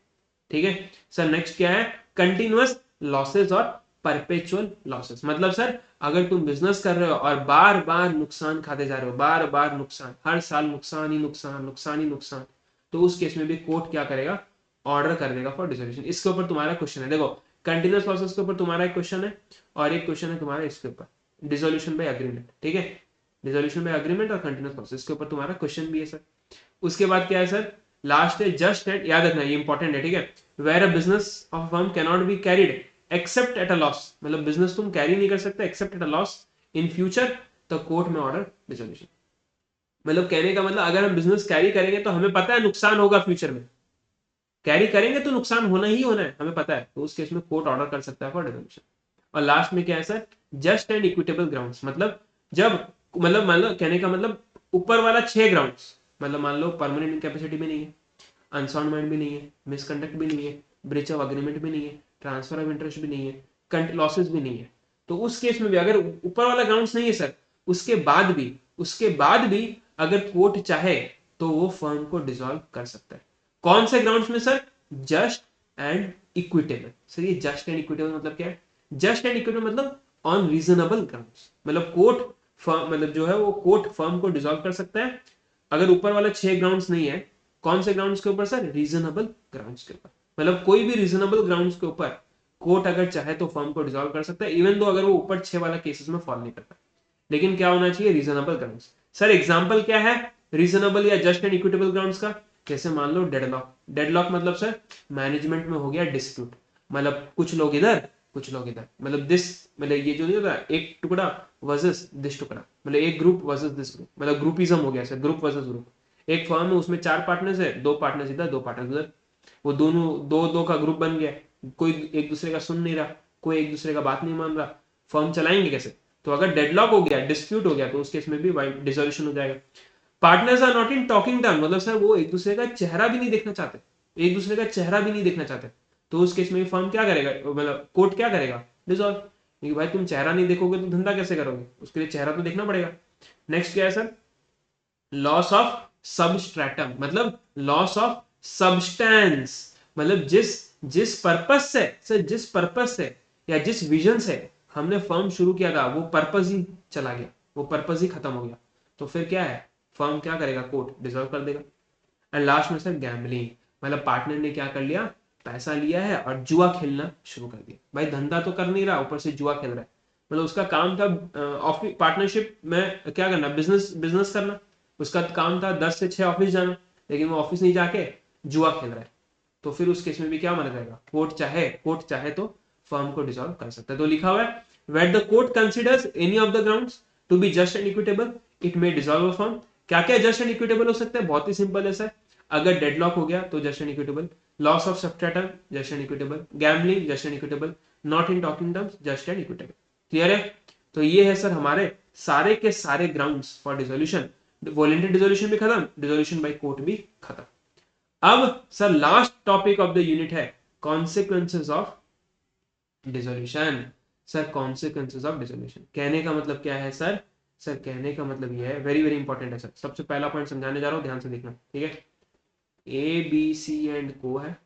ठीक है सर, नेक्स्ट क्या है, कंटिन्यूअस लॉसेस और परपेचुअल लॉसेस। मतलब सर अगर तुम बिजनेस कर रहे हो और बार बार नुकसान खाते जा रहे हो, बार बार नुकसान, हर साल नुकसान ही नुकसान, नुकसान ही नुकसान, तो उस केस में भी कोर्ट क्या करेगा, ऑर्डर कर देगा फॉर डिसोल्यूशन। इसके ऊपर तुम्हारा क्वेश्चन है, देखो कंटिन्यूअस लॉसेस के ऊपर तुम्हारा एक क्वेश्चन है और एक क्वेश्चन है तुम्हारा इसके ऊपर, डिसोल्यूशन बाय एग्रीमेंट। ठीक है, डिसोल्यूशन बाय एग्रीमेंट और कंटिन्यूअस लॉसेस के ऊपर तुम्हारा क्वेश्चन भी है सर। उसके बाद क्या है सर, लास्ट है जस्ट एंड, याद रखना ये इंपॉर्टेंट है। ठीक है, where a business of firm can not be carried except at a loss, मतलब बिजनेस तुम कैरी नहीं कर सकते except at a loss in future, the court में ऑर्डर डिसोल्यूशन। मतलब कहने का मतलब अगर हम बिजनेस कैरी करेंगे तो हमें पता है नुकसान होगा फ्यूचर में, कैरी करेंगे तो नुकसान होना ही होना है, हमें पता है, तो उस केस में कोर्ट ऑर्डर कर सकता है फॉर डिसोल्यूशन। और लास्ट में क्या है sir, just and equitable grounds, मतलब जब, मतलब मान लो कहने का मतलब ऊपर वाला 6 ग्राउंड्स, मतलब मान लो परमानेंट इनकैपेसिटी भी नहीं है, अनसाउंड माइंड भी नहीं है, मिसकंडक्ट भी नहीं है, ब्रीच ऑफ अग्रीमेंट भी नहीं है, ट्रांसफर ऑफ इंटरेस्ट भी नहीं है, लॉसेस भी नहीं है, तो उस केस में भी अगर ऊपर वाला ग्राउंड्स नहीं है सर, उसके बाद भी अगर कोर्ट चाहे तो वो फर्म को डिसॉल्व कर सकता है। कौन से ग्राउंड्स में sir, just and equitable. Sir ये जस्ट एंड इक्विटेबल मतलब क्या है, जस्ट एंड इक्विटेबल मतलब ऑन रीजनेबल ग्राउंड्स, मतलब कोर्ट फर्म, मतलब जो है वो कोर्ट फर्म को डिसॉल्व कर सकता है अगर ऊपर वाला 6 ग्राउंड्स नहीं है। कौन से ग्राउंड्स के ऊपर सर, रीजनेबल ग्राउंड्स के ऊपर, मतलब कोई भी रीजनेबल ग्राउंड्स के ऊपर कोर्ट अगर चाहे तो फर्म को डिसॉल्व कर सकता है, इवन दो अगर वो ऊपर 6 वाला केसेस में फॉल नहीं करता, लेकिन क्या होना चाहिए, रीजनेबल ग्राउंड्स। सर एग्जांपल क्या है रीजनेबल या जस्ट एंड इक्विटेबल ग्राउंड्स का, जैसे मान लो डेडलॉक। डेडलॉक मतलब सर मैनेजमेंट में हो गया डिस्प्यूट, मतलब कुछ लोग इधर कुछ लोग इधर, मतलब दिस, मतलब ये जो नहीं होता एक टुकड़ा वर्सेस दिस टुकड़ा, मतलब एक ग्रुप वर्सेस दिस ग्रुप, मतलब ग्रुपिज्म हो गया सर, ग्रुप वर्सेस ग्रुप। एक फर्म है उसमें 4 पार्टनर्स है, 2 पार्टनर्स इधर 2 पार्टनर्स उधर, वो दोनों दो दो का ग्रुप बन गया, कोई एक दूसरे का सुन नहीं रहा, कोई एक दूसरे का बात नहीं मान रहा, फर्म चलाएंगे कैसे। तो अगर डेडलॉक हो गया, डिस्प्यूट हो गया, तो उस केस में भी डिसोल्यूशन हो जाएगा। Partners are not in talking term, मतलब सर वो एक दूसरे का चेहरा भी नहीं देखना चाहते, एक दूसरे का चेहरा भी नहीं देखना चाहते, तो उस केस में भी फर्म क्या करेगा, मतलब कोर्ट क्या करेगा, डिसॉल्व, क्योंकि भाई तुम चेहरा नहीं देखोगे तो धंधा कैसे करोगे, उसके लिए चेहरा तो देखना पड़ेगा। नेक्स्ट क्या है सर, लॉस ऑफ सबस्ट्रेटम, मतलब लॉस ऑफ सब्सटेंस, मतलब जिस जिस पर्पस से सर, जिस पर्पस से या जिस विजन से हमने फर्म शुरू किया था वो पर्पस ही चला गया, वो पर्पस ही खत्म हो गया, तो फिर क्या है, फर्म क्या करेगा, कोर्ट डिसॉल्व कर देगा। एंड लास्ट में सर गैम्बलिंग, मतलब पार्टनर ने क्या कर लिया, पैसा लिया है और जुआ खेलना शुरू कर दिया। भाई धंधा तो कर नहीं रहा, ऊपर से जुआ खेल रहा है। मतलब उसका काम था ऑफिस पार्टनरशिप में क्या करना, बिजनेस बिजनेस करना। उसका काम था 10 से 6 ऑफिस जाना, लेकिन वो ऑफिस नहीं जाके जुआ खेल रहा है। तो फिर उस केस में भी क्या माना जाएगा, कोर्ट चाहे तो फर्म को डिसॉल्व कर सकता है। तो लिखा हुआ है where the court considers any of the grounds to be just and equitable it may dissolve a firm. क्या क्या जस्ट एंड इक्विटेबल हो सकता है, बहुत ही सिंपल है सर। अगर डेडलॉक हो गया तो just and equitable, loss of substratum just and equitable, gambling just and equitable, not in talking terms just and equitable. Clear है? तो ये है सर हमारे सारे के सारे grounds for dissolution. Voluntary dissolution भी खत्म, डिसोल्यूशन बाय कोर्ट भी खत्म। अब sir last topic of the unit है consequences of dissolution. Sir consequences of dissolution कहने का मतलब क्या है सर? सर कहने का मतलब ये है, वेरी वेरी इंपॉर्टेंट है सर। सबसे पहला पॉइंट समझाने जा रहा हूं, ध्यान से देखना, ठीक है। ए बी सी एंड को है,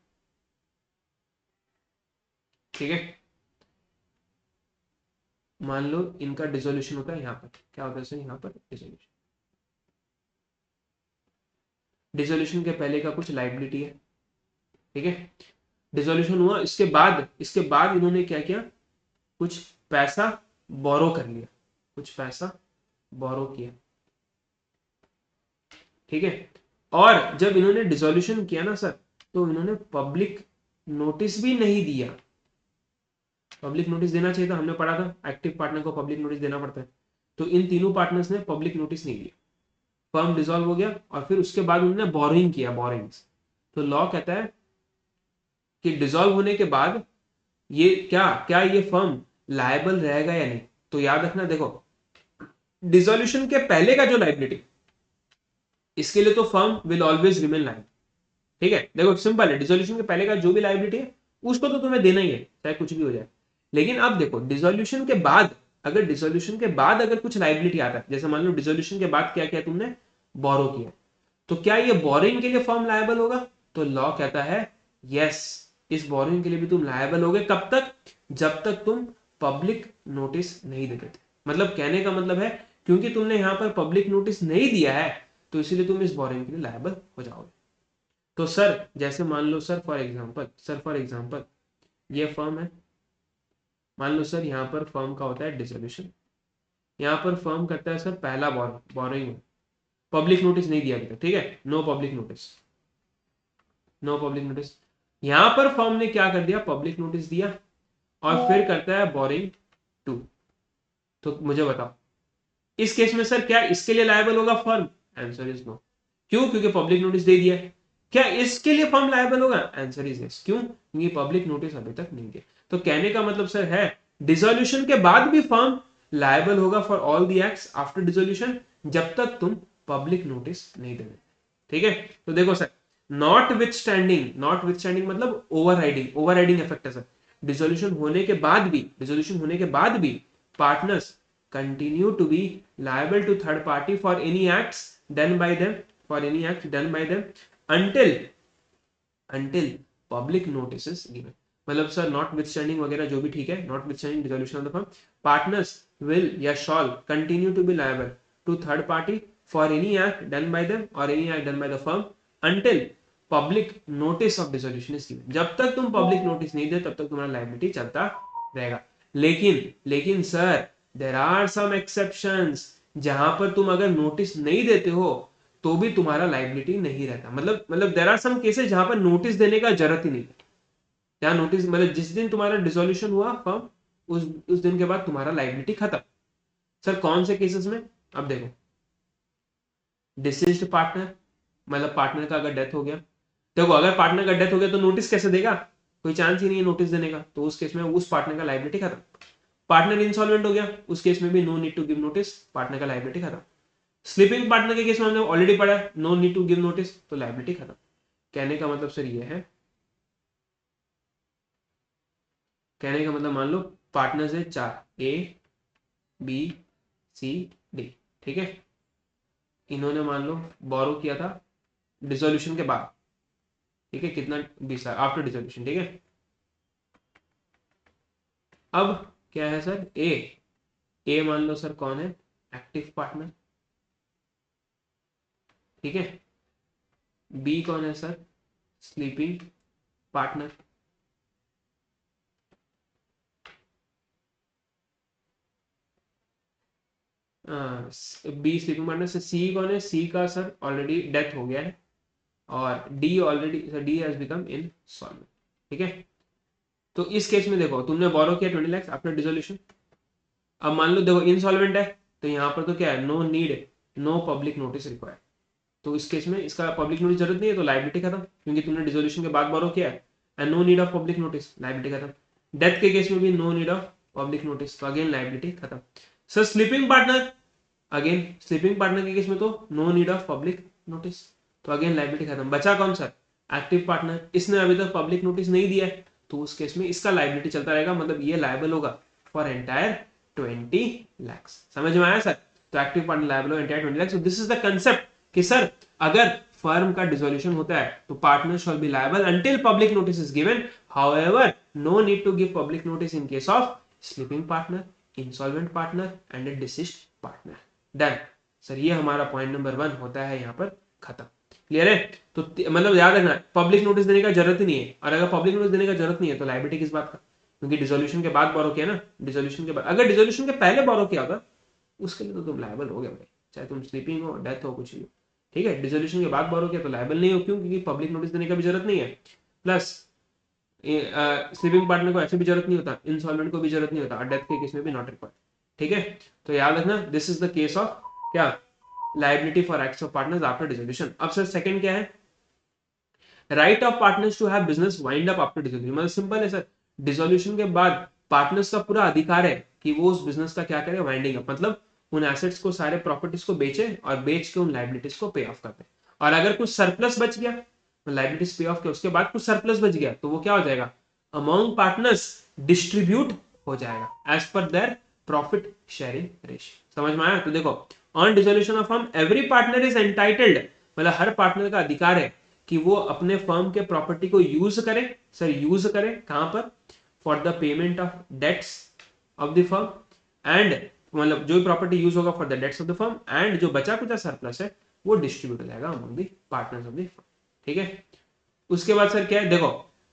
ठीक है। मान लो इनका डिसोल्यूशन होता है यहाँ पर, क्या होता है सर यहाँ पर डिसोल्यूशन। डिसोल्यूशन के पहले का कुछ लाइबिलिटी है, ठीक है। डिसोल्यूशन हुआ, इसके बाद इन्होंने क्या किया, कुछ पैसा बोरो कर लिया, कुछ पैसा बोरो किया, ठीक है। और जब इन्होंने डिसोल्यूशन किया ना सर, तो इन्होंने पब्लिक नोटिस भी नहीं दिया। पब्लिक नोटिस देना चाहिए था, हमने पढ़ा था एक्टिव पार्टनर को पब्लिक नोटिस देना पड़ता है। तो इन तीनों पार्टनर्स ने पब्लिक नोटिस नहीं दिया, फर्म डिसॉल्व हो गया। और फिर उसके बाद उन्होंने बोरिंग किया, बोरिंग्स। तो लॉ कहता है कि डिसॉल्व होने के बाद ये क्या क्या ये फर्म लायबल रहेगा या नहीं। तो याद रखना, देखो डिसोल्यूशन के पहले का जो लाइबिलिटी, इसके लिए तो firm will always remain liable, ठीक है। देखो सिंपल है, डिसोल्यूशन के पहले का जो भी लायबिलिटी है उसको तो तुम्हें देना ही है, चाहे कुछ भी हो जाए। लेकिन अब देखो डिसोल्यूशन के बाद, अगर डिसोल्यूशन के बाद अगर कुछ लायबिलिटी आता है, जैसे मान लो डिसोल्यूशन के बाद क्या किया तुमने, बोरो किया, तो क्या ये बोरिंग के लिए फर्म लायबल होगा? तो लॉ कहता है यस, इस बोरिंग के लिए भी तुम लायबल होगे। कब तक? जब तक तुम पब्लिक नोटिस नहीं देते थे। मतलब कहने का मतलब है, क्योंकि तुमने यहां पर पब्लिक नोटिस नहीं दिया है, तो इसीलिए तुम इस बोरिंग के लिए लायबल हो जाओगे। तो सर जैसे मान लो सर फॉर एग्जांपल ये फर्म है। मान लो सर यहाँ पर फर्म का होता है डिसोल्यूशन, यहाँ पर फर्म करता है सर पहला बोरिंग, पब्लिक नोटिस नहीं दिया गया, ठीक है, no public notice, no public notice. यहां पर फर्म ने क्या कर दिया, पब्लिक नोटिस दिया और फिर करता है बोरिंग 2। तो मुझे बताओ इस केस में सर क्या इसके लिए लायबल होगा फर्म? Answer is no. क्यों? क्योंकि पब्लिक नोटिस दे दिया है। क्या इसके लिए फर्म लायबल होगा? Answer is yes. क्यों? क्योंकि पब्लिक नोटिस अभी तक नहीं दिया। तो कहने का मतलब सर है डिसोल्यूशन के बाद भी फर्म लायबल होगा for all the acts after dissolution, जब तक तुम पब्लिक नोटिस नहीं दे, ठीक है। तो देखो सर नॉट विथ स्टैंडिंग मतलब ओवरराइडिंग इफेक्ट है सर। डिसोल्यूशन होने के बाद भी partners continue to be liable to third party for any acts done by them until public notice is given। मतलब सर नॉट विथ स्टैंडिंग वगैरह जो भी ठीक है, notwithstanding dissolution of the firm, partners will या shall continue to be liable to third party for any act done by them or any act done by the firm until public notice of dissolution is given. जब तक तुम public notice नहीं दे तब तक तुम्हारा liability चलता रहेगा। लेकिन sir there are some exceptions, जहां पर तुम अगर नोटिस नहीं देते हो तो भी तुम्हारा लायबिलिटी नहीं रहता। मतलब देयर आर सम केसेस जहां पर नोटिस देने का जरूरत ही नहीं, जहां नोटिस मतलब जिस दिन तुम्हारा डिसोल्यूशन हुआ फर्म, उस दिन के बाद तुम्हारा लायबिलिटी खत्म। सर कौन से केसेस में? अब देखो डिसीज्ड पार्टनर, मतलब पार्टनर का अगर डेथ हो गया, देखो अगर पार्टनर का डेथ हो गया तो नोटिस कैसे देगा, कोई चांस ही नहीं है नोटिस देने का, तो उस केस में उस पार्टनर का लायबिलिटी खत्म। पार्टनर इंसॉल्वेंट हो गया, उस केस में भी no need to give notice, partner का लायबिलिटी खत्म। स्लीपिंग पार्टनर के केस में हमने ऑलरेडी पढ़ा है, no need to give notice, तो लायबिलिटी खत्म। कहने का मतलब सर ये है, कहने का मतलब मान लो पार्टनर्स है 4, ए बी सी डी, ठीक है। इन्होंने मान लो बोरो किया था डिसोल्यूशन के बाद, ठीक है, कितना 20 साल आफ्टर डिसोल्यूशन, ठीक है। अब क्या है सर, ए, मान लो सर कौन है, एक्टिव पार्टनर, ठीक है। बी कौन है sir? Sleeping partner. B sleeping partner से सी कौन है? सी का सर ऑलरेडी डेथ हो गया है और D already, D has become insolvent. ठीक है। तो इस केस में देखो तुमने बोरो किया 20 लाख आफ्टर डिसोल्यूशन। अब मान लो देखो इनसॉल्वेंट है तो यहाँ पर तो क्या है, no need, no public notice required. तो इस केस में इसका पब्लिक नोटिस जरूरत नहीं है, तो लाइबिलिटी खत्म, क्योंकि तुमने डिसोल्यूशन के बाद बोरो किया है and no need of public notice, liability खत्म। डेथ के केस में भी no need of public notice, तो अगेन लाइबिलिटी खत्म। Sir sleeping partner, again sleeping partner के केस में तो no need of public notice, तो अगेन लाइबिलिटी खत्म। बचा कौन सर? एक्टिव पार्टनर, इसने अभी तक पब्लिक नोटिस नहीं दिया है, तो उस केस में इसका लाइबिलिटी चलता रहेगा, मतलब ये लायबल होगा फॉर एंटायर 20 लाख। समझ में आया सर? तो एक्टिव पार्टनर लायबल होगा entire 20 lakh. This is the concept कि सर अगर फर्म का डिसोल्यूशन होता है तो partner shall be liable until public notice is given, however no need to give public notice in case of sleeping partner, insolvent partner and a deceased partner. Done sir, ये हमारा point number 1 होता है यहाँ पर खत्म। Clear है? तो मतलब याद रखना पब्लिक नोटिस देने का जरूरत ही नहीं है, और अगर पब्लिक नोटिस देने का जरूरत नहीं है तो लायबिलिटी किस बात का, क्योंकि डिसोल्यूशन के बाद बोरो किया ना, डिसोल्यूशन के बाद। अगर डिसोल्यूशन के पहले बोरो किया होता उसके लिए तो तुम लायबल हो गए भाई, चाहे तुम स्लीपिंग हो, डेथ हो, कुछ भी हो। ठीक है, डिसोल्यूशन के बाद बोरो किया तो लायबल नहीं हो, क्यों? क्योंकि पब्लिक नोटिस देने का भी जरूरत नहीं है, प्लस स्लीपिंग पार्टनर को ऐसे भी जरूरत नहीं होता, इंसॉल्वेंट को भी जरूरत नहीं होता, और डेथ के केस में भी नॉट रिक्वायर्ड। ठीक है, तो याद रखना this is the case of क्या, liability for acts of partners after dissolution. अब सर सेकंड क्या है? Right of partners to have business wind up after dissolution. मतलब सिंपल है सर, डिसोल्यूशन के बाद पार्टनर्स का पूरा अधिकार है कि वो उस बिजनेस का क्या करे, वाइंडिंग अप, मतलब उन एसेट्स को, सारे प्रॉपर्टीज को बेचे और बेच के उन लाइबिलिटीज को पे ऑफ कर दे। और अगर कुछ सरप्लस बच गया, लाइबिलिटीज पे ऑफ के उसके बाद कुछ सरप्लस बच गया, तो वो क्या हो जाएगा, अमॉन्ग पार्टनर्स डिस्ट्रीब्यूट हो जाएगा as per their profit sharing ratio. समझ में आया? तो देखो on dissolution of firm every partner is entitled, मतलब हर पार्टनर का अधिकार है कि वो अपने फर्म के प्रॉपर्टी को यूज करे। सर यूज करे कहां पर? For the payment of debts of the firm and, मतलब जो प्रॉपर्टी यूज होगा for the debts of the firm, and जो बचा कुछ सरप्लस है वो डिस्ट्रीब्यूट हो जाएगा among the partners of the firm. ठीक है, उसके बाद सर क्या है, देखो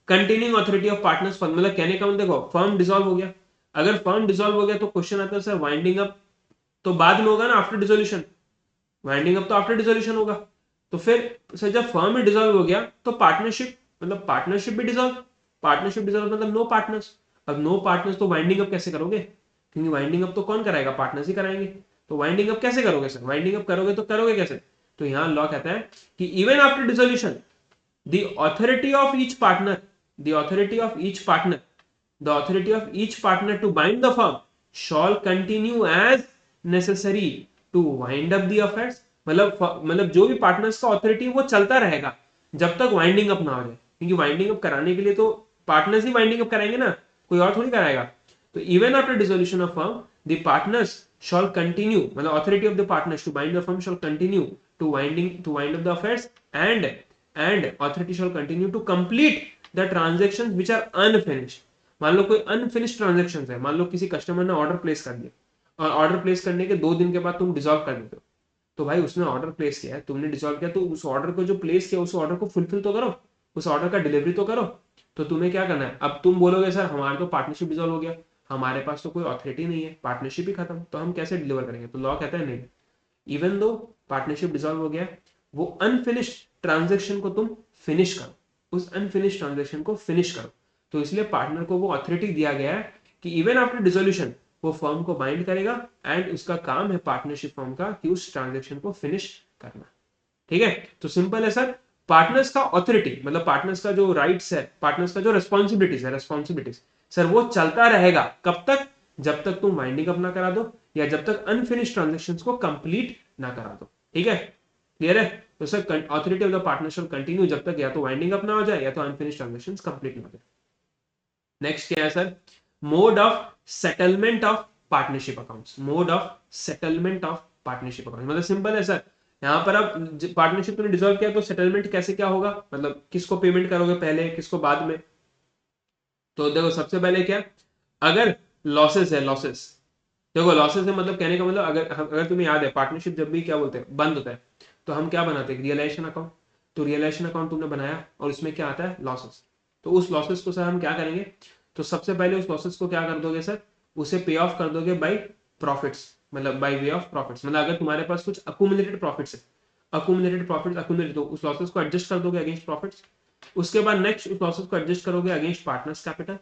continuing authority of partners firm, मतलब कहने का मतलब देखो फर्म डिसॉल्व हो गया, अगर फर्म डिसॉल्व हो गया तो क्वेश्चन आता है सर वाइंडिंग अप तो बाद में होगा ना, आफ्टर डिसोल्यूशन, वाइंडिंग अप तो आफ्टर डिसोल्यूशन होगा। तो फिर सर जब फर्म में डिसॉल्व हो गया तो पार्टनरशिप, मतलब पार्टनरशिप भी डिसॉल्व, पार्टनरशिप डिसॉल्व मतलब नो पार्टनर्स। अब नो पार्टनर्स तो वाइंडिंग अप कैसे करोगे, क्योंकि वाइंडिंग अप तो कौन कराएगा, पार्टनर्स ही कराएंगे। तो वाइंडिंग अप कैसे करोगे सर, वाइंडिंग अप करोगे तो करोगे कैसे? तो यहां लॉ कहता है कि even after dissolution the authority of each partner, the authority of each partner, the authority of each partner to bind the firm shall continue as necessary to wind up the affairs। मतलब जो भी partners का authority वो चलता रहेगा जब तक winding up ना हो जाए, क्योंकि वाइंडिंग अप कराने के लिए तो पार्टनर्स ही वाइंडिंग अप कराएंगे ना, कोई और थोड़ी कराएगा। तो even after dissolution of firm the partners shall continue, मतलब authority of the partners to bind the firm shall continue to wind up the affairs and authority shall continue to complete the transactions which are unfinished। मान लो कोई unfinished transaction है, मान लो किसी customer ने order place कर दिया और order place करने के 2 दिन के बाद तुम डिसॉल्व कर देते हो, तो भाई उसने ऑर्डर प्लेस किया है, तुमने डिसॉल्व किया, तो उस ऑर्डर को जो प्लेस किया उस ऑर्डर को फुलफिल तो करो, उस ऑर्डर का डिलीवरी तो करो। तो तुम्हें क्या करना है, अब तुम बोलोगे सर हमारा तो पार्टनरशिप डिसॉल्व हो गया, हमारे पास तो कोई अथॉरिटी नहीं है, पार्टनरशिप ही खत्म, तो हम कैसे डिलीवर करेंगे? तो लॉ कहता है नहीं, इवन दो पार्टनरशिप डिसॉल्व हो गया, वो अनफिनिश्ड ट्रांजेक्शन को तुम फिनिश करो, उस अनफिनिश ट्रांजेक्शन को फिनिश करो। तो इसलिए पार्टनर को वो अथॉरिटी दिया गया है कि इवन आफ्टर डिसोल्यूशन वो फर्म को बाइंड करेगा एंड उसका काम है पार्टनरशिप फर्म का कि उस ट्रांजेक्शन को फिनिश करना। ठीक है, तो सिंपल है सर, पार्टनर्स का ऑथोरिटी मतलब पार्टनर्स का जो राइट्स है, पार्टनर्स का जो रेस्पॉन्सिबिलिटीज सर वो चलता रहेगा कब तक, जब तक तुम वाइंडिंग अप ना करा दो या जब तक अनफिनिश ट्रांजेक्शन को कंप्लीट ना करा दो। ठीक है, क्लियर है? तो sir authority of the partner shall continue जब तक या तो वाइंडिंग अप ना हो जाए या तो अनफिनिश ट्रांजेक्शंस कंप्लीट ना हो जाए। नेक्स्ट क्या है sir, mode of settlement of partnership accounts, mode of settlement of partnership account, मतलब सिंपल है सर, यहाँ पर अब पार्टनरशिप तुमने डिसॉल्व किया तो सेटलमेंट कैसे क्या होगा, मतलब किसको पेमेंट करोगे पहले, किसको बाद में? तो देखो सबसे पहले क्या, अगर लॉसेस है, लॉसेस देखो लॉसेस है मतलब कहने का मतलब अगर तुम्हें याद है पार्टनरशिप जब भी क्या बोलते हैं बंद होता है तो हम क्या बनाते हैं, रियलाइजेशन अकाउंट। तो रियलाइजेशन अकाउंट तुमने बनाया और इसमें क्या आता है, लॉसेस। तो उस लॉसेस को सर हम क्या करेंगे, तो सबसे पहले उस लॉसेस को क्या कर दोगे सर, उसे पे ऑफ कर दोगे बाय प्रॉफिट्स, मतलब बाय वे ऑफ प्रॉफिट्स। मतलब अगर तुम्हारे पास कुछ अक्यूमुलेटेड प्रॉफिट्स है, अक्यूमुलेटेड प्रॉफिट्स अक्यूमुलेटेड, तो उस लॉसेस को एडजस्ट कर दोगे अगेंस्ट प्रॉफिट्स। उसके बाद नेक्स्ट उस लॉसेस को एडजस्ट करोगे अगेंस्ट पार्टनर्स कैपिटल।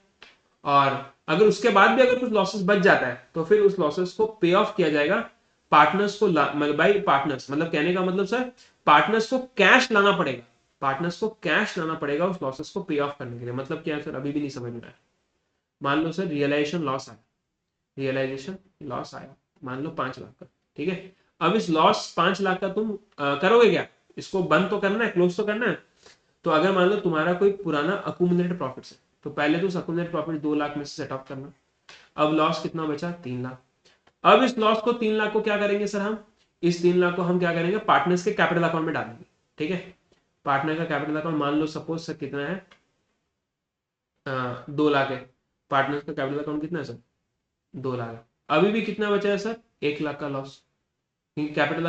और अगर उसके बाद भी अगर कुछ लॉसेस बच जाता है तो फिर उस लॉसेस को पे ऑफ किया जाएगा पार्टनर्स को, बाई पार्टनर्स। मतलब कहने का मतलब सर, पार्टनर्स को कैश लाना पड़ेगा, पार्टनर्स को कैश लाना पड़ेगा उस लॉसेस को पे ऑफ करने के लिए। मतलब क्या है सर, अभी भी नहीं समझ में आया। मान लो सर रियलाइजेशन लॉस आया, रियलाइजेशन लॉस आया, मान लो 5 लाख का, ठीक है। अब इस लॉस 5 लाख का तुम करोगे क्या, इसको बंद तो करना है, क्लोज तो करना है। तो अगर मान लो तुम्हारा कोई पुराना अक्यूमुलेटेड प्रॉफिट है, तो पहले तो उस अक्यूमुलेटेड प्रॉफिट 2 लाख में से सेट ऑफ करना। अब लॉस कितना बचा, 3 लाख। अब इस लॉस को 3 लाख को क्या करेंगे सर, हम इस 3 लाख को हम क्या करेंगे, पार्टनर्स के कैपिटल अकाउंट में डालेंगे, ठीक है। पार्टनर का कैपिटल अकाउंट मान लो सपोज सर कितना है, 2 लाख है। पार्टनर्स का कैपिटल अकाउंट कितना है सर, 2 लाख है। अभी भी कितना बचा है सर, 1 लाख का लॉस। क्योंकि कैपिटल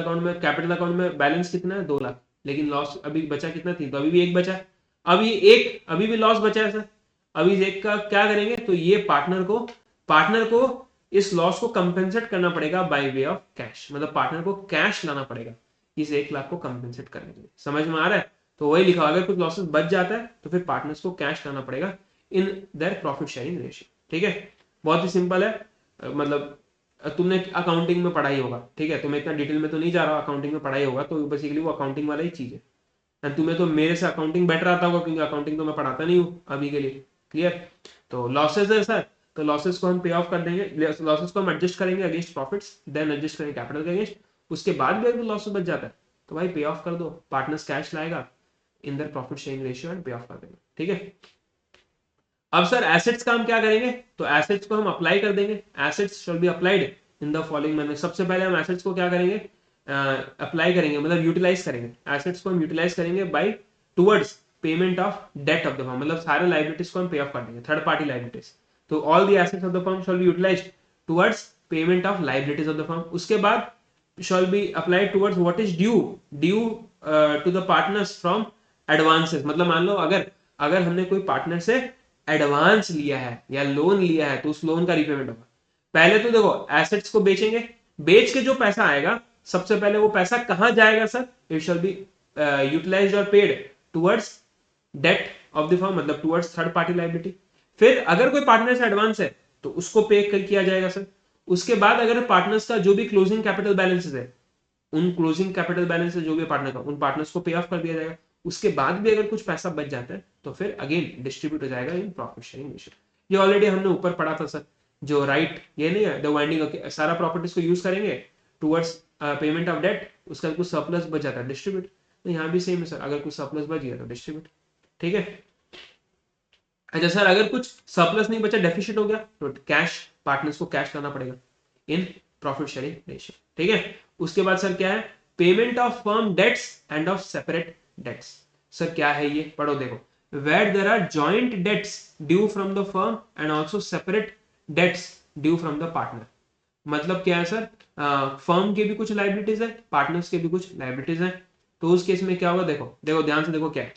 अकाउंट में बैलेंस कितना है, 2 लाख, लेकिन लॉस अभी बचा कितना, 3, तो अभी भी 1 बचा है। अभी भी लॉस बचा है सर। अभी इस 1 का क्या करेंगे, तो ये पार्टनर को इस लॉस को कंपेंसेट करना पड़ेगा बाय वे ऑफ कैश। मतलब पार्टनर को कैश लाना पड़ेगा इस 1 लाख को कंपेंसेट करने के लिए। समझ में आ रहा है। तो वही लिखा, अगर कुछ लॉसेस बच जाता है तो फिर पार्टनर्स को कैश लाना पड़ेगा in their profit sharing ratio, ठीक है। बहुत ही सिंपल है। मतलब तुमने अकाउंटिंग में पढ़ाई होगा, ठीक है, तो मैं इतना डिटेल में तो नहीं जा रहा, अकाउंटिंग में पढ़ाई होगा, तो बेसिकली वो अकाउंटिंग वाला ही चीज है। एंड तुम्हें तो मेरे से अकाउंटिंग बेटर आता होगा, क्योंकि अकाउंटिंग तो मैं पढ़ाता नहीं हूँ अभी के लिए। क्लियर। तो लॉसेस है सर, तो लॉसेस को हम पे ऑफ कर देंगे, लॉसेस को हम एडजस्ट करेंगे अगेंस्ट प्रॉफिट्स, देन एडजस्ट करेंगे कैपिटल के अगेंस्ट। उसके बाद भी अगर लॉसेस बच जाता है तो भाई पे ऑफ कर दो, पार्टनर्स कैश लाएगा इन दर प्रॉफिट शेयरिंग रेशियो एंड पे ऑफ कर देंगे, ठीक है। अब सर एसेट्स का हम क्या करेंगे, तो एसेट्स को हम अप्लाई कर देंगे। Assets shell be applied in the following manner. सबसे पहले हम एसेट्स को क्या करेंगे, अप्लाई करेंगे, मतलब यूटिलाइज करेंगे। एसेट्स को हम यूटिलाइज करेंगे by towards payment of debt of the firm. मतलब सारे लाइबिलिटीज को हम पे ऑफ कर देंगे, थर्ड पार्टी लाइबिलिटीज। तो all the assets of the firm shall be utilized towards payment of liabilities of the firm. उसके बाद shall be applied towards what is due to the partners from advances। मतलब मान लो अगर अगर हमने कोई partner से एडवांस लिया है या लोन लिया है तो उस लोन का रिपेमेंट होगा। पहले तो देखो एसेट्स को बेचेंगे, बेच के जो पैसा आएगा सबसे पहले वो पैसा कहां जाएगा sir, it shall be utilized or paid towards debt of the firm, मतलब टुवर्ड्स थर्ड पार्टी लाइबिलिटी। फिर अगर कोई पार्टनर से एडवांस है तो उसको पे किया जाएगा सर। उसके बाद अगर पार्टनर्स का जो भी क्लोजिंग कैपिटल बैलेंसेस है, उन क्लोजिंग कैपिटल बैलेंस जो भी पार्टनर का, उन पार्टनर्स को पे ऑफ कर दिया जाएगा। उसके बाद भी अगर कुछ पैसा बच जाता है तो फिर अगेन डिस्ट्रीब्यूट हो जाएगा इन प्रॉफिट शेयरिंग रेशियो। ये ऑलरेडी हमने ऊपर पढ़ा था सर, जो राइट ये नहीं है द वाइंडिंग, सारा प्रॉपर्टीज को यूज करेंगे टुवर्ड्स पेमेंट ऑफ डेट। उसका कुछ सरप्लस बच जाता है डिस्ट्रीब्यूट। तो यहाँ भी सेम है सर, अगर कुछ सरप्लस बच गया तो डिस्ट्रीब्यूट, ठीक है। अच्छा सर, अगर कुछ सरप्लस नहीं बचा, डेफिशिट हो गया, तो कैश, पार्टनर्स को कैश लाना पड़ेगा इन प्रॉफिट शेयरिंग रेशियो, ठीक है। उसके बाद सर क्या है, payment of firm debts and of separate debts. Sir क्या है ये, पढ़ो देखो, where there are joint debts due from the firm and also separate debts due from the partner. मतलब क्या है सर, फर्म के भी कुछ लाइबिलिटीज है, पार्टनर्स के भी कुछ लाइबिलिटीज है। तो उस केस में क्या होगा, देखो देखो ध्यान से देखो क्या है।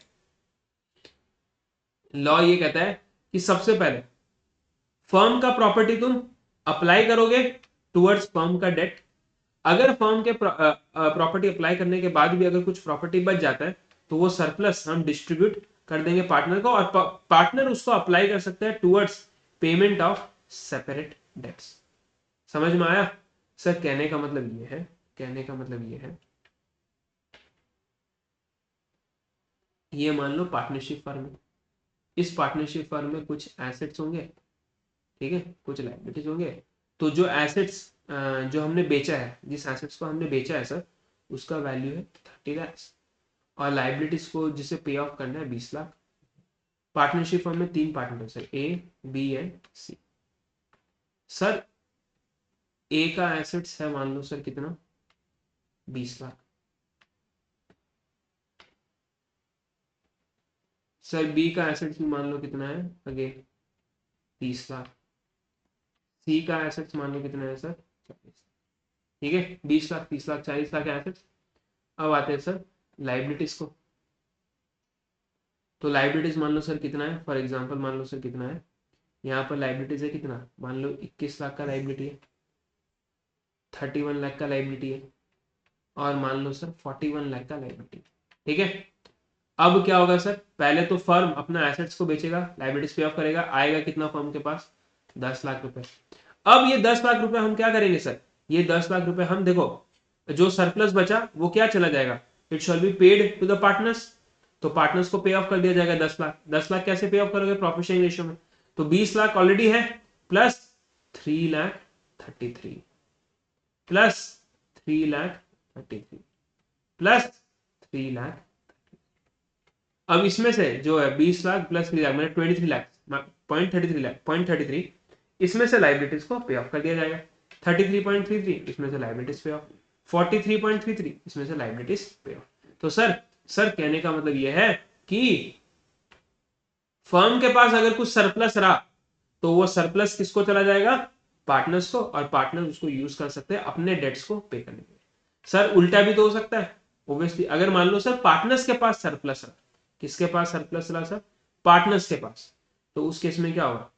लॉ ये कहता है कि सबसे पहले फर्म का प्रॉपर्टी तुम अप्लाई करोगे टुवर्ड्स फर्म का डेट। अगर फर्म के प्रॉपर्टी अप्लाई करने के बाद भी अगर कुछ प्रॉपर्टी बच जाता है तो वो सरप्लस हम डिस्ट्रीब्यूट कर देंगे पार्टनर को, और पार्टनर उसको अप्लाई कर सकते हैं towards payment of separate debts. समझ में आया सर। कहने का मतलब ये है, कहने का मतलब ये है, ये मान लो पार्टनरशिप फर्म है। इस पार्टनरशिप फर्म में कुछ एसेट्स होंगे, ठीक है, कुछ लाइबिलिटीज होंगे। तो जो एसेट्स जो हमने बेचा है, जिस एसेट्स को हमने बेचा है सर, उसका वैल्यू है 30 लाख, और लाइबिलिटीज को जिसे पे ऑफ करना है 20 लाख। पार्टनरशिप फर्म में 3 partner sir, A B and C. Sir A का एसेट्स है मान लो सर कितना, 20 लाख। सर बी का एसेट्स मान लो कितना है, अगेन 30 लाख। सी का एसेट्स मान लो कितना है सर, 40। ठीक है, 20 लाख, 30 लाख, 40 लाख एसेट्स। अब आते हैं सर लाइबिलिटीज को। तो लाइबिलिटीज मान लो सर कितना है, फॉर एग्जांपल मान लो सर कितना है, यहाँ पर लाइबिलिटीज है कितना, मान लो 21 लाख का लाइबिलिटी है, 31 लाख का लाइबिलिटी है, और मान लो सर 41 लाख का लाइबिलिटी। ठीक है, अब क्या होगा सर, पहले तो फर्म अपना एसेट्स को बेचेगा, लाइबिलिटीज पे ऑफ करेगा, आएगा कितना फर्म के पास, 10 लाख रुपए। अब ये 10 लाख रुपए हम क्या करेंगे सर, ये 10 लाख रुपए हम देखो, जो सरप्लस बचा वो क्या चला जाएगा, it shall be paid to the partners. तो पार्टनर्स को पे ऑफ कर दिया जाएगा 10 लाख। 10 लाख कैसे पे ऑफ करोगे, प्रॉफिट शेयरिंग रेशियो में। तो 20 लाख ऑलरेडी है, प्लस 3,33,000 प्लस 3,33,000 प्लस 3,00,000। अब इसमें से जो है 20 लाख प्लस 3 लाख, मैंने 23 लाख, 0.33 इसमें से लाइबिलिटीज को पे ऑफ कर दिया जाएगा। 33.33 इसमें से लाइबिलिटीज पे ऑफ, 43.33 इसमें से लाइबिलिटीज पे ऑफ। तो सर कहने का मतलब यह है कि फर्म के पास अगर कुछ सरप्लस रहा तो वो सरप्लस किसको चला जाएगा, पार्टनर्स को, और पार्टनर उसको यूज कर सकते हैं अपने डेट्स को पे करने के लिए। सर उल्टा भी तो हो सकता है ओब्वियसली, अगर मान लो सर पार्टनर्स के पास सरप्लस रहा, किसके पास सरप्लस रहा सर, पार्टनर्स के पास, तो उस केस में क्या होगा,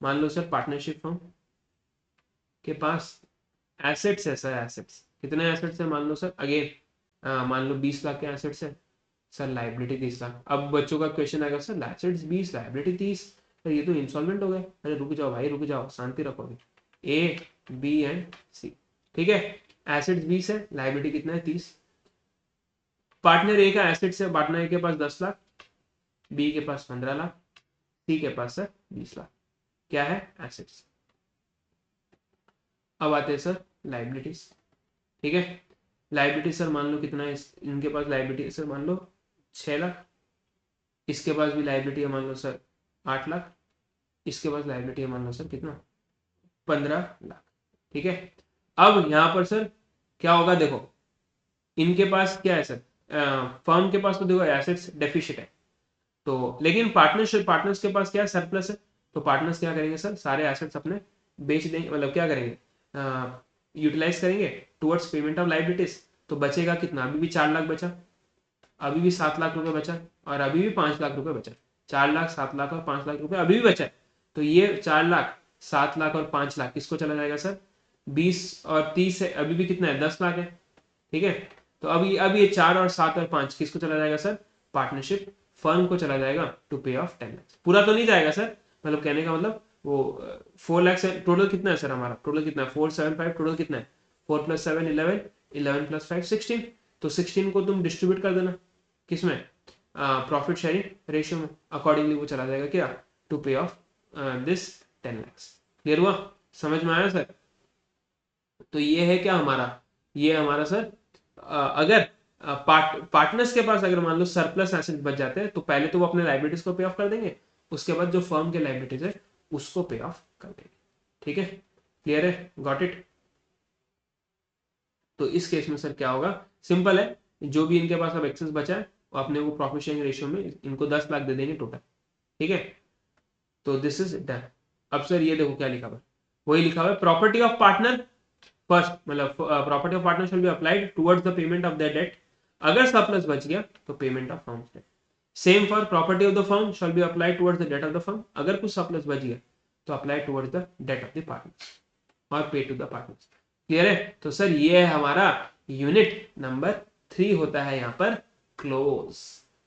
मान लो सर पार्टनरशिप फर्म के पास एसेट्स है सर, एसेट्स कितने एसेट्स है, मान लो सर अगेन मान लो 20 लाख के एसेट्स है सर, लाइबिलिटी 30 लाख। अब बच्चों का क्वेश्चन आएगा सर एसेट्स 20 लाइबिलिटी 30, सर ये तो इंस्टॉलमेंट हो गए। अरे रुक जाओ भाई, रुक जाओ, शांति रखो अभी, ए बी एंड सी। ठीक है, एसेट्स 20 है, लाइबिलिटी कितना है 30। पार्टनर ए का एसेट्स है, पार्टनर ए के पास 10 लाख, बी के पास 15 लाख, सी के पास सर 20 लाख, क्या है एसेट्स। अब आते हैं सर लाइबिलिटीज। ठीक है, लाइबिलिटी सर मान लो कितना है, इनके पास लाइबिलिटी है सर मान लो 6 लाख, इसके पास भी लाइबिलिटी है मान लो सर 8 लाख, इसके पास लाइबिलिटी है मान लो सर कितना 15 लाख। ठीक है, अब यहां पर सर क्या होगा, देखो इनके पास क्या है सर, फर्म के पास तो देखो एसेट्स डेफिशिट है, तो लेकिन पार्टनर्स के पास क्या है, सरप्लस है। तो पार्टनर्स क्या करेंगे सर, सारे एसेट्स अपने बेच देंगे, मतलब क्या करेंगे, यूटिलाइज करेंगे टुवर्ड्स पेमेंट ऑफ लाइबिलिटीज। तो बचेगा कितना, अभी भी 4 लाख बचा, अभी भी 7 लाख रुपए बचा, और अभी भी 5 लाख रुपए बचा। 4 लाख, 7 लाख और 5 लाख रुपए अभी भी बचा है। तो ये 4 लाख, 7 लाख और 5 लाख किसको चला जाएगा सर, 20 और 30 है, अभी भी कितना है 10 लाख है। ठीक है, तो अभी ये 4 और 7 और 5 किसको चला जाएगा सर, पार्टनरशिप फर्म को चला जाएगा टू पे ऑफ 10 लाख। पूरा तो नहीं जाएगा सर, मतलब कहने का मतलब वो 4 लाख से टोटल कितना है सर, हमारा टोटल कितना है 475, टोटल कितना है 4 + 7 11, 11 + 5 16। तो 16 को तुम डिस्ट्रीब्यूट कर देना किसमें, प्रॉफिट शेयरिंग रेशियो में, अकॉर्डिंगली वो चला जाएगा क्या, to pay of this 10 lakh. Clear हुआ, समझ में आया सर। तो ये है क्या हमारा, ये हमारा सर अगर पार्टनर्स के पास अगर मान लो सरप्लस एसेट बच जाते हैं तो पहले तो वो अपने लाइबिलिटीज को पे ऑफ कर देंगे, उसके बाद जो फर्म के लाइबिलिटीज है उसको पे ऑफ कर देंगे। ठीक है, क्लियर है, गॉट इट। तो इस केस में सर क्या होगा, सिंपल है, जो भी इनके पास अब एक्सेस बचा है वो अपने को प्रॉफिट शेयरिंग रेशियो में इनको 10 लाख दे देंगे टोटल। ठीक है, तो दिस इज डन। अब सर ये देखो क्या लिखा हुआ है, वही लिखा हुआ है, प्रॉपर्टी ऑफ पार्टनर फर्स्ट, मतलब property of partner shall be applied towards the payment of the debt. अगर सरप्लस बच गया तो payment of firm debt. Same for property of the firm shall be applied towards the debt of the firm. अगर कुछ surplus बच गया तो apply towards the debt of the partner और pay to the partners. Clear है, तो sir ये है हमारा यूनिट नंबर 3 होता है यहाँ पर क्लोज।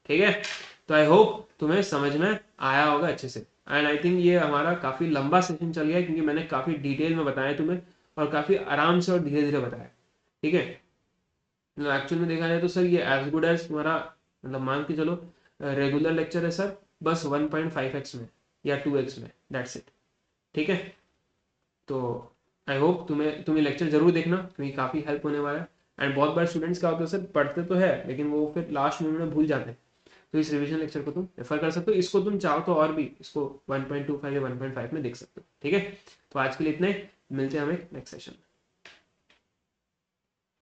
ठीक है, तो आई होप तुम्हें समझ में आया होगा अच्छे से। एंड आई थिंक ये हमारा काफी लंबा सेशन चल गया क्योंकि मैंने काफी डिटेल में बताया तुम्हें और काफी आराम से और धीरे धीरे बताया। ठीक है, एक्चुअल में देखा जाए तो सर ये एज गुड एज तुम्हारा, मतलब मान के चलो रेगुलर लेक्चर है सर, बस 1.5x में या 2x में, दैट्स इट। ठीक है, तो आई होप तुम्हें लेक्चर जरूर देखना क्योंकि काफी हेल्प होने वाला है। एंड बहुत बार स्टूडेंट्स क्या होता है सर, पढ़ते तो है लेकिन वो फिर लास्ट मोमेंट में भूल जाते हैं, तो इस रिवीजन लेक्चर को तुम रेफर कर सकते हो। इसको तुम चाहो तो और भी इसको 1.25 या 1.5 में देख सकते हो। ठीक है, तो आज के लिए इतने, मिलते हैं हमें नेक्स्ट सेशन में।